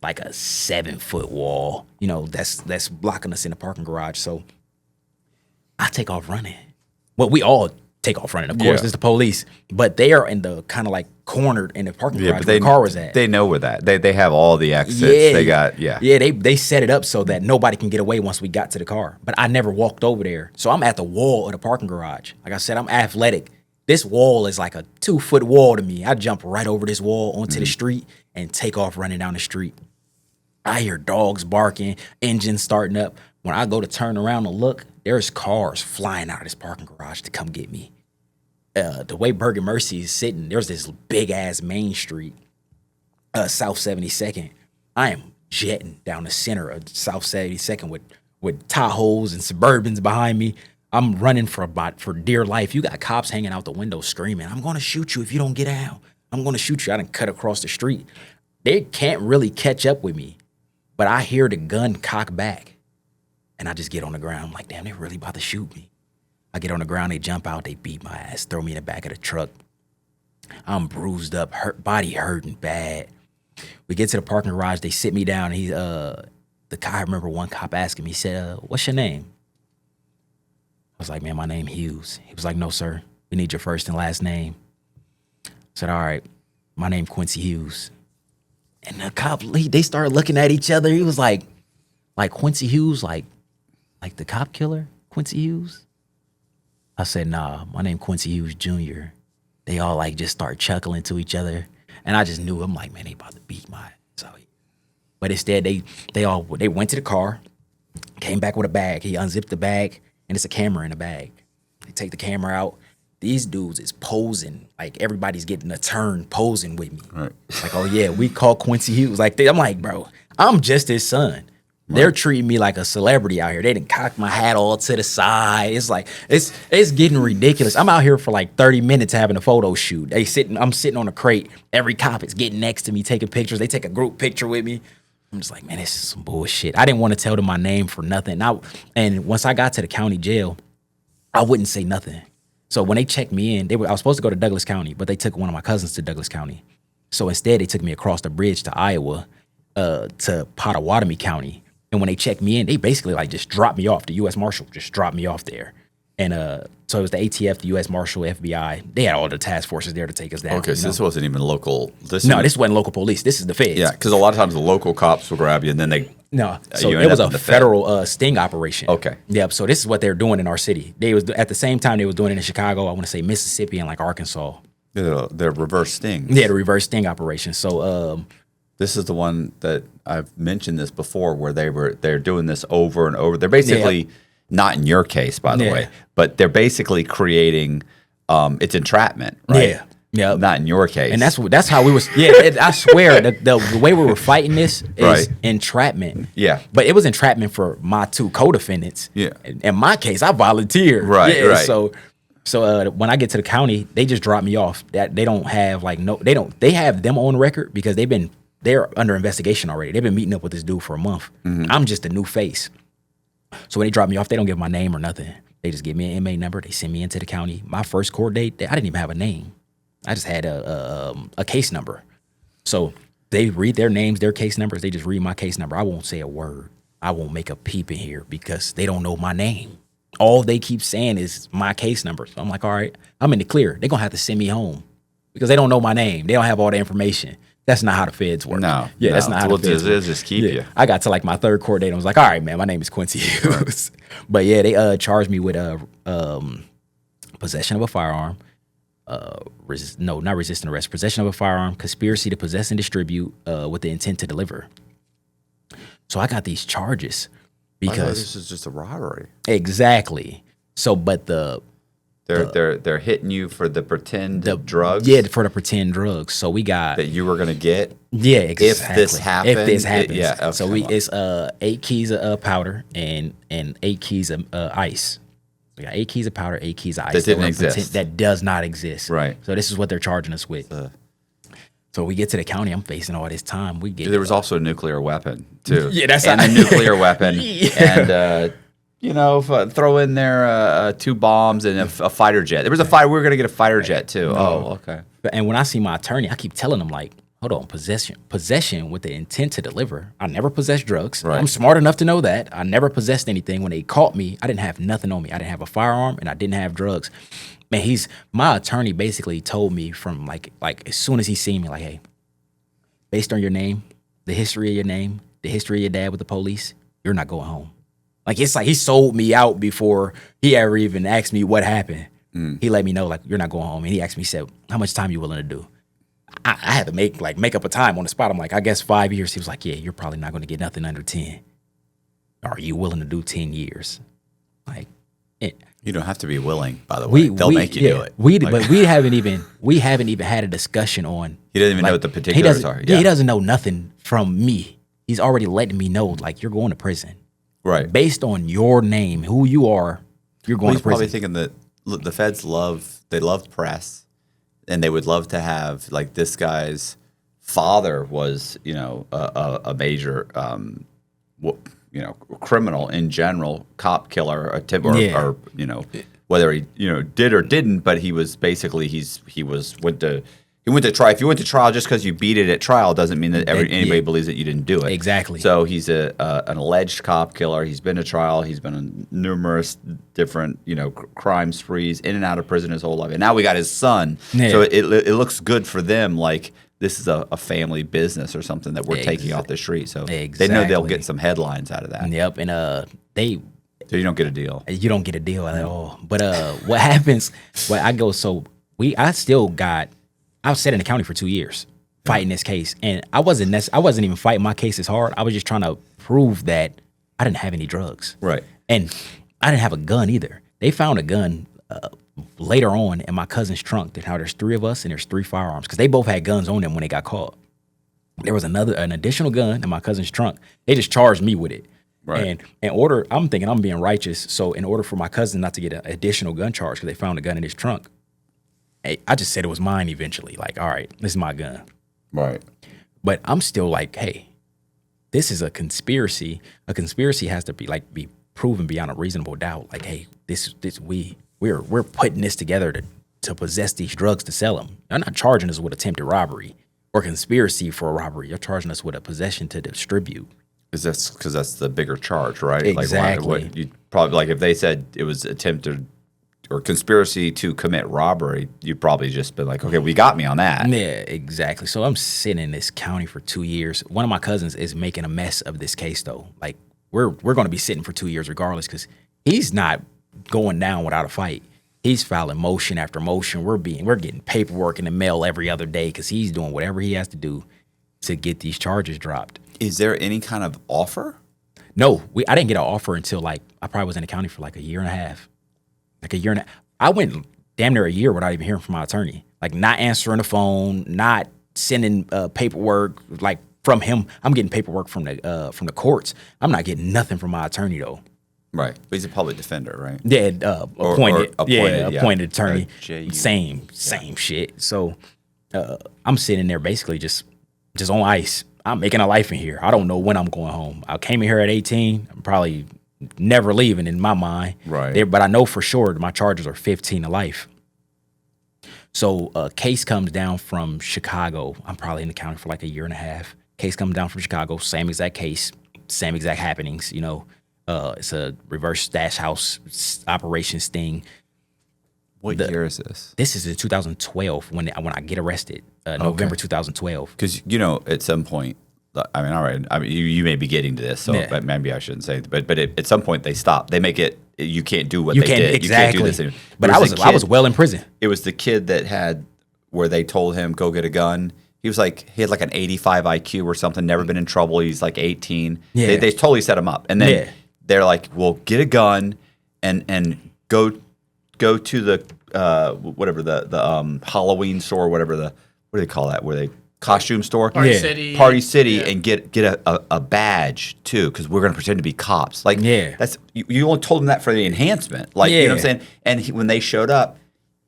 like a 7-foot wall. You know, that's blocking us in the parking garage. So I take off running. Well, we all take off running. Of course, it's the police, but they are in the kind of like cornered in the parking garage where the car was at. They know where that. They have all the exits. They got they set it up so that nobody can get away once we got to the car. But I never walked over there, so I'm at the wall of the parking garage. Like I said, I'm athletic. This wall is like a 2-foot wall to me. I jump right over this wall onto the street and take off running down the street. I hear dogs barking, engines starting up. When I go to turn around and look, there's cars flying out of this parking garage to come get me. The way Bergen Mercy is sitting, there's this big ass main street, South 72nd. I am jetting down the center of South 72nd with Tahoes and Suburbans behind me. I'm running for dear life. You got cops hanging out the window screaming, "I'm going to shoot you if you don't get out. I'm going to shoot you." I done cut across the street. They can't really catch up with me, but I hear the gun cock back, and I just get on the ground. I'm like, damn, they really about to shoot me. I get on the ground, they jump out, they beat my ass, throw me in the back of the truck. I'm bruised up, body hurting bad. We get to the parking garage, they sit me down. I remember one cop asking me, he said, "What's your name?" I was like, "Man, my name Hughes." He was like, "No, sir, we need your first and last name." I said, "All right, my name Quincy Hughes." And the cop, they started looking at each other. He was like Quincy Hughes, like the cop killer, Quincy Hughes? I said, "Nah, my name Quincy Hughes Jr." They all like just start chuckling to each other. And I just knew, I'm like, man, they about to beat my ass out here. But instead, they went to the car, came back with a bag. He unzipped the bag, and it's a camera in the bag. They take the camera out. These dudes is posing. Like, everybody's getting a turn posing with me. Right. Like, "Oh, yeah, we call Quincy Hughes." Like, I'm like, bro, I'm just his son. Right. They're treating me like a celebrity out here. They done cocked my hat all to the side. It's like, it's getting ridiculous. I'm out here for like 30 minutes having a photo shoot. I'm sitting on a crate. Every cop is getting next to me, taking pictures. They take a group picture with me. I'm just like, man, this is some bullshit. I didn't want to tell them my name for nothing. And once I got to the county jail, I wouldn't say nothing. So when they checked me in, I was supposed to go to Douglas County, but they took one of my cousins to Douglas County. So instead, they took me across the bridge to Iowa, to Pottawatomie County. And when they checked me in, they basically like just dropped me off. The U.S. Marshal just dropped me off there. And so it was the ATF, the U.S. Marshal, FBI. They had all the task forces there to take us down. Okay, so this wasn't even local. This wasn't local police. This is the feds. Yeah, because a lot of times the local cops will grab you and then they... No, so it was a federal sting operation. Okay. Yep, so this is what they're doing in our city. They was at the same time they was doing it in Chicago, I want to say Mississippi and like Arkansas. They're reverse stings. Yeah, the reverse sting operation. So... this is the one that I've mentioned this before, where they're doing this over and over. They're basically not in your case, by the way, but they're basically creating it's entrapment, right? Yeah, not in your case. And that's how we was. Yeah, I swear the way we were fighting this is entrapment. Yeah, but it was entrapment for my two co-defendants. Yeah, in my case, I volunteered. Right, yeah, right. So when I get to the county, they just drop me off. That they don't have they have them on record because they're under investigation already. They've been meeting up with this dude for a month. Mm-hmm. I'm just a new face. So when they drop me off, they don't give my name or nothing. They just give me an inmate number. They send me into the county. My first court date, I didn't even have a name. I just had a case number. So they read their names, their case numbers. They just read my case number. I won't say a word. I won't make a peep in here because they don't know my name. All they keep saying is my case number. So I'm like, all right, I'm in the clear. They're going to have to send me home because they don't know my name. They don't have all the information. That's not how the feds work. That's not how the feds work. Just keep you. I got to like my third court date and was like, all right, man, my name is Quincy Hughes. But yeah, they charged me with possession of a firearm. Not resisting arrest. Possession of a firearm, conspiracy to possess and distribute with the intent to deliver. So I got these charges because this is just a robbery. exactly. So, but They're hitting you for the pretend drugs. Yeah, for the pretend drugs. So we got that you were gonna get. Yeah, exactly. If this happened, If this happens, okay, so it's 8 keys of powder and 8 keys of ice. We got 8 keys of powder, 8 keys of ice That didn't exist. that does not exist. Right. So this is what they're charging us with. So we get to the county. I'm facing all this time. We get There was also a nuclear weapon too. Yeah, that's and how- a nuclear weapon. Yeah. And throw in there 2 bombs and a fighter jet. There was a fighter. We were gonna get a fighter jet too. Oh, okay. And when I see my attorney, I keep telling him like, hold on, possession with the intent to deliver. I never possessed drugs. Right. I'm smart enough to know that. I never possessed anything. When they caught me, I didn't have nothing on me. I didn't have a firearm and I didn't have drugs. Man, my attorney basically told me from like as soon as he seen me, like, hey, based on your name, the history of your name, the history of your dad with the police, you're not going home. Like, it's like he sold me out before he ever even asked me what happened. He let me know, like, you're not going home. And he asked me, he said, how much time you willing to do? I had to make up a time on the spot. I'm like, I guess 5 years. He was like, yeah, you're probably not going to get nothing under 10. Are you willing to do 10 years? Like, You don't have to be willing, by the way. They'll make you do it. But we haven't even had a discussion on. He doesn't even know what the particulars are. Yeah, he doesn't know nothing from me. He's already letting me know, like, you're going to prison. Right. Based on your name, who you are, you're going He's to prison. probably thinking that the feds love press, and they would love to have, like, this guy's father was, a major, criminal in general, cop killer, or whether he did or didn't, but he was basically he went to trial. If you went to trial just because you beat it at trial doesn't mean that anybody believes that you didn't do it. Exactly. So he's an alleged cop killer. He's been to trial. He's been on numerous different crime sprees, in and out of prison his whole life. And now we got his son. Yeah. So it looks good for them. Like, this is a family business or something that we're taking off the street. So they know they'll get some headlines out of that. Yep, and So you don't get a deal. you don't get a deal at all. But what happens? Well, I was sitting in the county for 2 years fighting this case, and I wasn't even fighting my case as hard. I was just trying to prove that I didn't have any drugs, Right. and I didn't have a gun either. They found a gun later on in my cousin's trunk. That how there's 3 of us and there's 3 firearms because they both had guns on them when they got caught. There was an additional gun in my cousin's trunk. They just charged me with it. Right. And I'm thinking I'm being righteous. So in order for my cousin not to get an additional gun charge because they found a gun in his trunk, I just said it was mine eventually. Like, all right, this is my gun. Right. But I'm still like, hey, this is a conspiracy. A conspiracy has to be proven beyond a reasonable doubt. Like, hey, we're putting this together to possess these drugs to sell them. You're not charging us with attempted robbery or conspiracy for a robbery. You're charging us with a possession to distribute. Because that's the bigger charge, right? Exactly. Like what you probably, like, if they said it was attempted or conspiracy to commit robbery, you'd probably just been like, okay, we got me on that. Yeah, exactly. So I'm sitting in this county for 2 years. One of my cousins is making a mess of this case, though. Like, we're going to be sitting for 2 years regardless because he's not going down without a fight. He's filing motion after motion. We're getting paperwork in the mail every other day because he's doing whatever he has to do to get these charges dropped. Is there any kind of offer? No, I didn't get an offer until I probably was in the county for like a year and a half. I went damn near a year without even hearing from my attorney. Like, not answering the phone, not sending paperwork like from him. I'm getting paperwork from the courts. I'm not getting nothing from my attorney though. Right, but he's a public defender, right? Yeah, appointed attorney. JU. Same shit. So I'm sitting there basically just on ice. I'm making a life in here. I don't know when I'm going home. I came in here at 18. I'm probably never leaving in my mind. Right. But I know for sure my charges are 15 to life. So a case comes down from Chicago. I'm probably in the county for like a year and a half. Case comes down from Chicago. Same exact case. Same exact happenings. It's a reverse stash house operation sting. What year is this? This is in 2012 when I get arrested. November 2012. Because at some point, I mean, all right. I mean, you may be getting to this, so maybe I shouldn't say. But at some point they stop. They make it. You can't do what they did. Exactly. You can't do this anymore. But I was well in prison. It was the kid that had where they told him go get a gun. He had like an 85 IQ or something. Never been in trouble. He's like 18. Yeah. They totally set him up, and then they're like, well, get a gun and go to the whatever the Halloween store, what do they call that? Where they costume store, Party City, and get a badge too, because we're gonna pretend to be cops. Like, that's you only told him that for the enhancement. Like, you know what I'm saying? And when they showed up,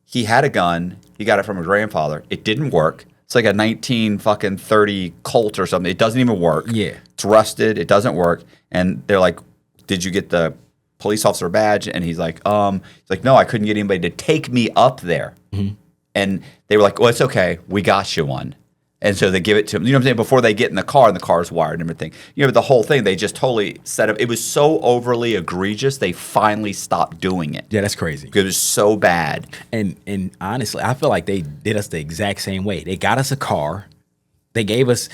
he had a gun. He got it from his grandfather. It didn't work. It's like a 1930 Colt or something. It doesn't even work. Yeah. It's rusted. It doesn't work. And they're like, did you get the police officer badge? And he's like, no, I couldn't get anybody to take me up there. Mm-hmm. And they were like, well, it's okay. We got you one. And so they give it to him. You know what I'm saying? Before they get in the car, and the car's wired and everything. You know, the whole thing, they just totally set up. It was so overly egregious, they finally stopped doing it. Yeah, that's crazy. Because it was so bad. And honestly, I feel like they did us the exact same way. They got us a car. They gave us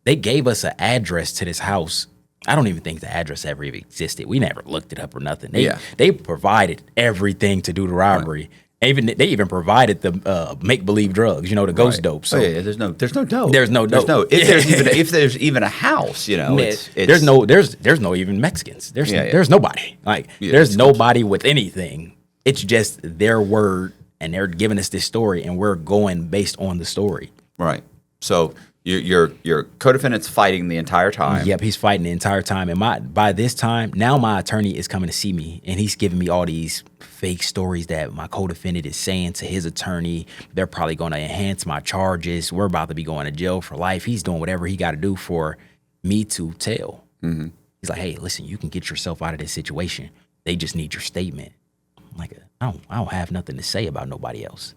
an address to this house. I don't even think the address ever even existed. We never looked it up or nothing. They provided everything to do the robbery. Right. They even provided the make believe drugs, the ghost dope. So there's no dope. There's no dope. If there's even a house, it's there's no even Mexicans. There's nobody. Like there's nobody with anything. It's just their word, and they're giving us this story, and we're going based on the story. Right. So your co-defendant's fighting the entire time. Yep, he's fighting the entire time. And by this time, now my attorney is coming to see me, and he's giving me all these fake stories that my co-defendant is saying to his attorney. They're probably going to enhance my charges. We're about to be going to jail for life. He's doing whatever he got to do for me to tell. Mm-hmm. He's like, hey, listen, you can get yourself out of this situation. They just need your statement. I'm like, I don't have nothing to say about nobody else.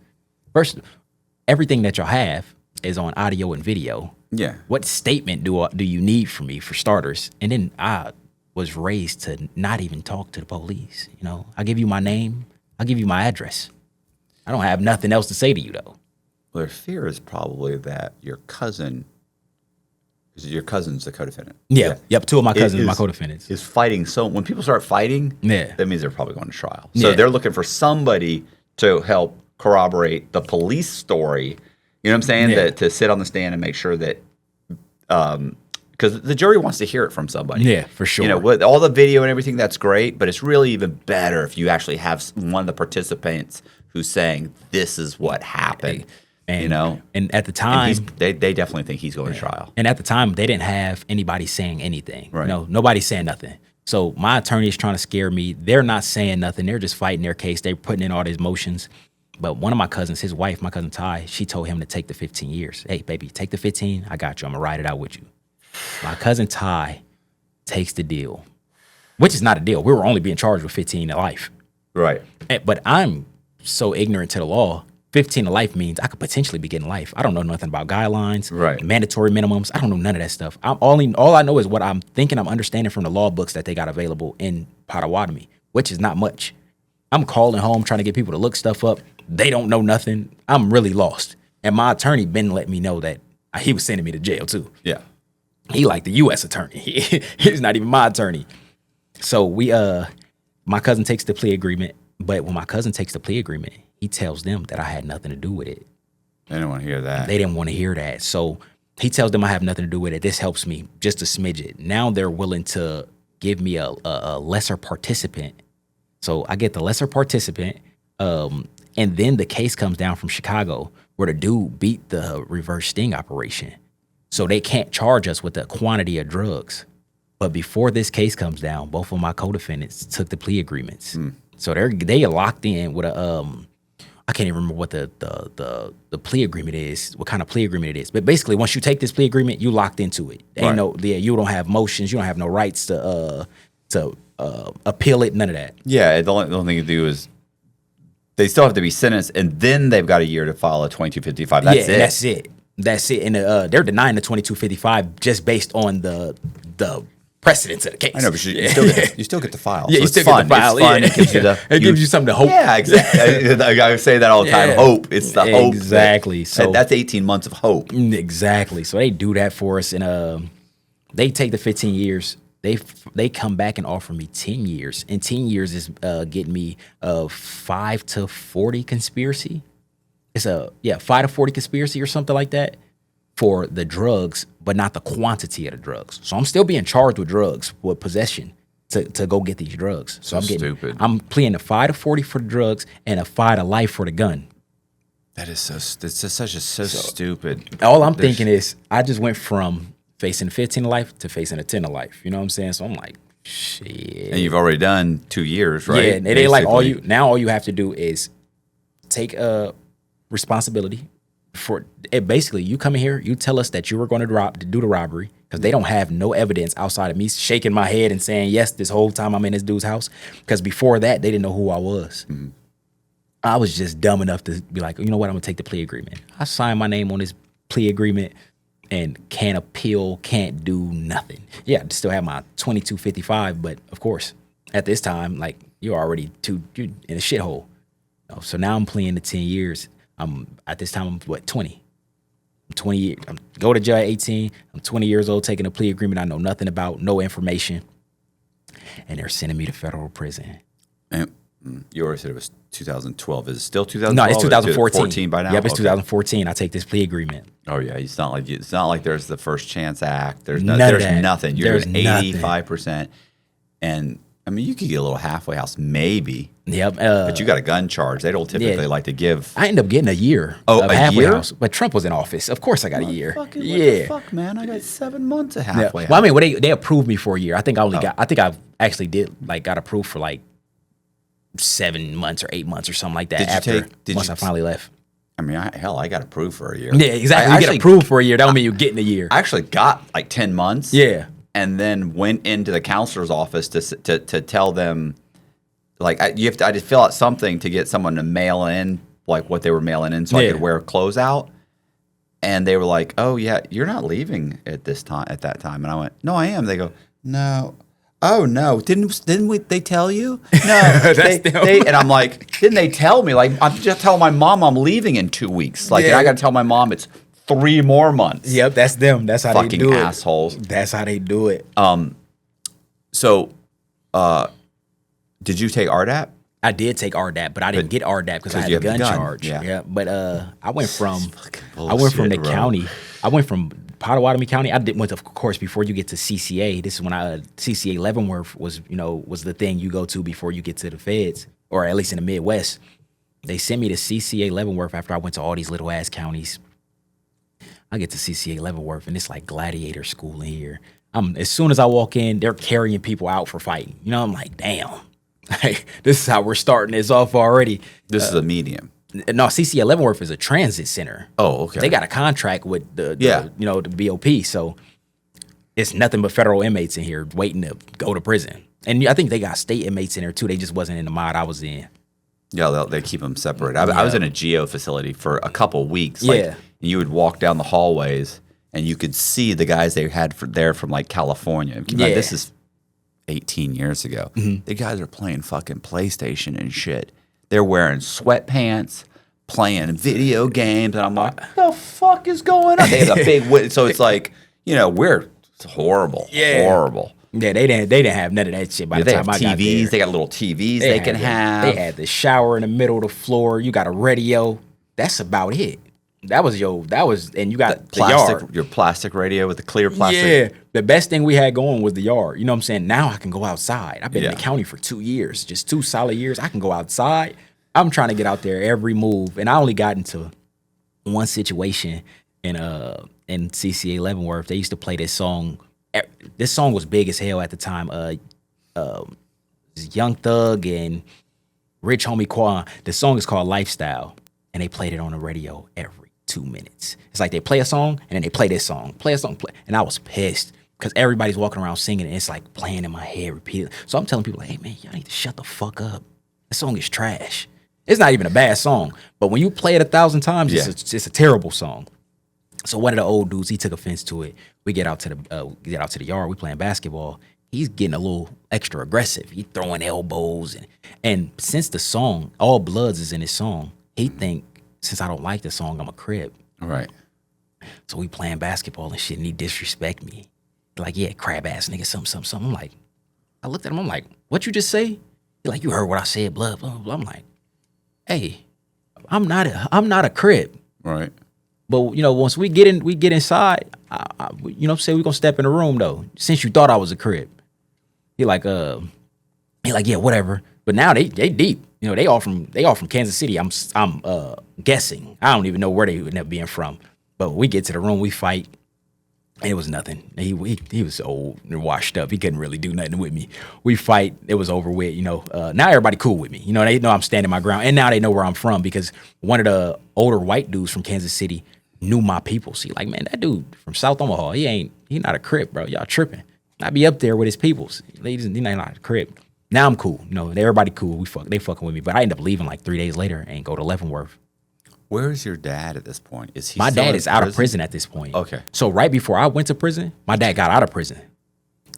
First, everything that y'all have is on audio and video. Yeah. What statement do you need from me, for starters? And then I was raised to not even talk to the police. I give you my name. I'll give you my address. I don't have nothing else to say to you, though. Well, their fear is probably that your cousin's the co-defendant. Yeah. Yep. Two of my cousins are my co-defendants. Is fighting. So when people start fighting, that means they're probably going to trial. So they're looking for somebody to help corroborate the police story. You know what I'm saying? That to sit on the stand and make sure that, because the jury wants to hear it from somebody. Yeah, for sure. With all the video and everything, that's great, but it's really even better if you actually have one of the participants who's saying, this is what happened. And at the time, they definitely think he's going to trial. And at the time, they didn't have anybody saying anything. Right. Nobody's saying nothing. So my attorney is trying to scare me. They're not saying nothing. They're just fighting their case. They're putting in all these motions. But one of my cousins, his wife, my cousin Ty, she told him to take the 15 years. Hey, baby, take the 15. I got you. I'm going to ride it out with you. My cousin Ty takes the deal, which is not a deal. We were only being charged with 15 to life. Right. But I'm so ignorant to the law. 15 to life means I could potentially be getting life. I don't know nothing about guidelines, mandatory minimums. I don't know none of that stuff. All I know is what I'm understanding from the law books that they got available in Potawatomi, which is not much. I'm calling home trying to get people to look stuff up. They don't know nothing. I'm really lost. And my attorney been let me know that he was sending me to jail too. Yeah. He like the U.S. attorney. He's not even my attorney. So my cousin takes the plea agreement. But when my cousin takes the plea agreement, he tells them that I had nothing to do with it. They didn't want to hear that. They didn't want to hear that. So he tells them I have nothing to do with it. This helps me just a smidget. Now they're willing to give me a lesser participant. So I get the lesser participant. And then the case comes down from Chicago where the dude beat the reverse sting operation. So they can't charge us with the quantity of drugs. But before this case comes down, both of my co-defendants took the plea agreements. So they are locked in with a I can't even remember what the plea agreement is, what kind of plea agreement it is. But basically, once you take this plea agreement, you locked into it. You don't have motions, you don't have no rights to appeal it, none of that. Yeah, the only thing you do is they still have to be sentenced, and then they've got a year to file a 2255. That's it. And they're denying the 2255 just based on the precedence of the case. I know, but you still get to file. Yeah, so you still get to file. It's fun. Yeah. It gives you something to hope. Yeah, exactly. I say that all the time. Hope. It's the hope. Exactly. So that's 18 months of hope. Exactly. So they do that for us, and they take the 15 years. They come back and offer me 10 years, and 10 years is getting me 5 to 40 conspiracy. It's 5 to 40 conspiracy or something like that for the drugs, but not the quantity of the drugs. So I'm still being charged with drugs, with possession, to go get these drugs. So stupid. I'm pleading a 5 to 40 for the drugs and a 5 to life for the gun. That is so stupid. All I'm thinking is I just went from facing 15 to life to facing a 10 to life. You know what I'm saying? So I'm like, shit. And you've already done 2 years, right? Yeah, and they like all you have to do is take responsibility for it. Basically, you come in here, you tell us that you were going to do the robbery because they don't have no evidence outside of me shaking my head and saying yes this whole time I'm in this dude's house. Because before that, they didn't know who I was. Mm-hmm. I was just dumb enough to be like, you know what, I'm gonna take the plea agreement. I signed my name on this plea agreement and can't appeal, can't do nothing. Yeah, I still have my 2255, but of course, at this time, like you're already you're in a shithole. So now I'm pleading to 10 years. At this time, I'm 20. I'm 20 years. I'm go to jail at 18. I'm 20 years old, taking a plea agreement I know nothing about, no information, and they're sending me to federal prison. And you already said it was 2012. Is it still 2012? No, it's 2014. 14 by now. Yep, it's 2014. I take this plea agreement. Oh yeah, it's not like there's the First Chance Act. There's None nothing. You're There's doing 85%, and I mean you could get a little halfway house maybe. Yep. But you got a gun charge. They don't typically like to give. I ended up getting a year. Oh, of a halfway year? house, but Trump was in office. Of course, I got a year. What the fuck, man? I got 7 months of halfway house. Well, I mean, they approved me for a year. I think I actually got approved for like 7 months or 8 months or something like that. Once I finally left. I mean, I got approved for a year. Yeah, exactly. You get approved for a year. That don't mean you're getting a year. I actually got like 10 months. Yeah. And then went into the counselor's office to tell them, like, I just fill out something to get someone to mail in, like, what they were mailing in so I could wear clothes out. And they were like, oh, yeah, you're not leaving at that time. And I went, no, I am. They go, no. Oh, no. Didn't they tell you? No. And I'm like, didn't they tell me? Like, I'm just telling my mom I'm leaving in 2 weeks. Like, and I got to tell my mom it's 3 more months. Yep, that's them. That's how they do it. Fucking assholes. That's how they do it. So, did you take RDAP? I did take RDAP, but I didn't get RDAP because I had a gun charge. Yeah. But I went from the county. I went from Pottawatomie County. Went, of course, before you get to CCA. This is when CCA Leavenworth was the thing you go to before you get to the feds, or at least in the Midwest. They sent me to CCA Leavenworth after I went to all these little ass counties. I get to CCA Leavenworth, and it's like gladiator school in here. As soon as I walk in, they're carrying people out for fighting. You know, I'm like, damn. Like, this is how we're starting this off already. This is a medium. No, CCA Leavenworth is a transit center. Oh, okay. They got a contract with the BOP, so it's nothing but federal inmates in here waiting to go to prison. And I think they got state inmates in there too. They just wasn't in the mod I was in. Yeah, they keep them separate. I was in a geo facility for a couple weeks. Like, and you would walk down the hallways and you could see the guys they had there from like California. This is 18 years ago. Mm-hmm. The guys are playing fucking PlayStation and shit. They're wearing sweatpants, playing video games, and I'm like, what the fuck is going on? They have a big so it's like, it's horrible. Yeah. Horrible. Yeah, they didn't have none of that shit by the time I got there. TVs, they got little TVs they can have. They had the shower in the middle of the floor. You got a radio. That's about it. And you got the yard. Your plastic radio with the clear plastic. Yeah, the best thing we had going was the yard. You know what I'm saying? Now I can go outside. I've been in the county for 2 years, just 2 solid years. I can go outside. I'm trying to get out there every move, and I only got into one situation in CCA Leavenworth. They used to play this song. This song was big as hell at the time. Young Thug and Rich Homie Quan. The song is called Lifestyle, and they played it on the radio every 2 minutes. It's like they play a song and then they play this song, and I was pissed because everybody's walking around singing and it's like playing in my head repeatedly. So I'm telling people, like, hey man, y'all need to shut the fuck up. This song is trash. It's not even a bad song, but when you play it 1,000 times, it's a terrible song. So one of the old dudes, he took offense to it. We get out to the yard. We playing basketball. He's getting a little extra aggressive. He throwing elbows and since the song, All Bloods is in his song, he think since I don't like the song, I'm a Crip. Right. So we playing basketball and shit, and he disrespect me. Like, yeah, crab ass nigga, something. I'm like, I looked at him, I'm like, what you just say? He like, you heard what I said, blah, blah, blah. I'm like, hey, I'm not a Crip. Right. But once we get inside, say we're gonna step in the room though. Since you thought I was a Crip, He like, yeah, whatever. But now they deep. You know, they all from Kansas City. I'm guessing. I don't even know where they would end up being from. But when we get to the room, we fight. It was nothing. He was old and washed up. He couldn't really do nothing with me. We fight. It was over with. You know. Now everybody cool with me. You know, they know I'm standing my ground, and now they know where I'm from because one of the older white dudes from Kansas City knew my people. See, like, man, that dude from South Omaha, he not a Crip, bro. Y'all tripping. I be up there with his peoples. He not a Crip. Now I'm cool. You know, everybody cool. They fucking with me. But I end up leaving like 3 days later and go to Leavenworth. Where is your dad at this point? Is he? My still dad in is out of prison at this point. Okay. So right before I went to prison, my dad got out of prison.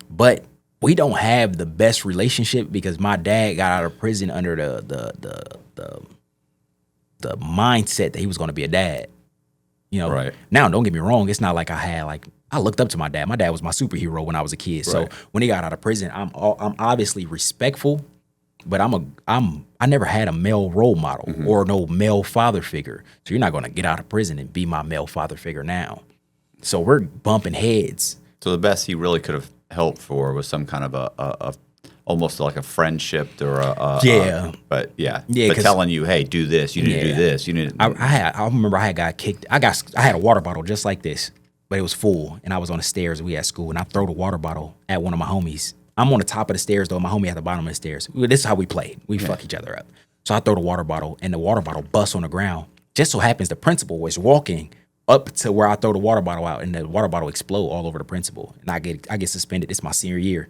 But we don't have the best relationship because my dad got out of prison under the mindset that he was going to be a dad. You know. Right. Now, don't get me wrong. It's not like I looked up to my dad. My dad was my superhero when I was a kid. So when he got out of prison, I'm obviously respectful, but I never had a male role model or no male father figure. So you're not going to get out of prison and be my male father figure now. So we're bumping heads. So the best he really could have helped for was some kind of a almost like a friendship or but telling you, hey, do this. You need to do this. You need. I remember I got kicked. I had a water bottle just like this, but it was full, and I was on the stairs. We at school, and I throw the water bottle at one of my homies. I'm on the top of the stairs though. My homie at the bottom of the stairs. This is how we played. We fuck each other up. So I throw the water bottle, and the water bottle busts on the ground. Just so happens the principal was walking up to where I throw the water bottle out, and the water bottle explode all over the principal, and I get suspended. It's my senior year.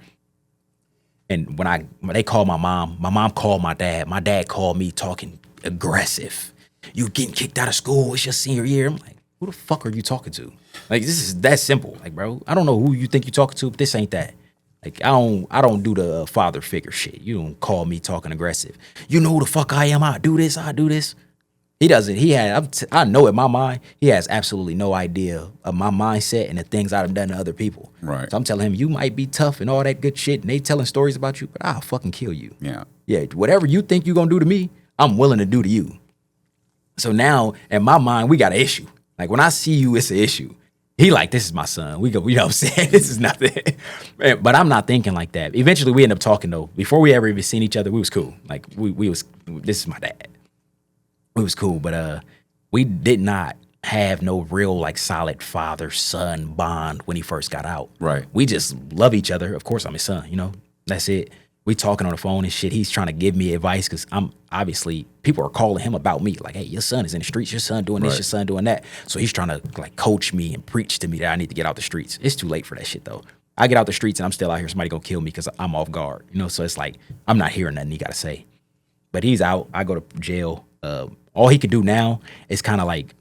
And when they called my mom called my dad. My dad called me talking aggressive. You getting kicked out of school? It's your senior year. I'm like, who the fuck are you talking to? Like, this is that simple. Like, bro, I don't know who you think you're talking to, but this ain't that. Like, I don't do the father figure shit. You don't call me talking aggressive. You know who the fuck I am. I do this. He doesn't. I know in my mind, he has absolutely no idea of my mindset and the things I've done to other people. Right. So I'm telling him, you might be tough and all that good shit, and they telling stories about you, but I'll fucking kill you. Yeah. Yeah, whatever you think you're going to do to me, I'm willing to do to you. So now, in my mind, we got an issue. Like, when I see you, it's an issue. He like, this is my son. We go, you know what I'm saying? This is nothing. But I'm not thinking like that. Eventually, we end up talking, though. Before we ever even seen each other, we was cool. Like, this is my dad. We was cool, but we did not have no real, like, solid father-son bond when he first got out. Right. We just love each other. Of course, I'm his son, you know? That's it. We talking on the phone and shit. He's trying to give me advice because I'm obviously, people are calling him about me. Like, hey, your son is in the streets. Your son doing this. Your son doing that. So he's trying to, like, coach me and preach to me that I need to get out the streets. It's too late for that shit, though. I get out the streets and I'm still out here. Somebody gonna kill me because I'm off guard. You know, so it's like, I'm not hearing nothing he got to say. But he's out. I go to jail. All he could do now is kind of like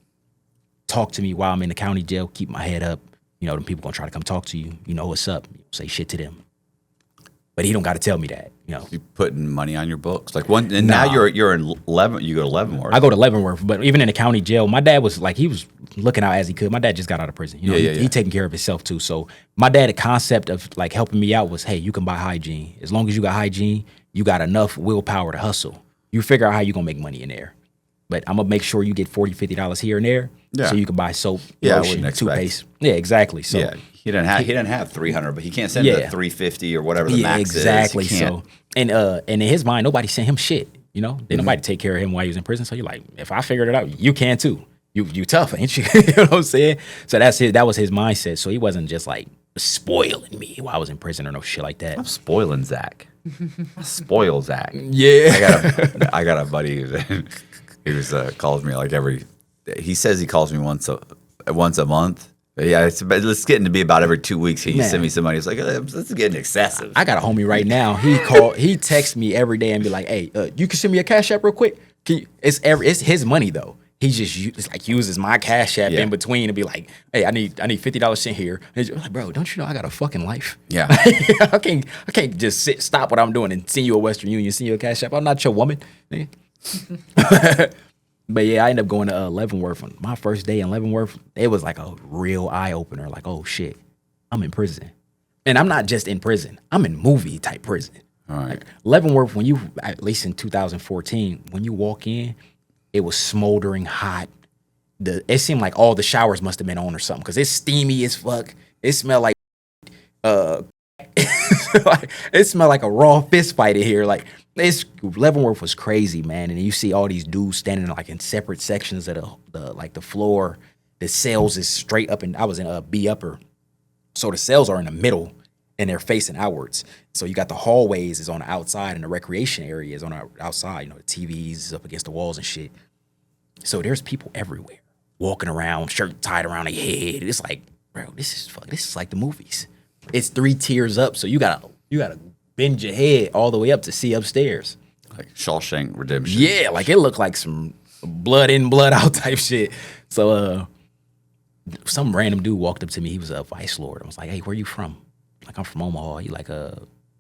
talk to me while I'm in the county jail, keep my head up. You know, them people gonna try to come talk to you. You know what's up. Say shit to them. But he don't got to tell me that, you know. You putting money on your books, like one, and now you're in Leavenworth. You go to Leavenworth. I go to Leavenworth, but even in the county jail, my dad was like, he was looking out as he could. My dad just got out of prison. You know, he taking care of himself too. So my dad, the concept of like helping me out was, hey, you can buy hygiene. As long as you got hygiene, you got enough willpower to hustle. You figure out how you gonna make money in there. But I'm gonna make sure you get $40, $50 here and there, so you can buy soap, lotion, toothpaste. Yeah, exactly. So he didn't have 300, but he can't send the 350 or whatever the max exactly. is. So and in his mind, nobody sent him shit. You know, didn't nobody take care of him while he was in prison. So you're like, if I figured it out, you can too. You tough, ain't you? You know what I'm saying? So that was his mindset. So he wasn't just like spoiling me while I was in prison or no shit like that. I'm spoiling Zach. Spoil Zach. Yeah. I got a buddy who calls me like he says he calls me once a month. Yeah, it's getting to be about every 2 weeks. He send me some money. It's like, this is getting excessive. I got a homie right now. He texts me every day and be like, hey, you can send me a Cashapp real quick? It's his money though. He just uses my Cashapp in between and be like, hey, I need $50 sent here. And he's like, bro, don't you know I got a fucking life? Yeah. I can't just stop what I'm doing and send you a Western Union, send you a Cashapp. I'm not your woman. But yeah, I ended up going to Leavenworth. On my first day in Leavenworth, it was like a real eye opener. Like, oh shit, I'm in prison, and I'm not just in prison. I'm in movie type prison. All right. Like, Leavenworth, at least in 2014, when you walk in, it was smoldering hot. It seemed like all the showers must have been on or something because it's steamy as fuck. It smelled like Like, it smelled like a raw fist fight in here. Like, Leavenworth was crazy, man. And you see all these dudes standing like in separate sections of the floor. The cells is straight up, and I was in a B upper, so the cells are in the middle and they're facing outwards. So you got the hallways is on the outside and the recreation area is on the outside. You know, the TVs is up against the walls and shit. So there's people everywhere walking around, shirt tied around their head. It's like, bro, this is like the movies. It's 3 tiers up, so you gotta bend your head all the way up to see upstairs. Like Shawshank Redemption. Yeah, like it looked like some blood in, blood out type shit. So some random dude walked up to me. He was a vice lord. I was like, hey, where you from? Like, I'm from Omaha. He like,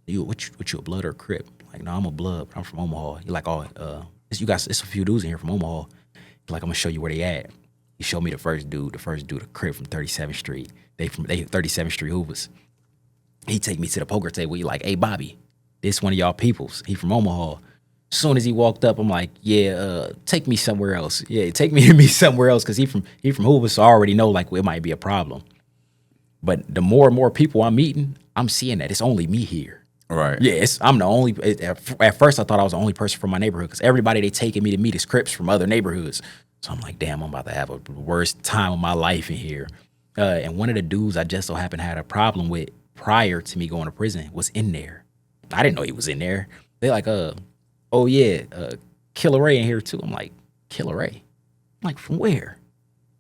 you a blood or a Crip? Like, no, I'm a blood, but I'm from Omaha. He like, oh, it's a few dudes in here from Omaha. He like, I'm gonna show you where they at. He showed me the first dude, a Crip from 37th Street. They 37th Street Hoovers. He take me to the poker table. He like, hey, Bobby, this one of y'all peoples. He from Omaha. As soon as he walked up, I'm like, yeah, take me somewhere else. Yeah, take me somewhere else, because he from Hoover, so I already know like it might be a problem. But the more and more people I'm meeting, I'm seeing that it's only me here. Right. Yes, I'm the only. At first, I thought I was the only person from my neighborhood, because everybody they taking me to meet is Crips from other neighborhoods. So I'm like, damn, I'm about to have a worst time of my life in here. And one of the dudes I just so happened had a problem with prior to me going to prison was in there. I didn't know he was in there. They like, oh yeah, Killer Ray in here too. I'm like, Killer Ray? I'm like, from where?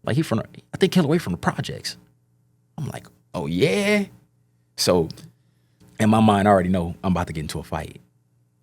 Like, I think Killer Ray from the projects. I'm like, oh yeah? So in my mind, I already know I'm about to get into a fight.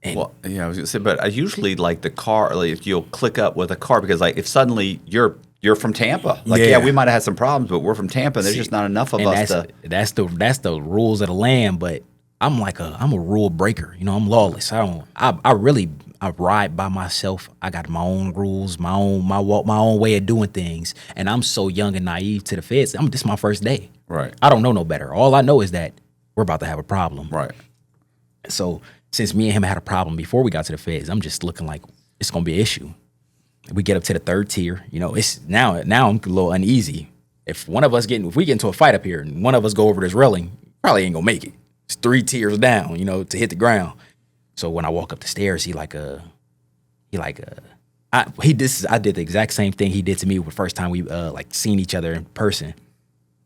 And Well, yeah, I was gonna say, but I usually like the car. Like, if you'll click up with a car, because like if suddenly you're from Tampa, like Yeah. we might have had some problems, but we're from Tampa. And there's just not enough of us to. that's the rules of the land. But I'm a rule breaker. You know, I'm lawless. I ride by myself. I got my own rules, my own way of doing things. And I'm so young and naive to the feds. This is my first day. Right. I don't know no better. All I know is that we're about to have a problem. Right. So since me and him had a problem before we got to the feds, I'm just looking like it's gonna be an issue. We get up to the 3rd tier. You know, it's now I'm a little uneasy. If we get into a fight up here and one of us go over this railing, probably ain't gonna make it. It's 3 tiers down, you know, to hit the ground. So when I walk up the stairs, I did the exact same thing he did to me the first time we like seen each other in person.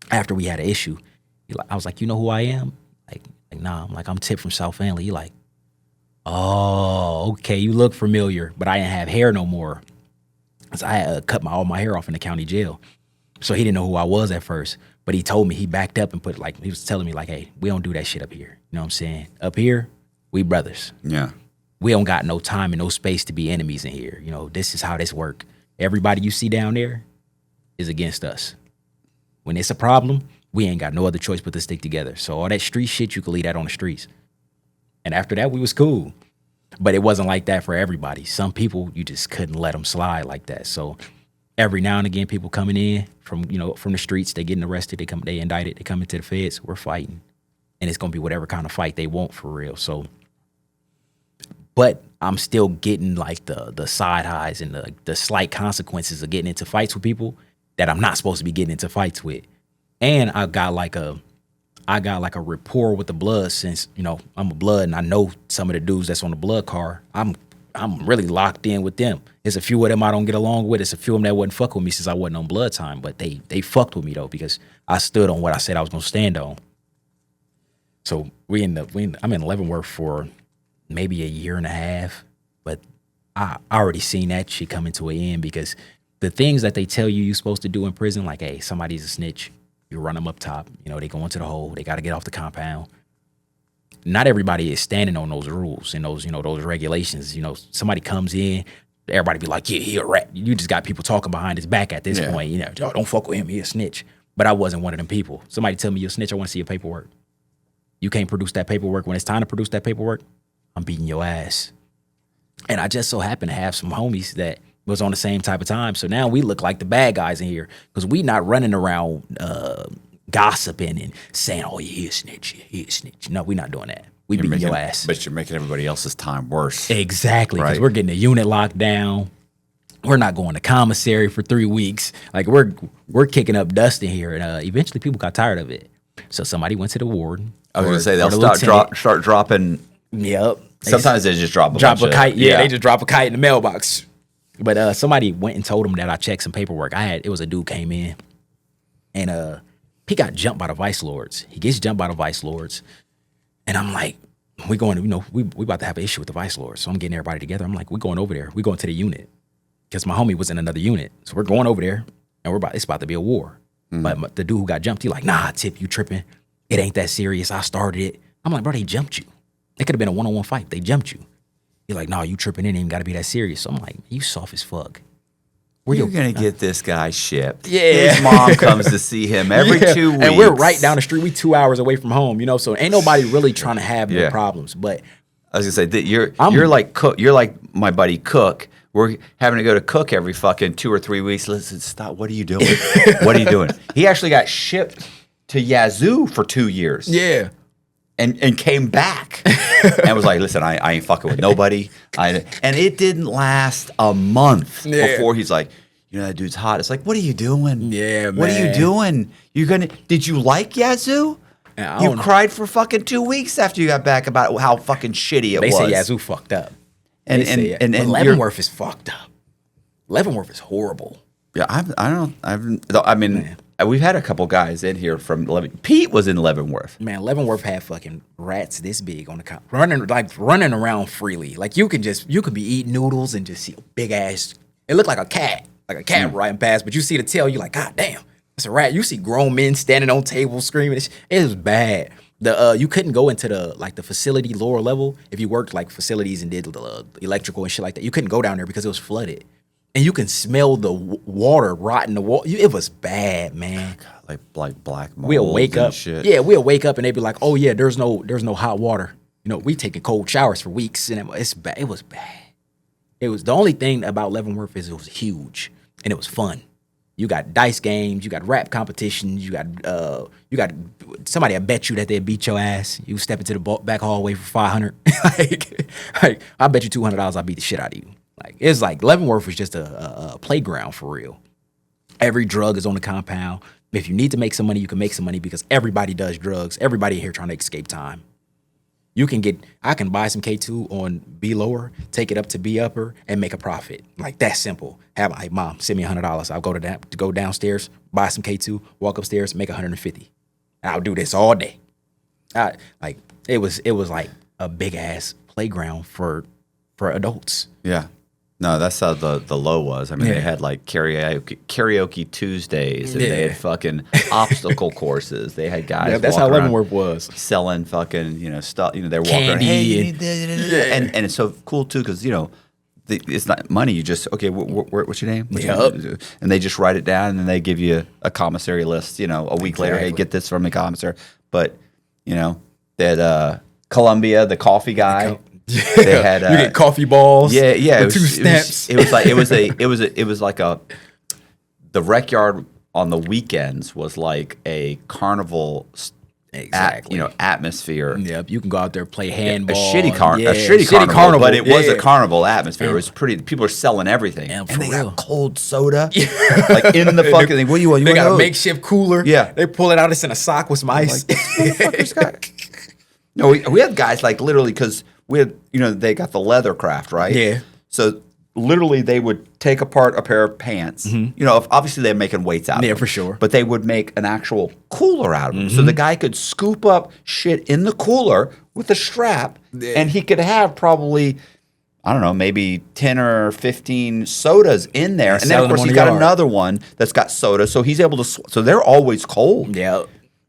After we had an issue, I was like, you know who I am? Like nah. I'm like, I'm Tip from South Family. He like, oh, okay, you look familiar, but I didn't have hair no more. So I had cut all my hair off in the county jail. So he didn't know who I was at first, but he told me, he backed up and he was telling me like, hey, we don't do that shit up here. You know what I'm saying? Up here, we brothers. Yeah. We don't got no time and no space to be enemies in here. You know, this is how this work. Everybody you see down there is against us. When it's a problem, we ain't got no other choice but to stick together. So all that street shit, you can leave that on the streets. And after that, we was cool. But it wasn't like that for everybody. Some people, you just couldn't let them slide like that. So every now and again, people coming in from the streets, they getting arrested, they indicted, they come into the feds, we're fighting. And it's gonna be whatever kind of fight they want for real. So, but I'm still getting like the side highs and the slight consequences of getting into fights with people that I'm not supposed to be getting into fights with. And I got like a rapport with the blood, since, you know, I'm a blood and I know some of the dudes that's on the blood car. I'm really locked in with them. There's a few of them I don't get along with. There's a few of them that wouldn't fuck with me since I wasn't on blood time, but they fucked with me though, because I stood on what I said I was gonna stand on. So I'm in Leavenworth for maybe a year and a half, but I already seen that shit coming to an end, because the things that they tell you're supposed to do in prison, like, hey, somebody's a snitch, you run them up top, you know, they go into the hole, they got to get off the compound. Not everybody is standing on those rules and those, you know, those regulations. You know, somebody comes in, everybody be like, yeah, he a rat. You just got people talking behind his back at this point. You know, oh, don't fuck with him, he a snitch. But I wasn't one of them people. Somebody tell me you're a snitch, I want to see your paperwork. You can't produce that paperwork. When it's time to produce that paperwork, I'm beating your ass. And I just so happen to have some homies that was on the same type of time. So now we look like the bad guys in here, because we not running around gossiping and saying, oh, yeah, he a snitch, yeah, he a snitch. No, we not doing that. We beating your ass. But you're making everybody else's time worse. Exactly, because Right. we're getting the unit locked down. We're not going to commissary for 3 weeks. Like, we're kicking up dust in here. And eventually people got tired of it. So somebody went to the warden I was gonna say or they'll the lieutenant. start dropping. Yep. Sometimes they just drop a drop bunch a kite. Of, Yeah, they just drop a kite in the mailbox. But somebody went and told him that I checked some paperwork. It was a dude came in, and he got jumped by the vice lords. He gets jumped by the vice lords, and I'm like, we going, we about to have an issue with the vice lords. So I'm getting everybody together. I'm like, we're going over there. We're going to the unit because my homie was in another unit. So we're going over there, and it's about to be a war. But the dude who got jumped, he like, nah, Tip, you tripping. It ain't that serious. I started it. I'm like, bro, they jumped you. It could have been a one-on-one fight. They jumped you. You're like, no, you tripping. It ain't even got to be that serious. So I'm like, you soft as fuck. You're going to get this guy shipped. Yeah. His mom comes to see him every 2 weeks. And we're right down the street. We 2 hours away from home, so ain't nobody really trying to have no problems. But I was going to say, you're like Cook. You're like my buddy Cook. We're having to go to Cook every fucking 2 or 3 weeks. Listen, stop. What are you doing? What are you doing? He actually got shipped to Yazoo for 2 years. yeah. And came back and was like, listen, I ain't fucking with nobody. And it didn't last a month before he's like, that dude's hot. It's like, what are you doing? Yeah, man. What are you doing? Did you like Yazoo? You cried for fucking 2 weeks after you got back about how fucking shitty it was. They say Yazoo fucked up. And but Leavenworth is fucked up. Leavenworth is horrible. Yeah, I mean, we've had a couple guys in here from Leavenworth. Pete was in Leavenworth. Man, Leavenworth had fucking rats this big on the running around freely. Like you could be eating noodles and just see a big ass. It looked like a cat riding past, but you see the tail, you're like, God damn, it's a rat. You see grown men standing on tables screaming. It was bad. You couldn't go into the facility lower level if you worked like facilities and did electrical and shit like that. You couldn't go down there because it was flooded. And you can smell the water rotting the wall. It was bad, man. God, like black molds We'll wake and up. shit. Yeah, we'll wake up and they'd be like, "Oh yeah, there's no hot water." We taking cold showers for weeks, and it's bad. It was bad. It was the only thing about Leavenworth is it was huge and it was fun. You got dice games, you got rap competitions, you got somebody I bet you that they'd beat your ass. You step into the back hallway for $500. like I bet you $200 I beat the shit out of you. It's like Leavenworth was just a playground for real. Every drug is on the compound. If you need to make some money, you can make some money because everybody does drugs. Everybody here trying to escape time. I can buy some K2 on B lower, take it up to B upper, and make a profit. Like that simple. Have my mom send me $100. I'll go downstairs, buy some K2, walk upstairs, make $150. I'll do this all day. It was like a big ass playground for adults. Yeah. No, that's how the low was. I mean, they had like karaoke Tuesdays, and they had fucking obstacle courses. They had guys. Yeah, that's how Leavenworth was. Selling fucking stuff. They're walking around. Candy Hey, you need this. And it's so cool too because it's not money. You just what's your name? And they just write it down, and then they give you a commissary list. A week later, hey, get this from the commissary. But that Columbia, the coffee guy. They had you get coffee balls. Yeah. It was 2 steps. It was like the rec yard on the weekends was like a carnival. Exactly. Atmosphere. Yep. You can go out there play handball. A shitty carnival, but it was a carnival atmosphere. It was pretty. People were selling everything, and they got cold soda, like in the fucking thing. What do you want? They got a makeshift cooler. Yeah. They pull it out. It's in a sock with some ice. No, we had guys like literally because we had they got the leather craft right. Yeah. So literally they would take apart a pair of pants. Obviously they're making weights out of them. Yeah, for sure. But they would make an actual cooler out of them. So the guy could scoop up shit in the cooler with a strap, and he could have probably, I don't know, maybe 10 or 15 sodas in there. And then, of course, he's got another one that's got soda. So he's able to, so they're always cold. Yeah.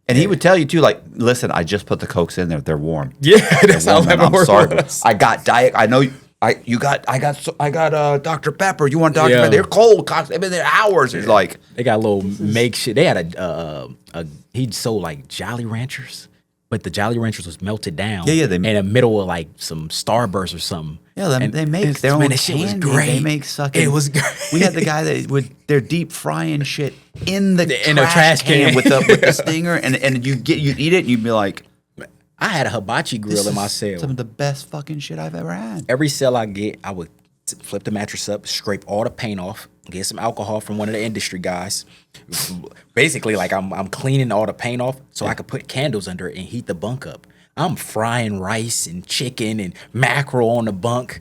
And he would tell you, too, like, listen, I just put the Cokes in there. They're warm. Yeah, that's how I'm sorry, was. but I got Diet. I know I got Dr. Pepper. You want Dr. Pepper? They're cold. They've been there hours. He's like, they got a little makeshift. They had he sold like Jolly Ranchers, but the Jolly Ranchers was melted down. Yeah, in the middle of like some Starburst or something. Yeah, they make their own candy. Great. They make sucking. It was great. We had the guy that they're deep frying shit in the trash can with the stinger, and you eat it, and you'd be like, I had a hibachi grill in my cell. Some of the best fucking shit I've ever had. Every cell I get, I would flip the mattress up, scrape all the paint off, get some alcohol from one of the industry guys. Basically, like I'm cleaning all the paint off so I could put candles under it and heat the bunk up. I'm frying rice and chicken and mackerel on the bunk.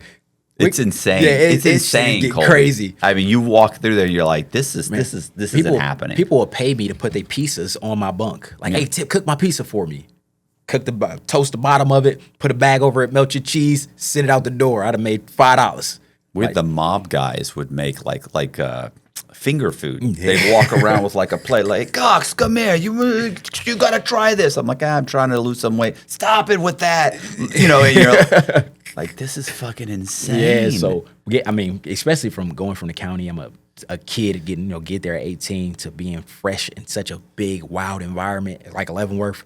It's insane. Yeah, it's insane, get Colby. crazy. I mean, you walk through there, you're like, this isn't happening. People will pay me to put their pizzas on my bunk. Like, hey, Tip, cook my pizza for me. Toast the bottom of it, put a bag over it, melt your cheese, send it out the door. I'd have made $5. The mob guys would make like finger food. They'd walk around with like a plate, like, Cox, come here, you gotta try this. I'm like, I'm trying to lose some weight. Stop it with that. You know, and you're like, this is fucking insane. Yeah, so especially from going from the county, I'm a kid get there at 18 to being fresh in such a big, wild environment like Leavenworth.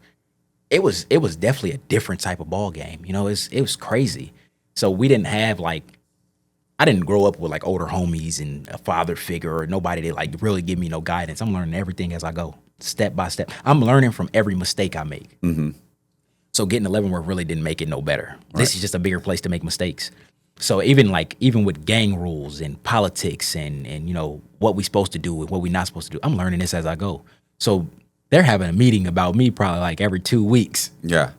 It was definitely a different type of ball game. It was crazy. So we didn't have I didn't grow up with like older homies and a father figure or nobody that like really give me no guidance. I'm learning everything as I go, step by step. I'm learning from every mistake I make. Mm-hmm. So getting to Leavenworth really didn't make it no better. Right. This is just a bigger place to make mistakes. So even with gang rules and politics and what we supposed to do and what we not supposed to do, I'm learning this as I go. So they're having a meeting about me probably like every 2 weeks. Yeah.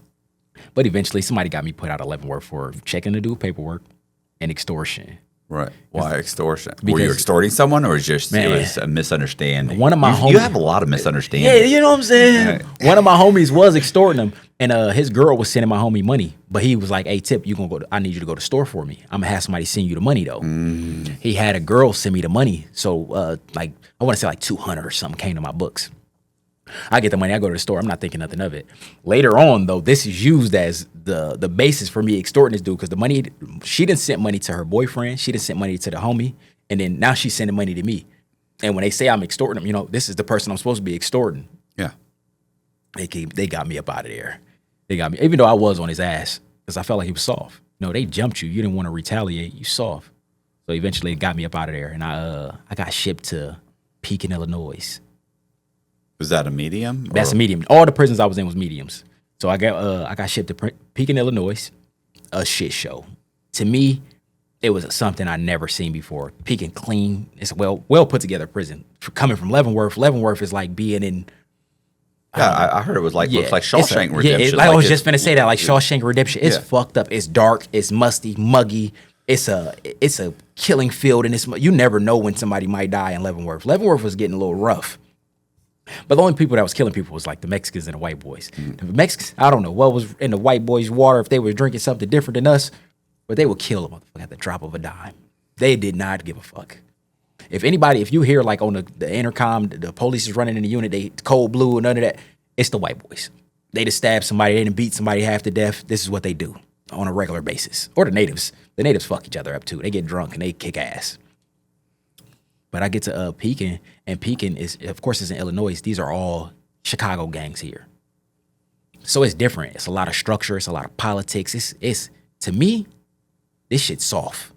But eventually somebody got me put out of Leavenworth for checking to do paperwork and extortion. Right. Why extortion? Were you extorting someone, or it was a misunderstanding? One of my homies. You have a lot of misunderstandings. Yeah, you know what I'm saying? Right. One of my homies was extorting him, and his girl was sending my homie money. But he was like, hey, Tip, I need you to go to the store for me. I'm going to have somebody send you the money, though. He had a girl send me the money. So, I want to say like 200 or something came to my books. I get the money, I go to the store, I'm not thinking nothing of it. Later on, though, this is used as the basis for me extorting this dude, because the money, she done sent money to her boyfriend, she done sent money to the homie, and then now she's sending money to me. And when they say I'm extorting them, this is the person I'm supposed to be extorting. Yeah. They got me up out of there. They got me, even though I was on his ass, because I felt like he was soft. They jumped you. You didn't want to retaliate. You soft. So eventually it got me up out of there, and I got shipped to Pekin, Illinois. Was that a medium? That's a medium. All the prisons I was in was mediums. So I got shipped to Pekin, Illinois. A shit show. To me, it was something I never seen before. Pekin clean. It's a well put together prison. Coming from Leavenworth, Leavenworth is like being in. I heard it was like looks like Shawshank Redemption. I was just finna say that, like Shawshank Redemption. It's fucked up. It's dark. It's musty, muggy. It's a killing field, and you never know when somebody might die in Leavenworth. Leavenworth was getting a little rough. But the only people that was killing people was like the Mexicans and the white boys. The Mexicans, I don't know what was in the white boys' water, if they were drinking something different than us, but they would kill a motherfucker at the drop of a dime. They did not give a fuck. If you hear like on the intercom, the police is running in the unit, they cold blue and none of that, it's the white boys. They just stab somebody, they done beat somebody half to death. This is what they do on a regular basis. Or the natives. The natives fuck each other up too. They get drunk and they kick ass. But I get to Pekin, and Pekin is, of course, it's in Illinois. These are all Chicago gangs here. So it's different. It's a lot of structure. It's a lot of politics. It's to me, this shit's soft.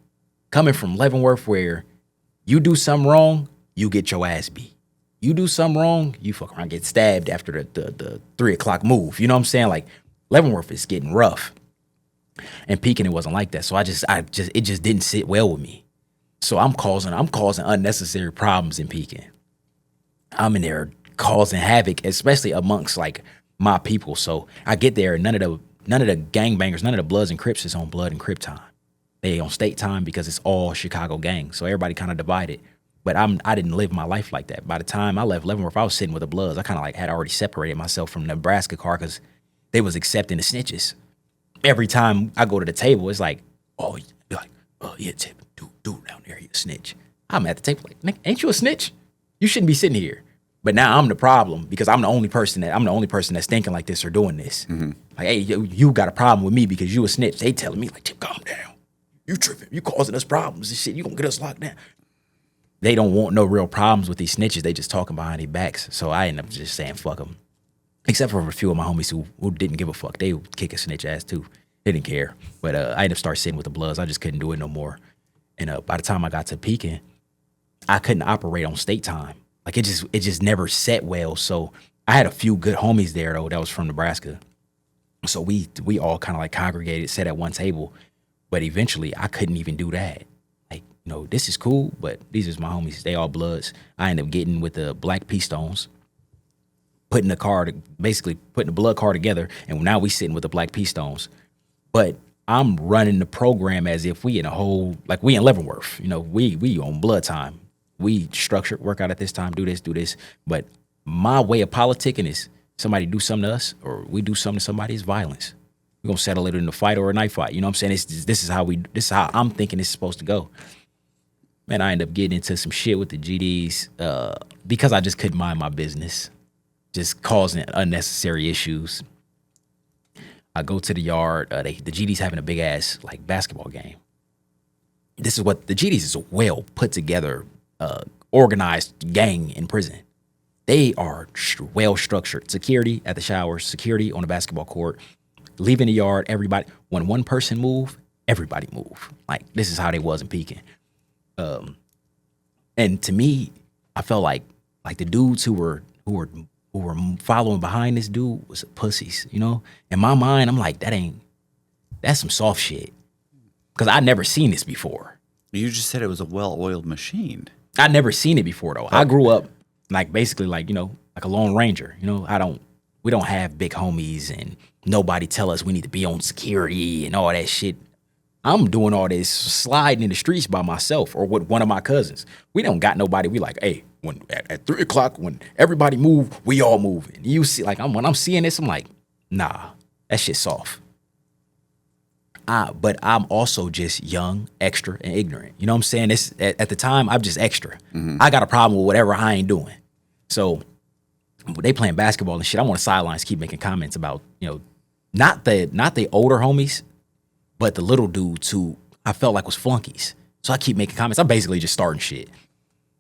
Coming from Leavenworth, where you do something wrong, you get your ass beat. You do something wrong, you fuck around, get stabbed after the 3 o'clock move. You know what I'm saying? Like, Leavenworth is getting rough. And Pekin, it wasn't like that. So it just didn't sit well with me. So I'm causing unnecessary problems in Pekin. I'm in there causing havoc, especially amongst like my people. So I get there, and none of the gangbangers, none of the Bloods and Crips is on Blood and Crip time. They on state time because it's all Chicago gangs. So everybody kind of divided. But I didn't live my life like that. By the time I left Leavenworth, I was sitting with the Bloods. I kind of like had already separated myself from the Nebraska car because they was accepting the snitches. Every time I go to the table, it's like, yeah, Tip. Dude down there, he a snitch. I'm at the table like, Nick, ain't you a snitch? You shouldn't be sitting here. But now I'm the problem because I'm the only person that's thinking like this or doing this. Mm-hmm. Like, hey, you got a problem with me because you a snitch. They telling me like, Tip, calm down. You tripping. You causing us problems and shit. You gonna get us locked down. They don't want no real problems with these snitches. They just talking behind their backs. So I end up just saying fuck them. Except for a few of my homies who didn't give a fuck. They would kick a snitch ass too. They didn't care. But I ended up start sitting with the Bloods. I just couldn't do it no more. And by the time I got to Pekin, I couldn't operate on state time. Like it just never set well. So I had a few good homies there though that was from Nebraska. So we all kind of like congregated, sat at one table. But eventually I couldn't even do that. Like this is cool, but these is my homies. They all bloods. I end up getting with the Black P Stones, putting basically putting the blood car together, and now we sitting with the Black P Stones. But I'm running the program as if we in a whole, like we in Leavenworth. We on blood time. We structured, work out at this time, do this. But my way of politicking is somebody do something to us or we do something to somebody is violence. We're gonna settle it in a fight or a knife fight. You know what I'm saying? This is how I'm thinking it's supposed to go. Man, I end up getting into some shit with the GDs because I just couldn't mind my business, just causing unnecessary issues. I go to the yard. The GDs having a big ass like basketball game. This is what the GDs is a well put together, organized gang in prison. They are well structured. Security at the showers, security on the basketball court, leaving the yard. Everybody, when one person move, everybody move. Like this is how they was in Pekin. And to me, I felt like the dudes who were following behind this dude was pussies, In my mind, I'm like, that's some soft shit. Cause I'd never seen this before. You just said it was a well-oiled machine. I'd never seen it before though. I grew up like basically like a Lone Ranger. We don't have big homies and nobody tell us we need to be on security and all that shit. I'm doing all this sliding in the streets by myself or with one of my cousins. We don't got nobody. We like, hey, when at 3 o'clock, when everybody move, we all move. And you see, like, when I'm seeing this, I'm like, nah, that shit's soft. But I'm also just young, extra, and ignorant. You know what I'm saying? This at the time, I'm just extra. Mm-hmm. I got a problem with whatever I ain't doing. So they playing basketball and shit. I'm on the sidelines, keep making comments about, not the older homies, but the little dudes who I felt like was flunkies. So I keep making comments. I'm basically just starting shit.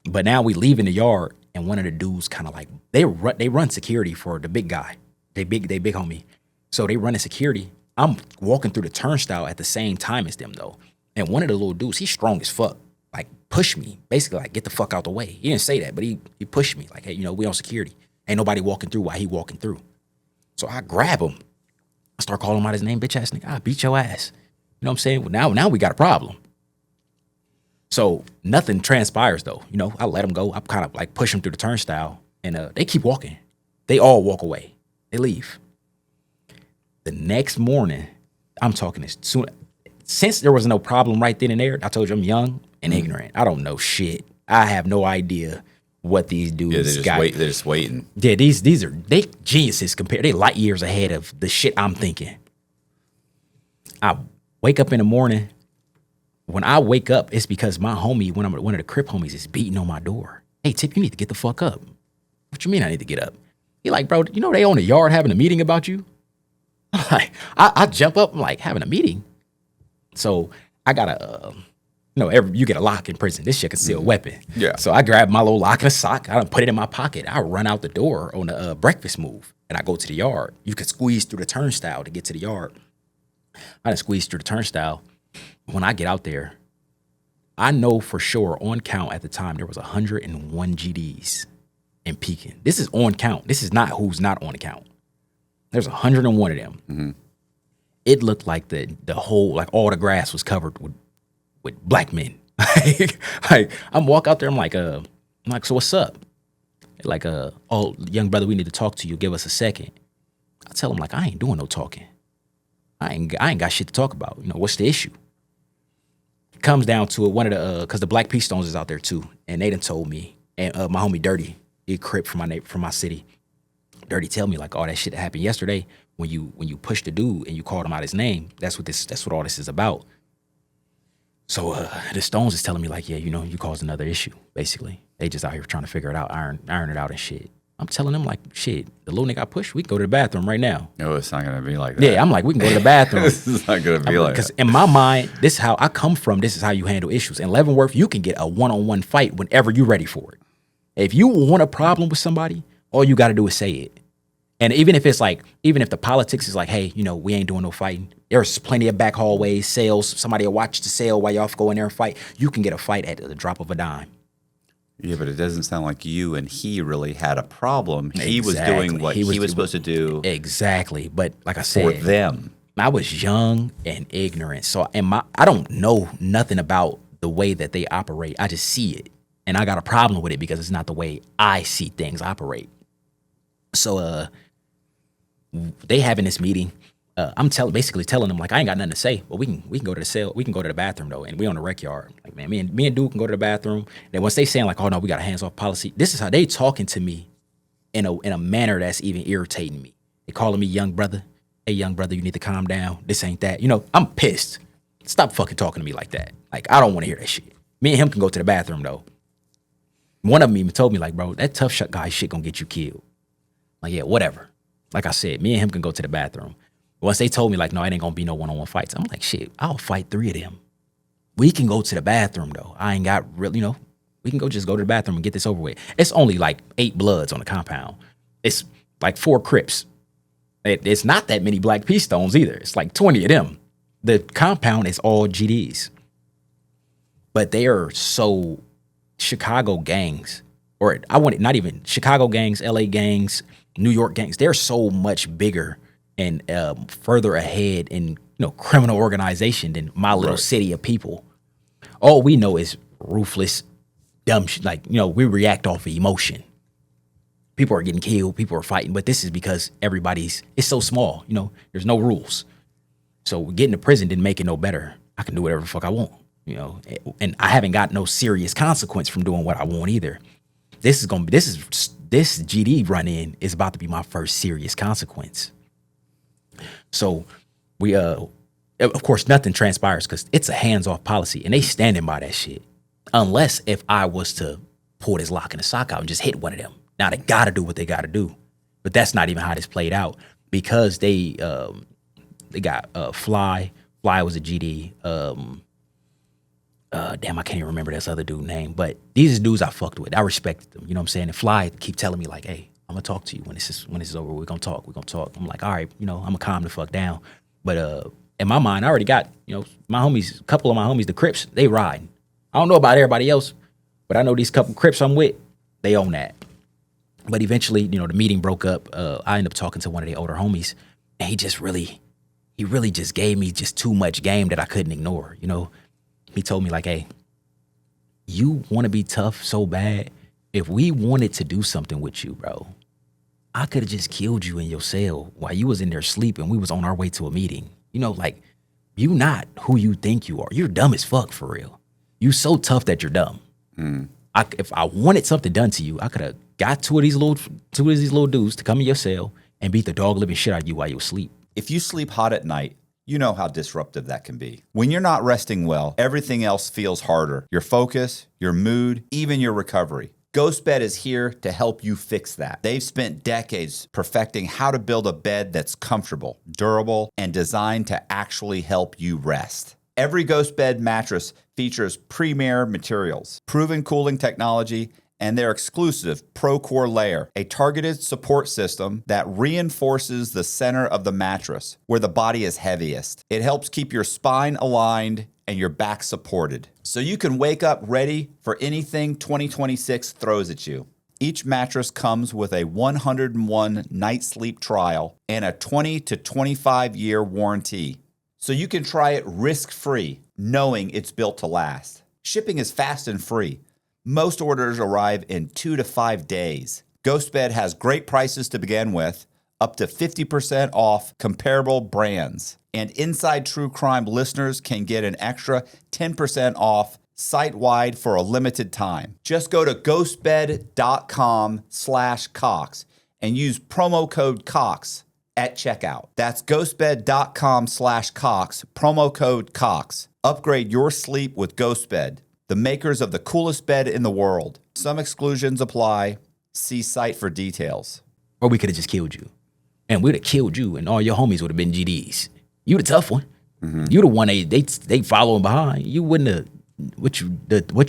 But now we leave in the yard, and one of the dudes kind of like they run security for the big guy. They big homie. So they running security. I'm walking through the turnstile at the same time as them though. And one of the little dudes, he's strong as fuck. Like pushed me, basically like get the fuck out the way. He didn't say that, but he pushed me like, hey, we on security. Ain't nobody walking through while he walking through. So I grab him. I start calling him out his name, bitch ass nigga. I beat your ass. You know what I'm saying? Well, now we got a problem. So nothing transpires though. I let him go. I kind of like push him through the turnstile and they keep walking. They all walk away. They leave. The next morning, I'm talking this soon. Since there was no problem right then and there, I told you I'm young and ignorant. I don't know shit. I have no idea what these dudes got. They're just waiting. Yeah, they geniuses compared. They light years ahead of the shit I'm thinking. I wake up in the morning. When I wake up, it's because my homie, one of the Crip homies, is beating on my door. Hey, Tip, you need to get the fuck up. What you mean I need to get up? He like, bro, they on the yard having a meeting about you? Like, I jump up, I'm like, having a meeting? So I got a, you get a lock in prison. This shit conceal a weapon. Yeah. So I grab my little lock and a sock. I put it in my pocket. I run out the door on the breakfast move, and I go to the yard. You could squeeze through the turnstile to get to the yard. I done squeezed through the turnstile. When I get out there, I know for sure on count at the time there was 101 GDs in Pekin. This is on count. This is not who's not on count. There's 101 of them. Mm-hmm. It looked like the whole, like all the grass was covered with black men. Like I'm walk out there, I'm like, so what's up? Like, oh, young brother, we need to talk to you. Give us a second. I tell him like, I ain't doing no talking. I ain't got shit to talk about. What's the issue? It comes down to it. One of the because the Black P Stones is out there too, and they done told me, and my homie Dirty, he Crip from my city. Dirty tell me like, all that shit that happened yesterday when you pushed the dude and you called him out his name. That's what all this is about. So the Stones is telling me like, yeah, you caused another issue. Basically, they just out here trying to figure it out, iron it out and shit. I'm telling them like, shit, the little nigga I pushed, we can go to the bathroom right now. No, it's not gonna be like that. Yeah, I'm like, we can go to the bathroom. This is not gonna be like that. Because in my mind, this is how I come from. This is how you handle issues. In Leavenworth, you can get a one-on-one fight whenever you're ready for it. If you want a problem with somebody, all you got to do is say it. And even if the politics is like, hey, we ain't doing no fighting. There's plenty of back hallways, sales. Somebody will watch the sale while y'all go in there and fight. You can get a fight at the drop of a dime. Yeah, but it doesn't sound like you and he really had a problem. He was doing what he was supposed to do. Exactly. But like I said, for them. I was young and ignorant. So I don't know nothing about the way that they operate. I just see it. And I got a problem with it because it's not the way I see things operate. So they having this meeting. I'm basically telling them like I ain't got nothing to say, but we can go to the cell, we can go to the bathroom though, and we on the rec yard. Like man, me and Duke can go to the bathroom. And then once they saying like, oh no, we got a hands off policy. This is how they talking to me in a manner that's even irritating me. They calling me young brother. Hey young brother, you need to calm down. This ain't that. You know, I'm pissed. Stop fucking talking to me like that. Like I don't want to hear that shit. Me and him can go to the bathroom though. One of them even told me like, bro, that tough shot guy shit gonna get you killed. Like yeah, whatever. Like I said, me and him can go to the bathroom. Once they told me like, no, it ain't gonna be no one-on-one fights. I'm like, shit, I'll fight 3 of them. We can go to the bathroom though. I ain't got real, you know, we can go to the bathroom and get this over with. It's only like 8 Bloods on the compound. It's like 4 Crips. It's not that many Black P Stones either. It's like 20 of them. The compound is all GDs. But they are so Chicago gangs, or I want it, not even Chicago gangs, LA gangs, New York gangs. They're so much bigger and further ahead in criminal organization than my little city of people. All we know is ruthless, dumb shit. Like, we react off of emotion. People are getting killed, people are fighting, but this is because it's so small, there's no rules. So getting to prison didn't make it no better. I can do whatever the fuck I want, and I haven't got no serious consequence from doing what I want either. This GD run-in is about to be my first serious consequence. So we, of course, nothing transpires because it's a hands-off policy, and they standing by that shit. Unless if I was to pull this lock and the sock out and just hit one of them. Now they gotta do what they gotta do, but that's not even how this played out because they got Fly. Fly was a GD. Damn, I can't even remember this other dude's name, but these dudes I fucked with. I respected them. You know what I'm saying? And Fly keep telling me like, hey, I'm gonna talk to you when this is over. We're gonna talk. I'm like, all right, I'm gonna calm the fuck down. But in my mind, I already got, my homies, a couple of my homies, the Crips, they riding. I don't know about everybody else, but I know these couple Crips I'm with, they own that. But eventually, the meeting broke up. I ended up talking to one of the older homies, and he really just gave me just too much game that I couldn't ignore. He told me like, hey, you want to be tough so bad. If we wanted to do something with you, bro, I could have just killed you in your cell while you was in there sleeping. We was on our way to a meeting. Like, you not who you think you are. You're dumb as fuck, for real. You so tough that you're dumb. If I wanted something done to you, I could have got two of these little dudes to come in your cell and beat the dog living shit out of you while you was asleep. If you sleep hot at night, you know how disruptive that can be. When you're not resting well, everything else feels harder. Your focus, your mood, even your recovery. GhostBed is here to help you fix that. They've spent decades perfecting how to build a bed that's comfortable, durable, and designed to actually help you rest. Every GhostBed mattress features premier materials, proven cooling technology, and their exclusive ProCore layer, a targeted support system that reinforces the center of the mattress, where the body is heaviest. It helps keep your spine aligned and your back supported, so you can wake up ready for anything 2026 throws at you. Each mattress comes with a 101 night sleep trial and a 20 to 25 year warranty, so you can try it risk-free, knowing it's built to last. Shipping is fast and free. Most orders arrive in 2 to 5 days. GhostBed has great prices to begin with, up to 50% off comparable brands. And Inside True Crime listeners can get an extra 10% off site-wide for a limited time. Just go to ghostbed.com/Cox and use promo code Cox at checkout. That's ghostbed.com/Cox, promo code Cox. Upgrade your sleep with GhostBed, the makers of the coolest bed in the world. Some exclusions apply. See site for details. Or we could have just killed you. And we'd have killed you, and all your homies would have been GDs. You the tough one. You the one they following behind. You wouldn't have. What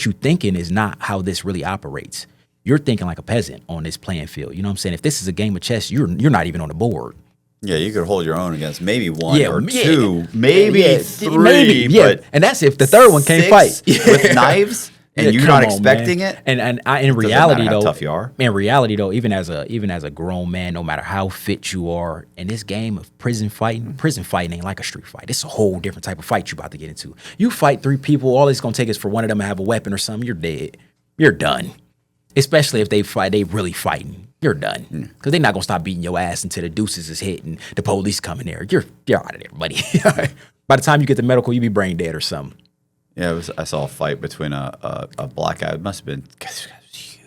you thinking is not how this really operates. You're thinking like a peasant on this playing field. You know what I'm saying? If this is a game of chess, you're not even on the board. Yeah, you could hold your own against maybe one or two, maybe three. Maybe, but but and that's if the third one can't fight. with knives And you're not expecting it? And in Doesn't reality matter how though, tough you are. in reality though, even as a grown man, no matter how fit you are, in this game of prison fighting ain't like a street fight. It's a whole different type of fight you about to get into. You fight 3 people, all it's gonna take is for one of them to have a weapon or something. You're dead. You're done. Especially if they really fighting. You're done. Because they're not gonna stop beating your ass until the deuces is hit and the police come in there. You're out of there, buddy. By the time you get to medical, you be brain dead or something. Yeah, I saw a fight between a black guy. It must have been, this guy was huge.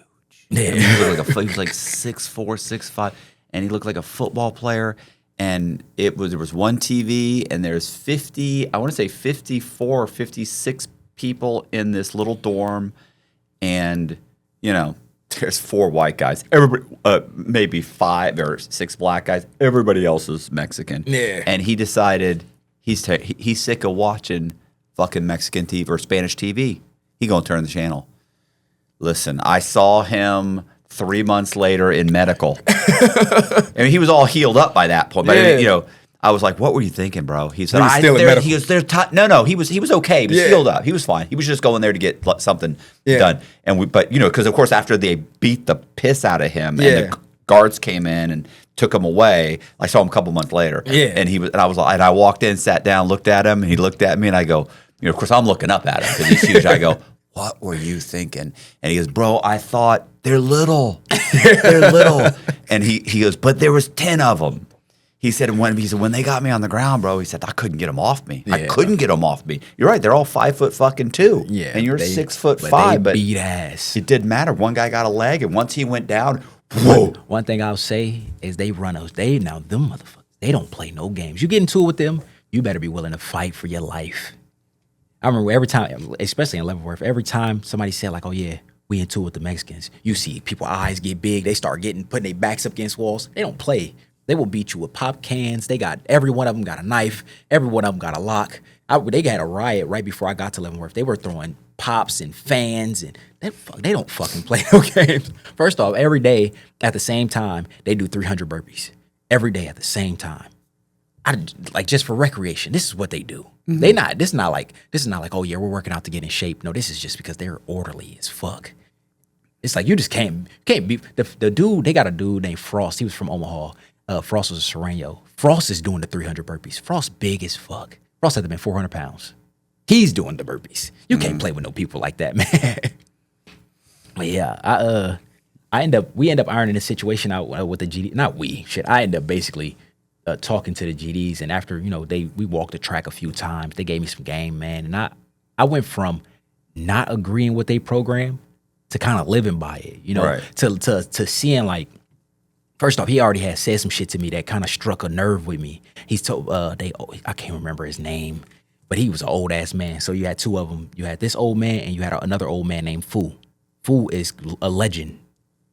Yeah. I mean, he was like 6'4", 6'5", and he looked like a football player. And there was one TV, and there's 54 or 56 people in this little dorm, and there's 4 white guys. Everybody, maybe 5 or 6 black guys. Everybody else is Mexican. Yeah. And he decided he's sick of watching fucking Mexican TV or Spanish TV. He gonna turn the channel. Listen, I saw him 3 months later in medical. I mean, he was all healed up by that point. But I was like, "What were you thinking, bro?" He said, He was still in medical. He goes, no, he was okay. He was healed up. He was fine. He was just going there to get something done. And because of course after they beat the piss out of him and the guards came in and took him away, I saw him a couple months later. Yeah. And I walked in, sat down, looked at him, and he looked at me, and I go, of course I'm looking up at him because he's huge. I go, "What were you thinking?" And he goes, "Bro, I thought they're little, they're little." And he goes, "But there was 10 of them." He said, when they got me on the ground, bro, he said, I couldn't get them off me. I couldn't get them off me. You're right. They're all 5'2". Yeah. And you're 6'5". But they beat ass. It didn't matter. One guy got a leg, and once he went down, whoa. One thing I'll say is them motherfuckers, they don't play no games. You get into it with them, you better be willing to fight for your life. I remember every time, especially in Leavenworth, every time somebody said like, "Oh yeah, we into it with the Mexicans," you see people's eyes get big. They start putting their backs up against walls. They don't play. They will beat you with pop cans. Every one of them got a knife. Every one of them got a lock. They had a riot right before I got to Leavenworth. They were throwing pops and fans, and they don't fucking play no games. First off, every day at the same time, they do 300 burpees. Every day at the same time. Just for recreation. This is what they do. Mm-hmm. This is not like, "Oh yeah, we're working out to get in shape." No, this is just because they're orderly as fuck. It's like you just can't be the dude. They got a dude named Frost. He was from Omaha. Frost was a Sereno. Frost is doing the 300 burpees. Frost big as fuck. Frost had to been 400 pounds. He's doing the burpees. You can't play with no people like that, man. But yeah, we end up ironing the situation out with the GD. Not we, shit. I end up basically talking to the GDs, and after we walked the track a few times. They gave me some game, man, and I went from not agreeing with their program to kind of living by it, Right. to seeing like. First off, he already had said some shit to me that kind of struck a nerve with me. He's told I can't remember his name, but he was an old ass man. So you had 2 of them. You had this old man and you had another old man named Fu. Fu is a legend,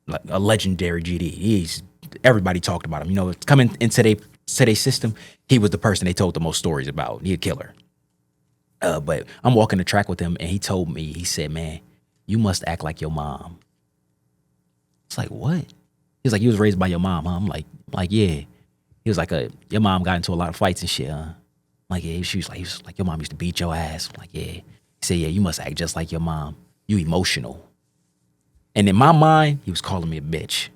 like a legendary GD. Everybody talked about him. Coming into their system, he was the person they told the most stories about. He a killer. But I'm walking the track with him, and he told me, he said, "Man, you must act like your mom." It's like, what? He was like, "You was raised by your mom, huh?" I'm like, yeah. He was like, "Your mom got into a lot of fights and shit, huh?" I'm like, yeah. He was like, "Your mom used to beat your ass." I'm like, yeah. He said, "Yeah, you must act just like your mom. You emotional." And in my mind, he was calling me a bitch.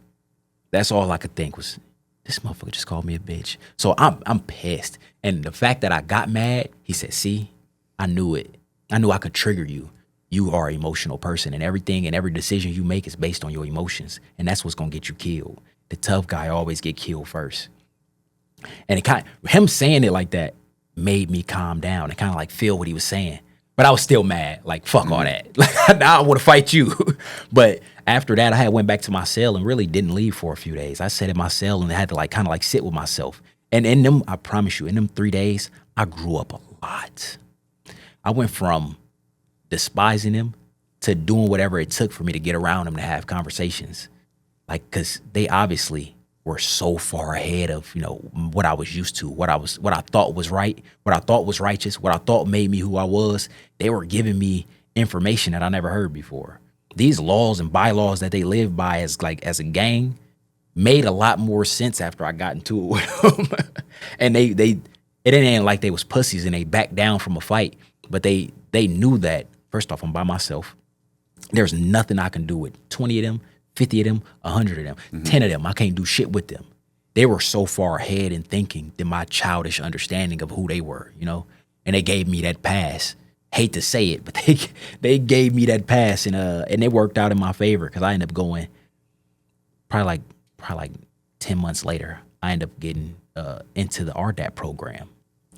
That's all I could think was, this motherfucker just called me a bitch. So I'm pissed. And the fact that I got mad, he said, "See, I knew it. I knew I could trigger you. You are an emotional person, and everything and every decision you make is based on your emotions, and that's what's gonna get you killed. The tough guy always get killed first." And him saying it like that made me calm down and kind of like feel what he was saying. But I was still mad, like fuck all that. Like now I want to fight you. But after that, I went back to my cell and really didn't leave for a few days. I sat in my cell and I had to kind of sit with myself. And in them, I promise you, in them 3 days, I grew up a lot. I went from despising him to doing whatever it took for me to get around him to have conversations, because they obviously were so far ahead of what I was used to, what I thought was right, what I thought was righteous, what I thought made me who I was. They were giving me information that I never heard before. These laws and bylaws that they live by as a gang made a lot more sense after I got into it with them. And it ain't like they was pussies and they backed down from a fight, but they knew that. First off, I'm by myself. There's nothing I can do with 20 of them, 50 of them, 100 of them, 10 of them. I can't do shit with them. They were so far ahead in thinking than my childish understanding of who they were, you know? And they gave me that pass. Hate to say it, but they gave me that pass, and it worked out in my favor because I ended up going probably like 10 months later. I ended up getting into the RDAP program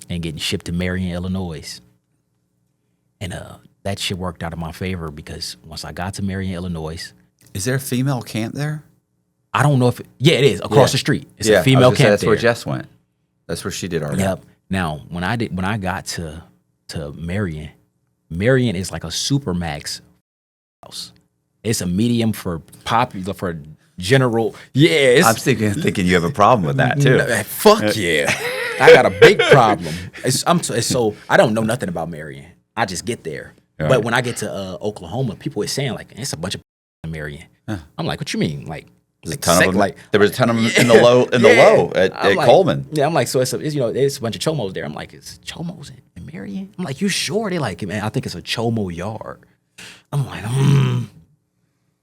and getting shipped to Marion, Illinois. And that shit worked out in my favor because once I got to Marion, Illinois, Is there a female camp there? I don't know if it is across the street. It's a I female was gonna say, camp that's there. where Jess went. That's where she did RDAP. Yep. Now, when I got to Marion is like a supermax house. It's a medium for popular, for general. Yeah, I'm thinking you have a problem with that too. Fuck yeah. I got a big problem. So I don't know nothing about Marion. I just get there. Right. But when I get to Oklahoma, people are saying like it's a bunch of in Marion. I'm like, what you mean? Like, There's a ton of them. like There was a ton of them in the low at like, Coleman. Yeah, I'm like, so it's a bunch of chomos there. I'm like, it's chomos in Marion? I'm like, you sure? They like, man, I think it's a chomo yard. I'm like,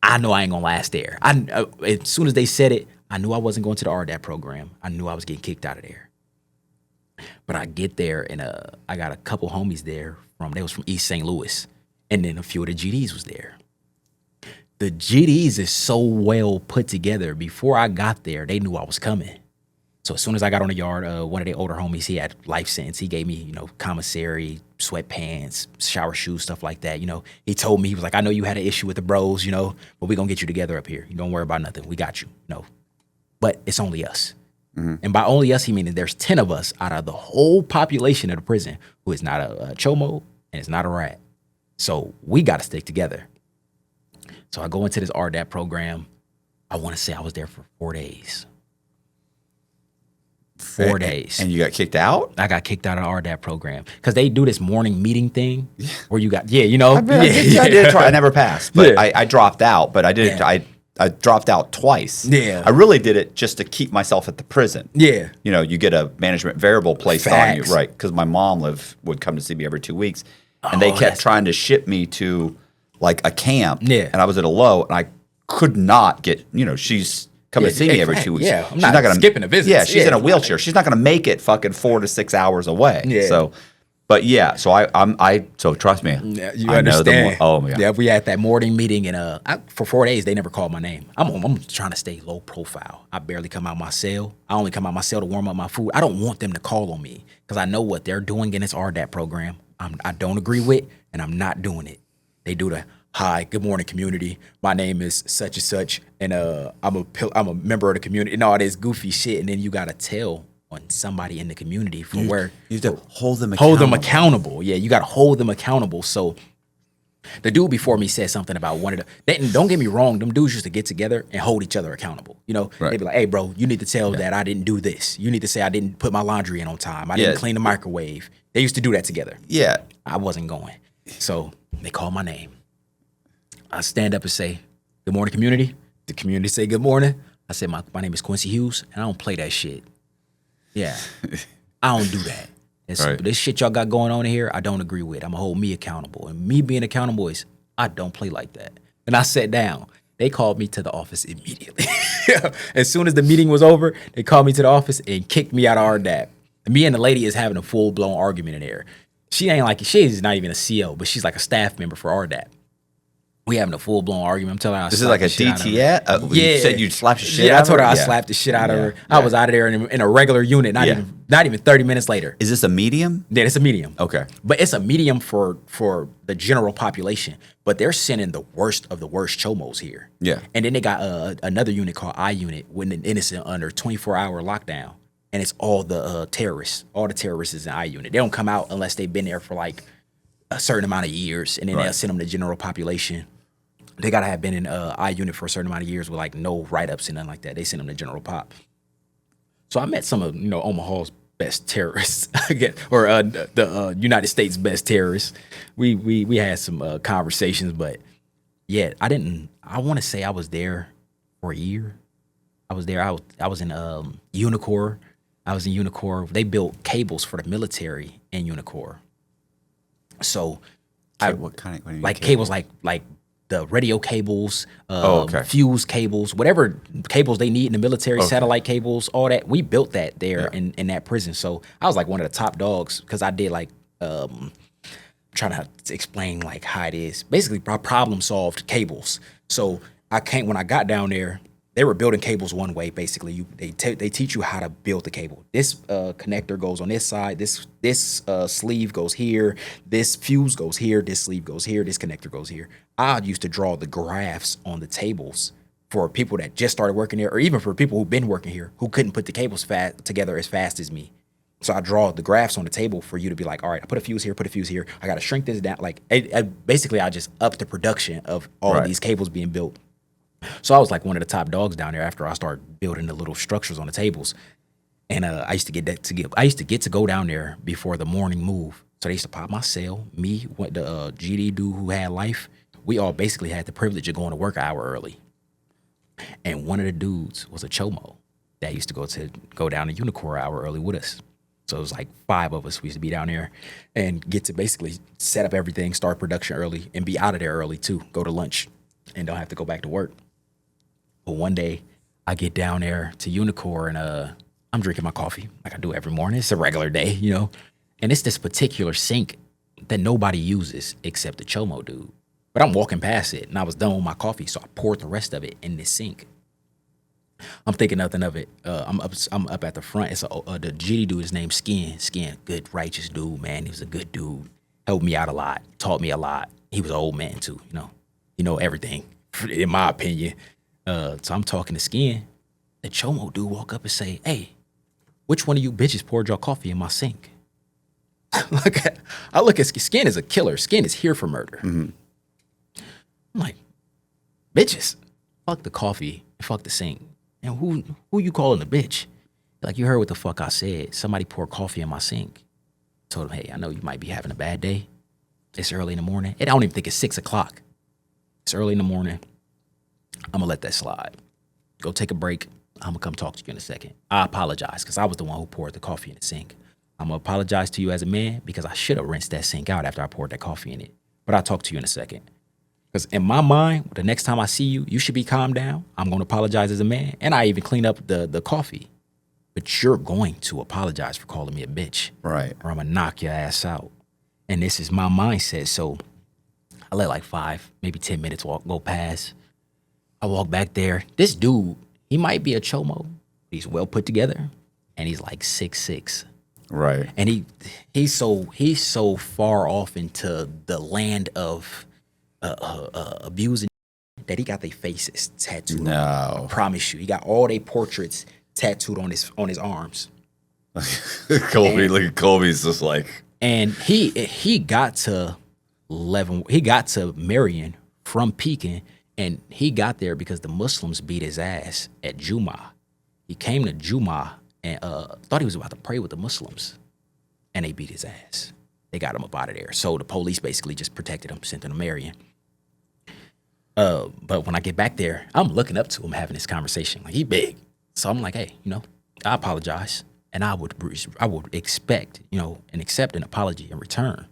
I know I ain't gonna last there. As soon as they said it, I knew I wasn't going to the RDAP program. I knew I was getting kicked out of there. But I get there and I got a couple homies there they was from East St. Louis, and then a few of the GDs was there. The GDs is so well put together. Before I got there, they knew I was coming. So as soon as I got on the yard, one of the older homies, he had life sentence. He gave me, commissary, sweatpants, shower shoes, stuff like that. He told me, he was like, I know you had an issue with the bros, but we're going to get you together up here. You don't worry about nothing. We got you. But it's only us. Mm-hmm. And by only us, he means there's 10 of us out of the whole population of the prison who is not a chomo and is not a rat. So we got to stick together. So I go into this RDAP program. I want to say I was there for 4 days. 4 days. And you got kicked out? I got kicked out of the RDAP program because they do this morning meeting thing where you got, I did try. I never passed, but Yeah. I dropped out. But I did. Yeah. I dropped out twice. Yeah. I really did it just to keep myself at the prison. Yeah. You get a management variable placed on you, Facts. right? Because my mom would come to see me every 2 weeks, and they kept trying to ship me to like a camp. Yeah. And I was at a low, and I could not get. She's coming to see me every 2 weeks. Yeah, I'm She's not gonna skipping a visit. Yeah, she's Yeah, in a come on. wheelchair. She's not going to make it fucking 4 to 6 hours away. Yeah. So, but yeah, so so trust me. Yeah, you I know understand. oh my god. Yeah, we had that morning meeting, and for 4 days they never called my name. I'm trying to stay low profile. I barely come out my cell. I only come out my cell to warm up my food. I don't want them to call on me because I know what they're doing in this RDAP program. I don't agree with, and I'm not doing it. They do the hi, good morning, community. My name is such and such, and I'm a member of the community, and all this goofy shit. And then you gotta tell on somebody in the community for where You have to hold them accountable. Yeah, you got to hold them accountable. So the dude before me said something about don't get me wrong, them dudes used to get together and hold each other accountable. Right. They'd be like, hey, bro, you need to tell that I didn't do this. You need to say I didn't put my laundry in on time. I didn't clean the microwave. They used to do that together. Yeah. I wasn't going. So they call my name. I stand up and say, good morning, community. The community say good morning. I say, my name is Quincey Hughes, and I don't play that shit. Yeah, I don't do that. Right. This shit y'all got going on in here, I don't agree with. I'm going to hold me accountable. And me being accountable is, I don't play like that. And I sat down. They called me to the office immediately. As soon as the meeting was over, they called me to the office and kicked me out of RDAP. And me and the lady is having a full-blown argument in there. She's not even a CO, but she's like a staff member for RDAP. We having a full-blown argument. I'm telling her This is like a DT. You said you'd slap the shit out of her? Yeah, I told her I slapped the shit out of her. I was out of there in a regular unit, not even 30 minutes later. Is this a medium? Yeah, it's a medium. Okay. But it's a medium for the general population. But they're sending the worst of the worst chomos here. Yeah. And then they got another unit called I unit when an innocent under 24-hour lockdown. And it's all the terrorists. All the terrorists is in I unit. They don't come out unless they've been there for like a certain amount of years. And then they'll send them to general population. They gotta have been in I unit for a certain amount of years with like no write-ups and nothing like that. They send them to general pop. So I met some of Omaha's best terrorists, I guess, or the United States best terrorists. We had some conversations, but yeah, I want to say I was there for a year. I was there. I was in Unicor. I was in Unicor. They built cables for the military in Unicor. So What kind of like cables like the radio cables, okay. fuse cables, whatever cables they need in the military, satellite cables, all that. We built that there in that prison. So I was like one of the top dogs because I did like trying to explain like how it is. Basically, I problem solved cables. So when I got down there, they were building cables one way. Basically, they teach you how to build the cable. This connector goes on this side. This sleeve goes here. This fuse goes here. This sleeve goes here. This connector goes here. I used to draw the graphs on the tables for people that just started working there, or even for people who've been working here who couldn't put the cables together as fast as me. So I draw the graphs on the table for you to be like, all right, I put a fuse here, put a fuse here. I got to shrink this down. Like, basically, I just upped the production of all of these cables being built. So I was like one of the top dogs down there after I started building the little structures on the tables. And I used to get to go down there before the morning move. So they used to pop my cell. Me, the GD dude who had life, we all basically had the privilege of going to work an hour early. And one of the dudes was a chomo that used to go down to Unicorn an hour early with us. So it was like 5 of us. We used to be down there and get to basically set up everything, start production early, and be out of there early too. Go to lunch and don't have to go back to work. But one day I get down there to Unicorn and I'm drinking my coffee like I do every morning. It's a regular day, you know. And it's this particular sink that nobody uses except the chomo dude. But I'm walking past it and I was done with my coffee, so I poured the rest of it in this sink. I'm thinking nothing of it. I'm up at the front. It's the GD dude is named Skin. Skin, good, righteous dude, man. He was a good dude. Helped me out a lot. Taught me a lot. He was an old man too, you know. You know everything, in my opinion. So I'm talking to Skin. The chomo dude walk up and say, "Hey, which one of you bitches poured your coffee in my sink?" I look at Skin is a killer. Skin is here for murder. Mm-hmm. I'm like, bitches, fuck the coffee, fuck the sink. And who you calling a bitch? Like, you heard what the fuck I said. Somebody poured coffee in my sink. Told him, hey, I know you might be having a bad day. It's early in the morning. I don't even think it's 6 o'clock. It's early in the morning. I'm gonna let that slide. Go take a break. I'm gonna come talk to you in a second. I apologize because I was the one who poured the coffee in the sink. I'm gonna apologize to you as a man because I should have rinsed that sink out after I poured that coffee in it. But I'll talk to you in a second. Because in my mind, the next time I see you, you should be calmed down. I'm going to apologize as a man. And I even clean up the coffee. But you're going to apologize for calling me a bitch. Right. Or I'm going to knock your ass out. And this is my mindset. So I let like 5, maybe 10 minutes go past. I walk back there. This dude, he might be a chomo. He's well put together. And he's like 6'6". Right. And he's so far off into the land of abusing that he got their faces tattooed. No. I promise you. He got all their portraits tattooed on his arms. Colby, look at Colby's just like. And he got to Marion from Pekin, and he got there because the Muslims beat his ass at Juma. He came to Juma and thought he was about to pray with the Muslims, and they beat his ass. They got him up out of there. So the police basically just protected him, sent him to Marion. But when I get back there, I'm looking up to him having this conversation. Like, he big. So I'm like, hey, I apologize. And I would expect, and accept an apology in return.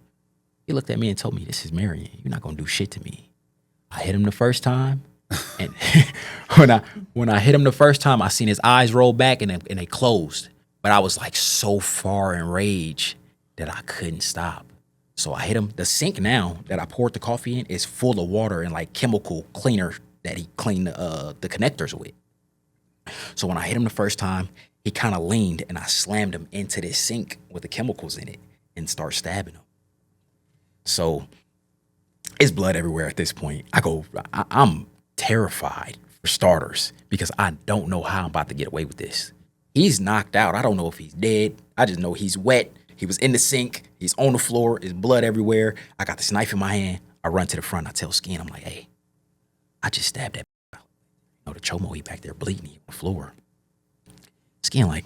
He looked at me and told me, this is Marion. You're not going to do shit to me. I hit him the first time. And when I hit him the first time, I seen his eyes roll back and they closed. But I was like so far in rage that I couldn't stop. So I hit him. The sink now that I poured the coffee in is full of water and like chemical cleaner that he cleaned the connectors with. So when I hit him the first time, he kind of leaned and I slammed him into this sink with the chemicals in it and started stabbing him. So it's blood everywhere at this point. I'm terrified for starters because I don't know how I'm about to get away with this. He's knocked out. I don't know if he's dead. I just know he's wet. He was in the sink. He's on the floor. There's blood everywhere. I got this knife in my hand. I run to the front. I tell Skin, I'm like, hey, I just stabbed that. The chomo, he back there bleeding on the floor. Skin like,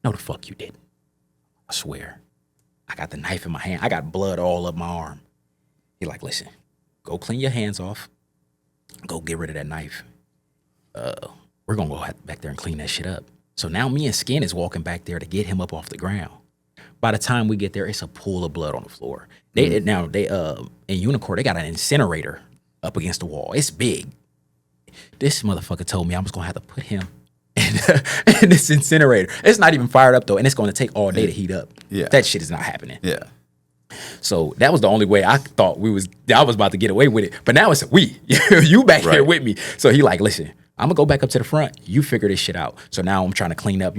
no, the fuck you didn't. I swear. I got the knife in my hand. I got blood all up my arm. He like, listen, go clean your hands off. Go get rid of that knife. We're going to go back there and clean that shit up. So now me and Skin is walking back there to get him up off the ground. By the time we get there, it's a pool of blood on the floor. They in Unicorn, they got an incinerator up against the wall. It's big. This motherfucker told me I was gonna have to put him in, in this incinerator. It's not even fired up though, and it's gonna take all day to heat up. Yeah. That shit is not happening. Yeah. So that was the only way I thought I was about to get away with it. But now it's we. You back here Right. with me. So he like, listen, I'm gonna go back up to the front. You figure this shit out. So now I'm trying to clean up,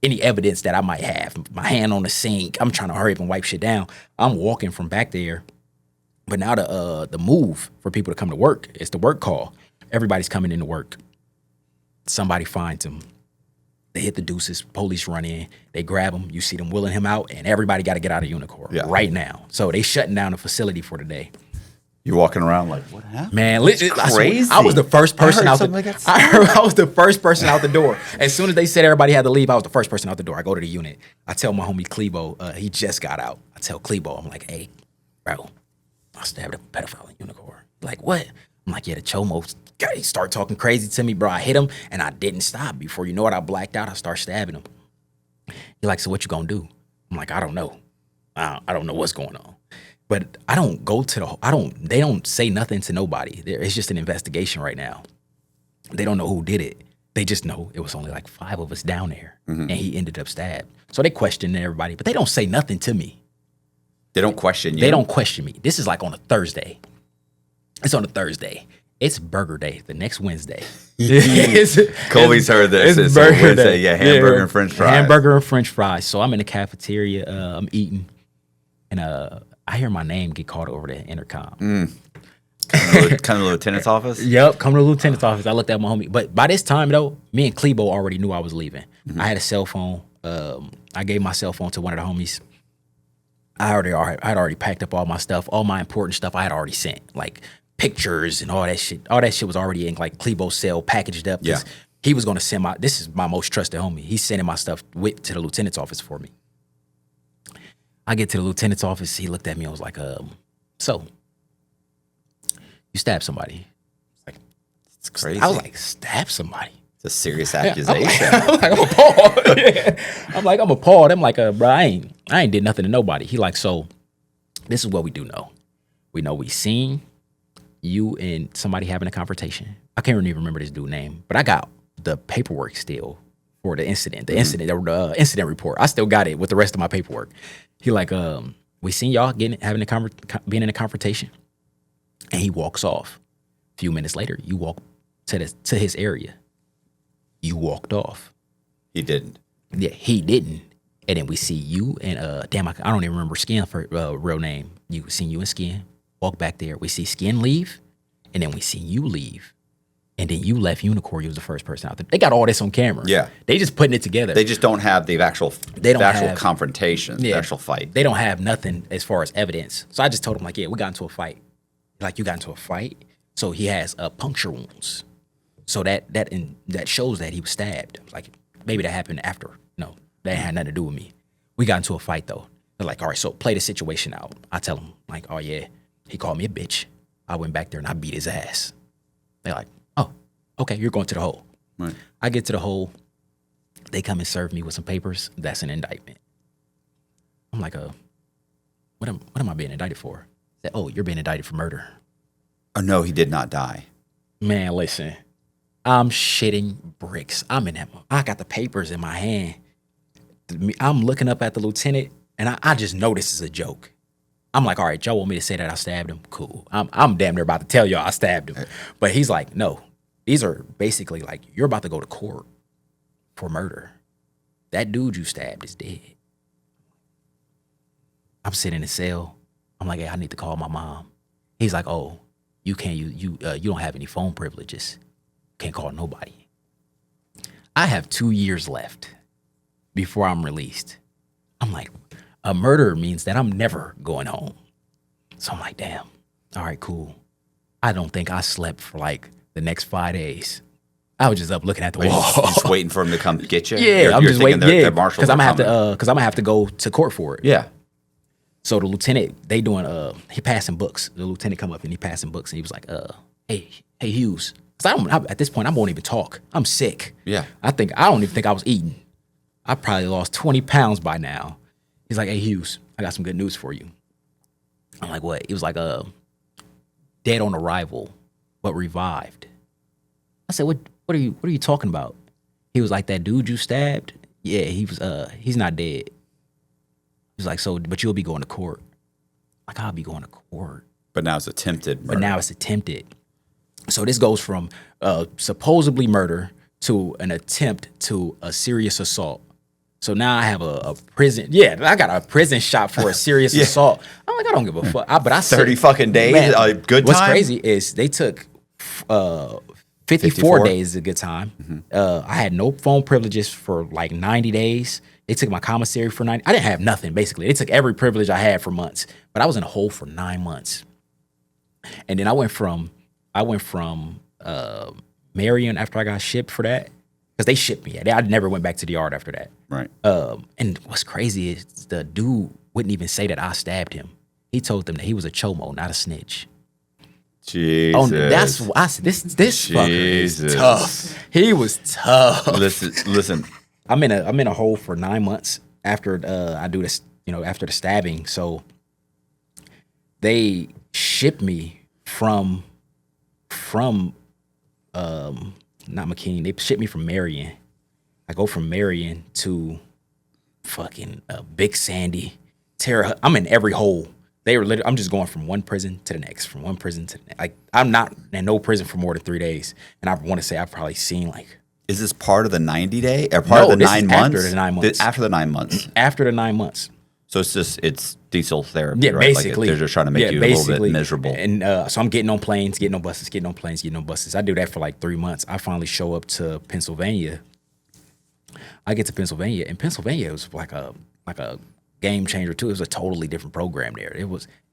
any evidence that I might have. My hand on the sink. I'm trying to hurry up and wipe shit down. I'm walking from back there. But now the move for people to come to work is the work call. Everybody's coming into work. Somebody finds him. They hit the deuces. Police run in. They grab him. You see them wheeling him out, and everybody got to get out of Unicor right now. So they shutting down the facility for the day. You're walking around like, what happened? Man, crazy. I was the first person out something like that. I was the first person out the door. As soon as they said everybody had to leave, I was the first person out the door. I go to the unit. I tell my homie Clebo, he just got out. I tell Clebo, I'm like, hey, bro, I stabbed a pedophile in Unicor. Like, what? I'm like, yeah, the Chomo guy start talking crazy to me, bro. I hit him and I didn't stop. Before you know it, I blacked out. I start stabbing him. He like, so what you gonna do? I'm like, I don't know. I don't know what's going on. But I don't go to they don't say nothing to nobody. It's just an investigation right now. They don't know who did it. They just know it was only like 5 of us down there and he ended up stabbed. So they question everybody, but they don't say nothing to me. They don't question you. They don't question me. This is like on a Thursday. It's on a Thursday. It's Burger Day the next Wednesday. Colby's heard this. It's Burger Wednesday. Day. Yeah, hamburger and French fries. Hamburger and French fries. So I'm in the cafeteria. I'm eating, and I hear my name get called over the intercom. Come to the lieutenant's office? Yep, come to the lieutenant's office. I looked at my homie. But by this time, though, me and Clebo already knew I was leaving. I had a cell phone. I gave my cell phone to one of the homies. I had already packed up all my stuff. All my important stuff I had already sent. Like pictures and all that shit. All that shit was already in like Clebo's cell, packaged up. Yeah. He was going to send this is my most trusted homie. He's sending my stuff to the lieutenant's office for me. I get to the lieutenant's office. He looked at me and was like, so you stabbed somebody. Like, It's crazy. I was like, stab somebody. It's a serious accusation. I'm appalled. Yeah. I'm appalled. I'm like, bro, I ain't did nothing to nobody. He like, so this is what we do know. We know we seen you and somebody having a confrontation. I can't even remember this dude's name, but I got the paperwork still for the incident. The incident report. I still got it with the rest of my paperwork. He like, we seen y'all being in a confrontation, and he walks off. A few minutes later, you walk to his area. You walked off. He didn't. Yeah, he didn't. And then we see you and I don't even remember Skin for real name. You seen you and Skin walk back there. We see Skin leave, and then we see you leave, and then you left Unicor. You was the first person out there. They got all this on camera. Yeah, they just putting it together. They just don't have the actual confrontation, the actual fight. They don't have nothing as far as evidence. So I just told him like, yeah, we got into a fight. Like you got into a fight. So he has puncture wounds. So that shows that he was stabbed. Like maybe that happened after. No, that had nothing to do with me. We got into a fight though. They're like, all right, so play the situation out. I tell him like, oh yeah, he called me a bitch. I went back there and I beat his ass. They're like, oh, okay, you're going to the hole. Right. I get to the hole. They come and serve me with some papers. That's an indictment. I'm like, what am I being indicted for? They said, oh, you're being indicted for murder. Oh no, he did not die. Man, listen. I'm shitting bricks. I'm in that. I got the papers in my hand. I'm looking up at the lieutenant, and I just know this is a joke. I'm like, all right, y'all want me to say that I stabbed him? Cool. I'm damn near about to tell y'all I stabbed him. But he's like, no. These are basically like, you're about to go to court for murder. That dude you stabbed is dead. I'm sitting in the cell. I'm like, hey, I need to call my mom. He's like, oh, you can't. You don't have any phone privileges. Can't call nobody. I have 2 years left before I'm released. I'm like, a murder means that I'm never going home. So I'm like, damn. All right, cool. I don't think I slept for like the next 5 days. I was just up looking at the wall. Just waiting for him to come get you. Yeah, I'm just waiting. Yeah, because I'm gonna have to go to court for it. Yeah. So the lieutenant, he passing books. The lieutenant come up and he passing books, and he was like, hey Hughes. At this point, I won't even talk. I'm sick. Yeah. I don't even think I was eating. I probably lost 20 pounds by now. He's like, hey, Hughes, I got some good news for you. I'm like, what? He was like, dead on arrival, but revived. I said, what are you talking about? He was like, that dude you stabbed? Yeah, he's not dead. He's like, so, but you'll be going to court. Like, I'll be going to court. But now it's attempted murder. But now it's attempted. So this goes from supposedly murder to an attempt to a serious assault. So now I have a prison. Yeah, I got a prison shot for a serious assault. I'm like, I don't give a fuck. But I said, 30 fucking days, man, a good what's time? crazy is they took 54 days is a good time. I had no phone privileges for like 90 days. They took my commissary for 90. I didn't have nothing, basically. They took every privilege I had for months. But I was in a hole for 9 months. And then I went from Marion after I got shipped for that. Because they shipped me. I never went back to the yard after that. Right. And what's crazy is the dude wouldn't even say that I stabbed him. He told them that he was a chomo, not a snitch. Jesus. Oh, that's why this fucker is tough. He was tough. Listen. I'm in a hole for 9 months after I do this, after the stabbing. So they shipped me from not McKean. They shipped me from Marion. I go from Marion to fucking Big Sandy, Terre. I'm in every hole. They were literally. I'm just going from one prison to the next, from one prison to the next. Like, I'm not in no prison for more than 3 days, and I want to say I've probably seen like. Is this part of the 90-day or part of the 9 months? After the 9 months. After the 9 months. After the 9 months. So it's diesel therapy, Yeah, right? basically. Like they're just trying to make you a little bit miserable. And so I'm getting on planes, getting on buses, getting on planes, getting on buses. I do that for like 3 months. I finally show up to Pennsylvania. I get to Pennsylvania, and Pennsylvania was like a game changer too. It was a totally different program there. It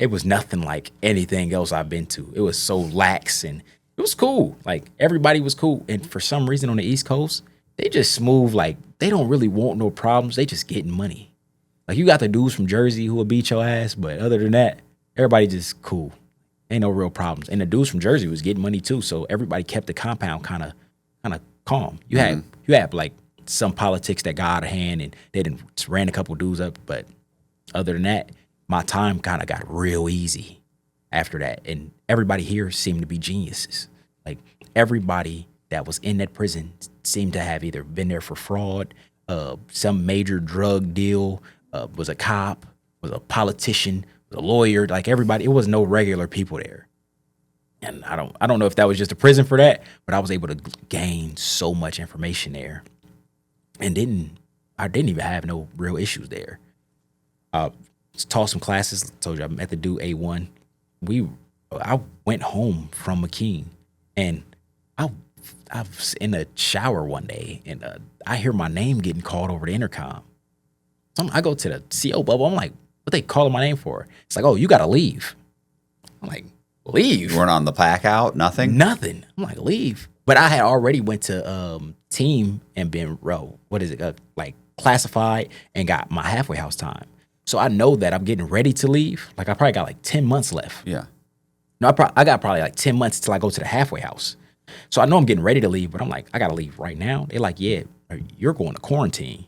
was nothing like anything else I've been to. It was so lax and it was cool. Like, everybody was cool. And for some reason on the East Coast, they just smooth. Like, they don't really want no problems. They just getting money. Like, you got the dudes from Jersey who will beat your ass, but other than that, everybody just cool. Ain't no real problems. And the dudes from Jersey was getting money too, so everybody kept the compound kind of calm. You had like some politics that got out of hand, and they didn't ran a couple dudes up, but other than that, my time kind of got real easy after that. And everybody here seemed to be geniuses. Like, everybody that was in that prison seemed to have either been there for fraud, some major drug deal, was a cop, was a politician, was a lawyer. Like, everybody, it was no regular people there. And I don't know if that was just a prison for that, but I was able to gain so much information there, and I didn't even have no real issues there. Taught some classes. Told you I had to do A1. I went home from McKean, and I was in the shower one day, and I hear my name getting called over the intercom. So I go to the CO bubble. I'm like, what they calling my name for? It's like, oh, you got to leave. I'm like, leave? You weren't on the pack out? Nothing? Nothing. I'm like, leave. But I had already went to team and been like classified and got my halfway house time. So I know that I'm getting ready to leave. Like, I probably got like 10 months left. Yeah. No, I got probably like 10 months till I go to the halfway house. So I know I'm getting ready to leave, but I'm like, I got to leave right now. They're like, yeah, you're going to quarantine.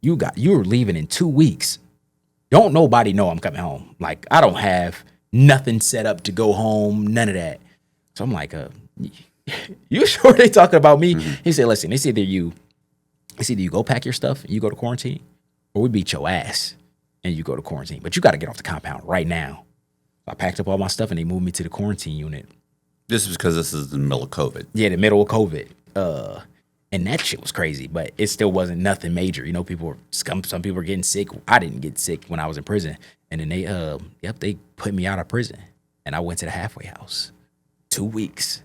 You're leaving in 2 weeks. Don't nobody know I'm coming home. Like, I don't have nothing set up to go home, none of that. So I'm like, you sure they talking about me? Mm-hmm. He said, listen, it's either you go pack your stuff and you go to quarantine, or we beat your ass and you go to quarantine. But you got to get off the compound right now. I packed up all my stuff and they moved me to the quarantine unit. This is because this is in the middle of COVID. Yeah, the middle of COVID. And that shit was crazy, but it still wasn't nothing major. You know, some people were getting sick. I didn't get sick when I was in prison. And then they put me out of prison. And I went to the halfway house. 2 weeks.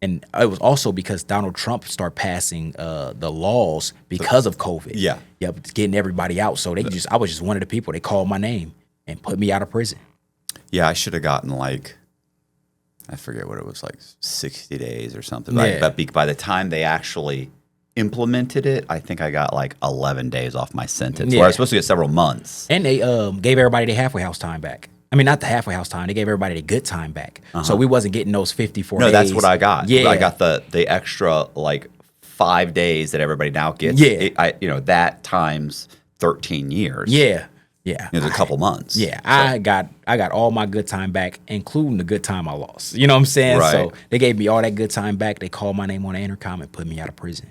And it was also because Donald Trump started passing the laws because of COVID. Yeah. Yep, getting everybody out. So I was just one of the people. They called my name and put me out of prison. Yeah, I should have gotten like, I forget what it was, like 60 days or something. Yeah. But by the time they actually implemented it, I think I got like 11 days off my sentence. Yeah. Where I was supposed to get several months. And they gave everybody the halfway house time back. I mean, not the halfway house time. They gave everybody the good time back. Uh-huh. So we wasn't getting those 54 days. No, that's what I got. Yeah. I got the extra like 5 days that everybody now gets. Yeah. That times 13 years. Yeah. Yeah. It was a couple months. Yeah, I got all my good time back, including the good time I lost. You know what I'm saying? Right. So they gave me all that good time back. They called my name on the intercom and put me out of prison.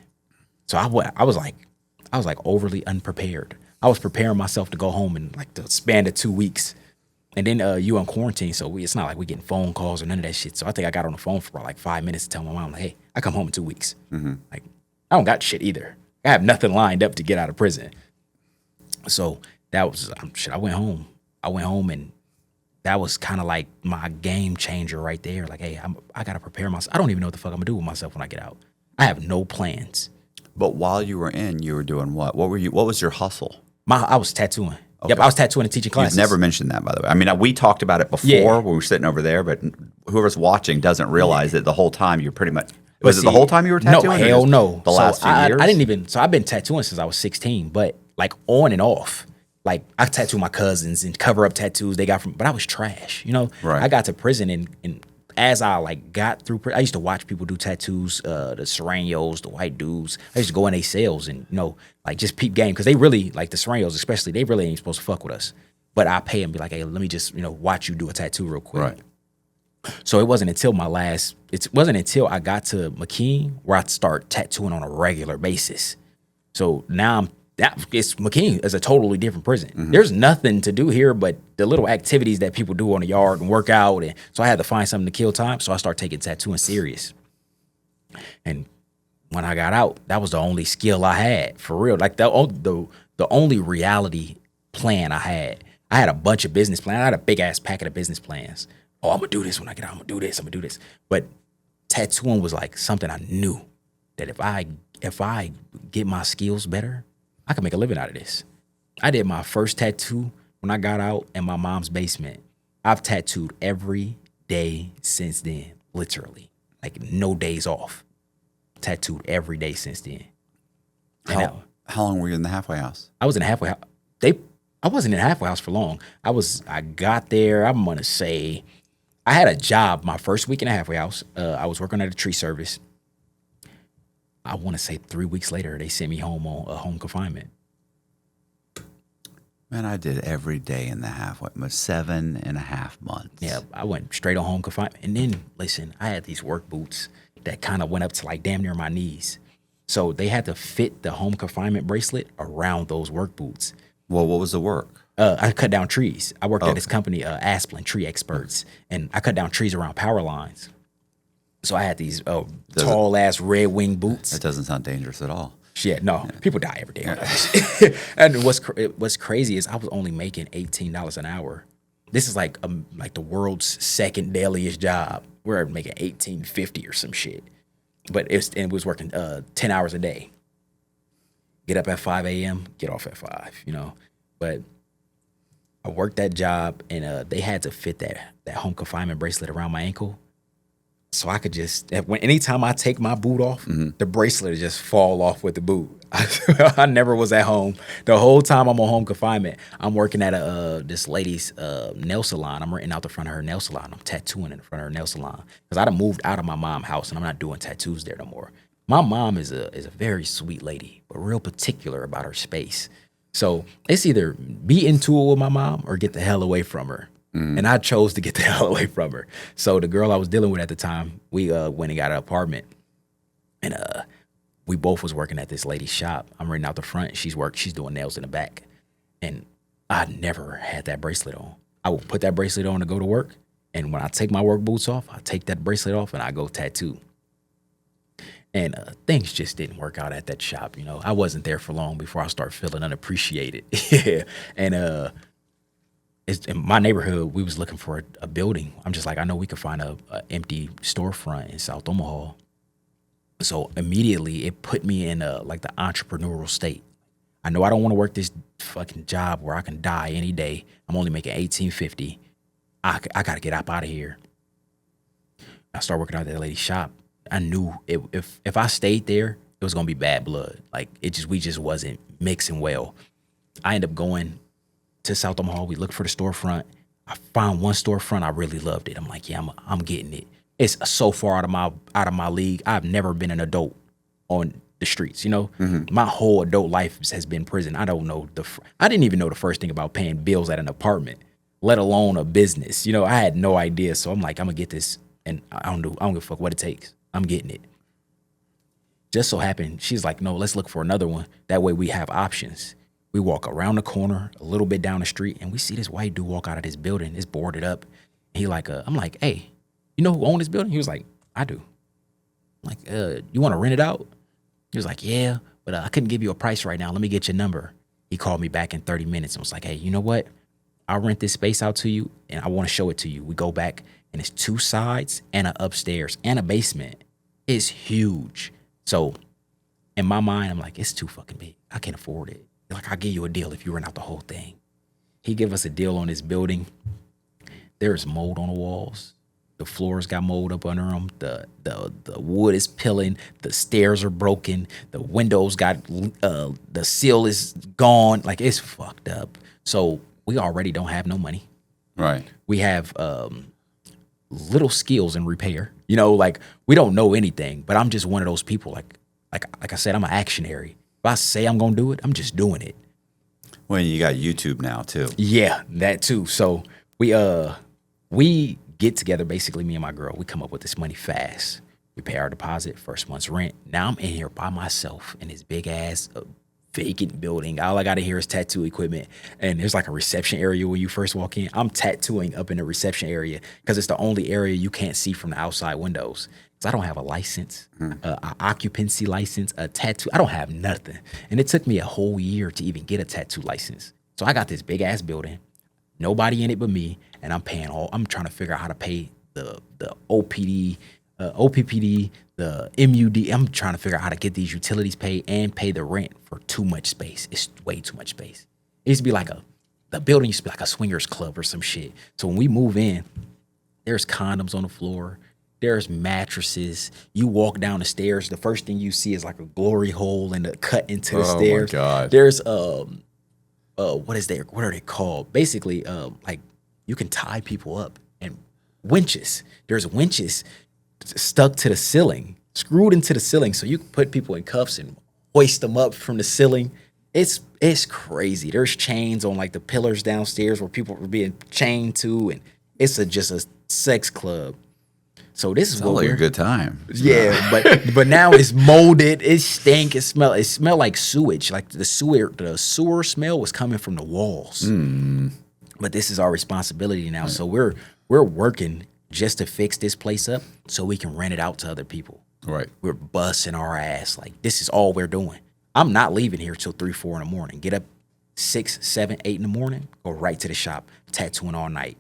So I was like overly unprepared. I was preparing myself to go home in like the span of 2 weeks. And then you on quarantine, so it's not like we getting phone calls or none of that shit. So I think I got on the phone for about like 5 minutes to tell my mom, like, hey, I come home in 2 weeks. Like, I don't got shit either. I have nothing lined up to get out of prison. So that was shit. I went home. And that was kind of like my game changer right there. Like, hey, I got to prepare myself. I don't even know what the fuck I'm going to do with myself when I get out. I have no plans. But while you were in, you were doing what? What was your hustle? I was tattooing. Yep, I was tattooing and teaching classes. You've never mentioned that, by the way. I mean, we talked about it before when we were sitting over there, but whoever's watching doesn't realize that the whole time you're pretty much. Was it the whole time you were tattooing? No, hell no. The last few years? I didn't even. So I've been tattooing since I was 16, but like on and off. Like I tattoo my cousins and cover up tattoos they got from, but I was trash. You know, Right. I got to prison and as I like got through, I used to watch people do tattoos, the Serranos, the white dudes. I used to go in their cells and like just peep game because they really like the Serranos, especially. They really ain't supposed to fuck with us. But I pay them, be like, hey, let me just watch you do a tattoo real quick. Right. So it wasn't until I got to McKean where I start tattooing on a regular basis. So now McKean is a totally different prison. There's nothing to do here but the little activities that people do on the yard and work out. And so I had to find something to kill time. So I started taking tattooing serious. And when I got out, that was the only skill I had for real. Like the only reality plan I had. I had a bunch of business plans. I had a big ass packet of business plans. Oh, I'm gonna do this when I get out. I'm gonna do this. I'm gonna do this. But tattooing was like something I knew that if I get my skills better, I can make a living out of this. I did my first tattoo when I got out in my mom's basement. I've tattooed every day since then, literally. Like no days off. Tattooed every day since then. How long were you in the halfway house? I was in a halfway house. I wasn't in a halfway house for long. I got there, I'm gonna say, I had a job my first week in a halfway house. I was working at a tree service. I want to say 3 weeks later, they sent me home on home confinement. Man, I did every day in the halfway, 7.5 months. Yeah, I went straight on home confinement. And then, listen, I had these work boots that kind of went up to like damn near my knees. So they had to fit the home confinement bracelet around those work boots. Well, what was the work? I cut down trees. I worked at this company, Asplin Tree Experts, and I cut down trees around power lines. So I had these tall ass red wing boots. That doesn't sound dangerous at all. Shit, no, people die every day. And what's crazy is I was only making $18 an hour. This is like the world's second dailiest job. We're making $18.50 or some shit, but it was working 10 hours a day. Get up at 5 a.m., get off at 5. But I worked that job, and they had to fit that home confinement bracelet around my ankle. So I could just, anytime I take my boot off, the bracelet would just fall off with the boot. I never was at home. The whole time I'm on home confinement, I'm working at this lady's nail salon. I'm renting out the front of her nail salon. I'm tattooing in the front of her nail salon. Because I done moved out of my mom's house, and I'm not doing tattoos there no more. My mom is a very sweet lady, but real particular about her space. So it's either be into it with my mom or get the hell away from her. And I chose to get the hell away from her. So the girl I was dealing with at the time, we went and got an apartment, and we both was working at this lady's shop. I'm renting out the front. She's doing nails in the back, and I never had that bracelet on. I would put that bracelet on to go to work, and when I take my work boots off, I take that bracelet off and I go tattoo. And things just didn't work out at that shop. I wasn't there for long before I started feeling unappreciated. And in my neighborhood, we was looking for a building. I'm just like, I know we could find a empty storefront in South Omaha. So immediately it put me in like the entrepreneurial state. I know I don't want to work this fucking job where I can die any day. I'm only making $18.50. I got to get up out of here. I started working out at that lady's shop. I knew if I stayed there, it was gonna be bad blood. Like we just wasn't mixing well. I ended up going to South Omaha. We looked for the storefront. I found one storefront. I really loved it. I'm like, yeah, I'm getting it. It's so far out of my league. I've never been an adult on the streets. You know, my whole adult life has been prison. I don't know I didn't even know the first thing about paying bills at an apartment, let alone a business. You know, I had no idea. So I'm like, I'm gonna get this, and I don't give a fuck what it takes. I'm getting it. Just so happened, she's like, no, let's look for another one. That way we have options. We walk around the corner, a little bit down the street, and we see this white dude walk out of this building. It's boarded up. And he like, I'm like, hey, you know who owned this building? He was like, I do. I'm like, you want to rent it out? He was like, yeah, but I couldn't give you a price right now. Let me get your number. He called me back in 30 minutes and was like, hey, you know what? I'll rent this space out to you, and I want to show it to you. We go back, and it's 2 sides and an upstairs and a basement. It's huge. So in my mind, I'm like, it's too fucking big. I can't afford it. Like, I'll give you a deal if you rent out the whole thing. He give us a deal on this building. There's mold on the walls. The floors got mold up under them. The wood is peeling. The stairs are broken. The windows got, the seal is gone. Like, it's fucked up. So we already don't have no money. Right. We have little skills in repair. You know, like, we don't know anything, but I'm just one of those people. Like I said, I'm an actionary. If I say I'm gonna do it, I'm just doing it. Well, you got YouTube now too. Yeah, that too. So we get together, basically, me and my girl. We come up with this money fast. We pay our deposit, first month's rent. Now I'm in here by myself in this big ass vacant building. All I gotta hear is tattoo equipment. And there's like a reception area when you first walk in. I'm tattooing up in the reception area because it's the only area you can't see from the outside windows. Because I don't have a license, an occupancy license, a tattoo. I don't have nothing. And it took me a whole year to even get a tattoo license. So I got this big ass building, nobody in it but me, and I'm trying to figure out how to pay the OPD, OPPD, the MUD. I'm trying to figure out how to get these utilities paid and pay the rent for too much space. It's way too much space. It used to be like the building used to be like a swingers club or some shit. So when we move in, there's condoms on the floor. There's mattresses. You walk down the stairs, the first thing you see is like a glory hole and a cut into the stairs. Oh my God. There's what are they called? Basically, like, you can tie people up, and winches. There's winches stuck to the ceiling, screwed into the ceiling, so you can put people in cuffs and hoist them up from the ceiling. It's crazy. There's chains on like the pillars downstairs where people were being chained to, and it's just a sex club. So this is Sounds like a good time. Yeah, but now it's molded. It stank. It smelled like sewage. Like the sewer smell was coming from the walls. But this is our responsibility now. So we're working just to fix this place up so we can rent it out to other people. Right. We're busting our ass. Like, this is all we're doing. I'm not leaving here till 3, 4 in the morning. Get up 6, 7, 8 in the morning, go right to the shop, tattooing all night.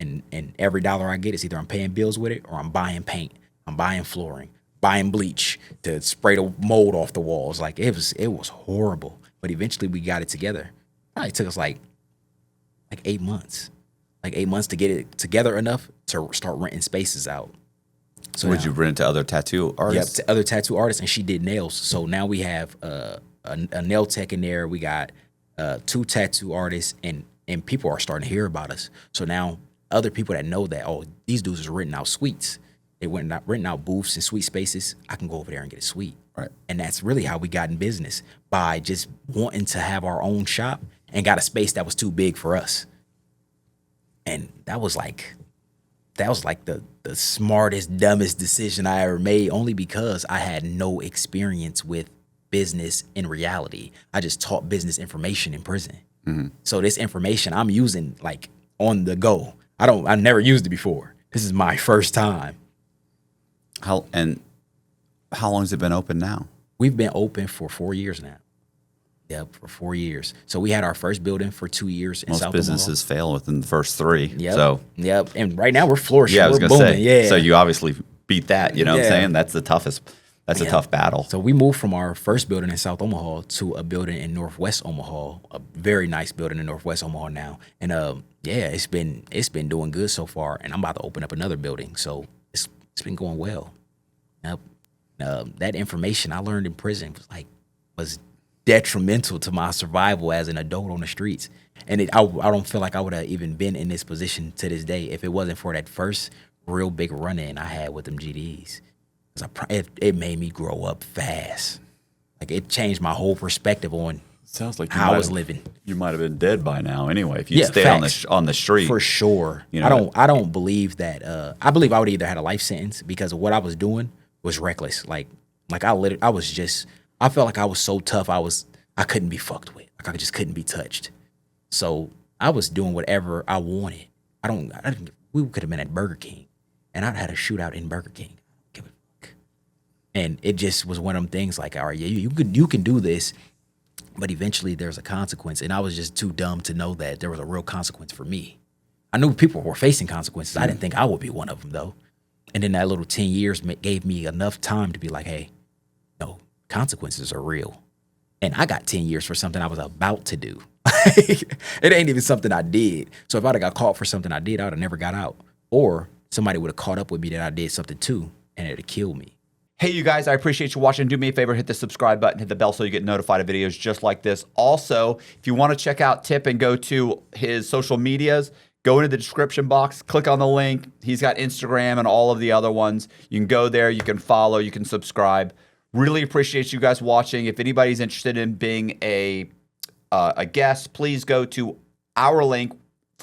And every dollar I get is either I'm paying bills with it or I'm buying paint, I'm buying flooring, buying bleach to spray the mold off the walls. Like, it was horrible. But eventually we got it together. It took us like 8 months. Like 8 months to get it together enough to start renting spaces out. So would you rent to other tattoo artists? Yep, to other tattoo artists, and she did nails. So now we have a nail tech in there. We got 2 tattoo artists, and people are starting to hear about us. So now other people that know that, oh, these dudes is renting out suites. They renting out booths and suite spaces. I can go over there and get a suite. Right. And that's really how we got in business, by just wanting to have our own shop and got a space that was too big for us. And that was like the smartest, dumbest decision I ever made, only because I had no experience with business in reality. I just taught business information in prison. Mm-hmm. So this information I'm using like on the go. I never used it before. This is my first time. How long has it been open now? We've been open for 4 years now. Yep, for 4 years. So we had our first building for 2 years in Most South businesses fail within the first 3. Yep. Yep. And right now we're flourishing. Yeah, I was we're gonna booming. say. Yeah. So you obviously beat that. You know what I'm Yeah. saying? That's the toughest. That's a tough battle. So we moved from our first building in South Omaha to a building in Northwest Omaha, a very nice building in Northwest Omaha now. And it's been doing good so far. And I'm about to open up another building, so it's been going well. Yep. That information I learned in prison was detrimental to my survival as an adult on the streets. And I don't feel like I would have even been in this position to this day if it wasn't for that first real big run-in I had with them GDs. It made me grow up fast. Like it changed my whole perspective on Sounds like how I was living. You might have been dead by now anyway if you Yeah, stayed facts. on the street. For sure. You know, I don't believe that. I believe I would either had a life sentence because of what I was doing was reckless. Like I was just. I felt like I was so tough. I couldn't be fucked with. Like I just couldn't be touched. So I was doing whatever I wanted. We could have been at Burger King, and I'd had a shootout in Burger King. Give a fuck. And it just was one of them things. Like, all right, yeah, you can do this. But eventually there's a consequence. And I was just too dumb to know that there was a real consequence for me. I knew people were facing consequences. I didn't think I would be one of them, though. And then that little 10 years gave me enough time to be like, hey, no, consequences are real. And I got 10 years for something I was about to do. It ain't even something I did. So if I'd have got caught for something I did, I would have never got out. Or somebody would have caught up with me that I did something too, and it would have killed me. Hey, you guys, I appreciate you watching. Do me a favor, hit the subscribe button, hit the bell so you get notified of videos just like this. Also, if you want to check out Tip and go to his social medias, go into the description box, click on the link. He's got Instagram and all of the other ones. You can go there, you can follow, you can subscribe. Really appreciate you guys watching. If anybody's interested in being a guest, please go to our link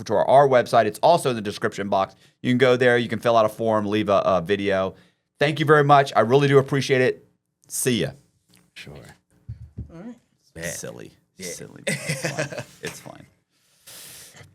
to our website. It's also in the description box. You can go there, you can fill out a form, leave a video. Thank you very much. I really do appreciate it. See ya. Sure. Silly. Silly. It's fine. It's fine.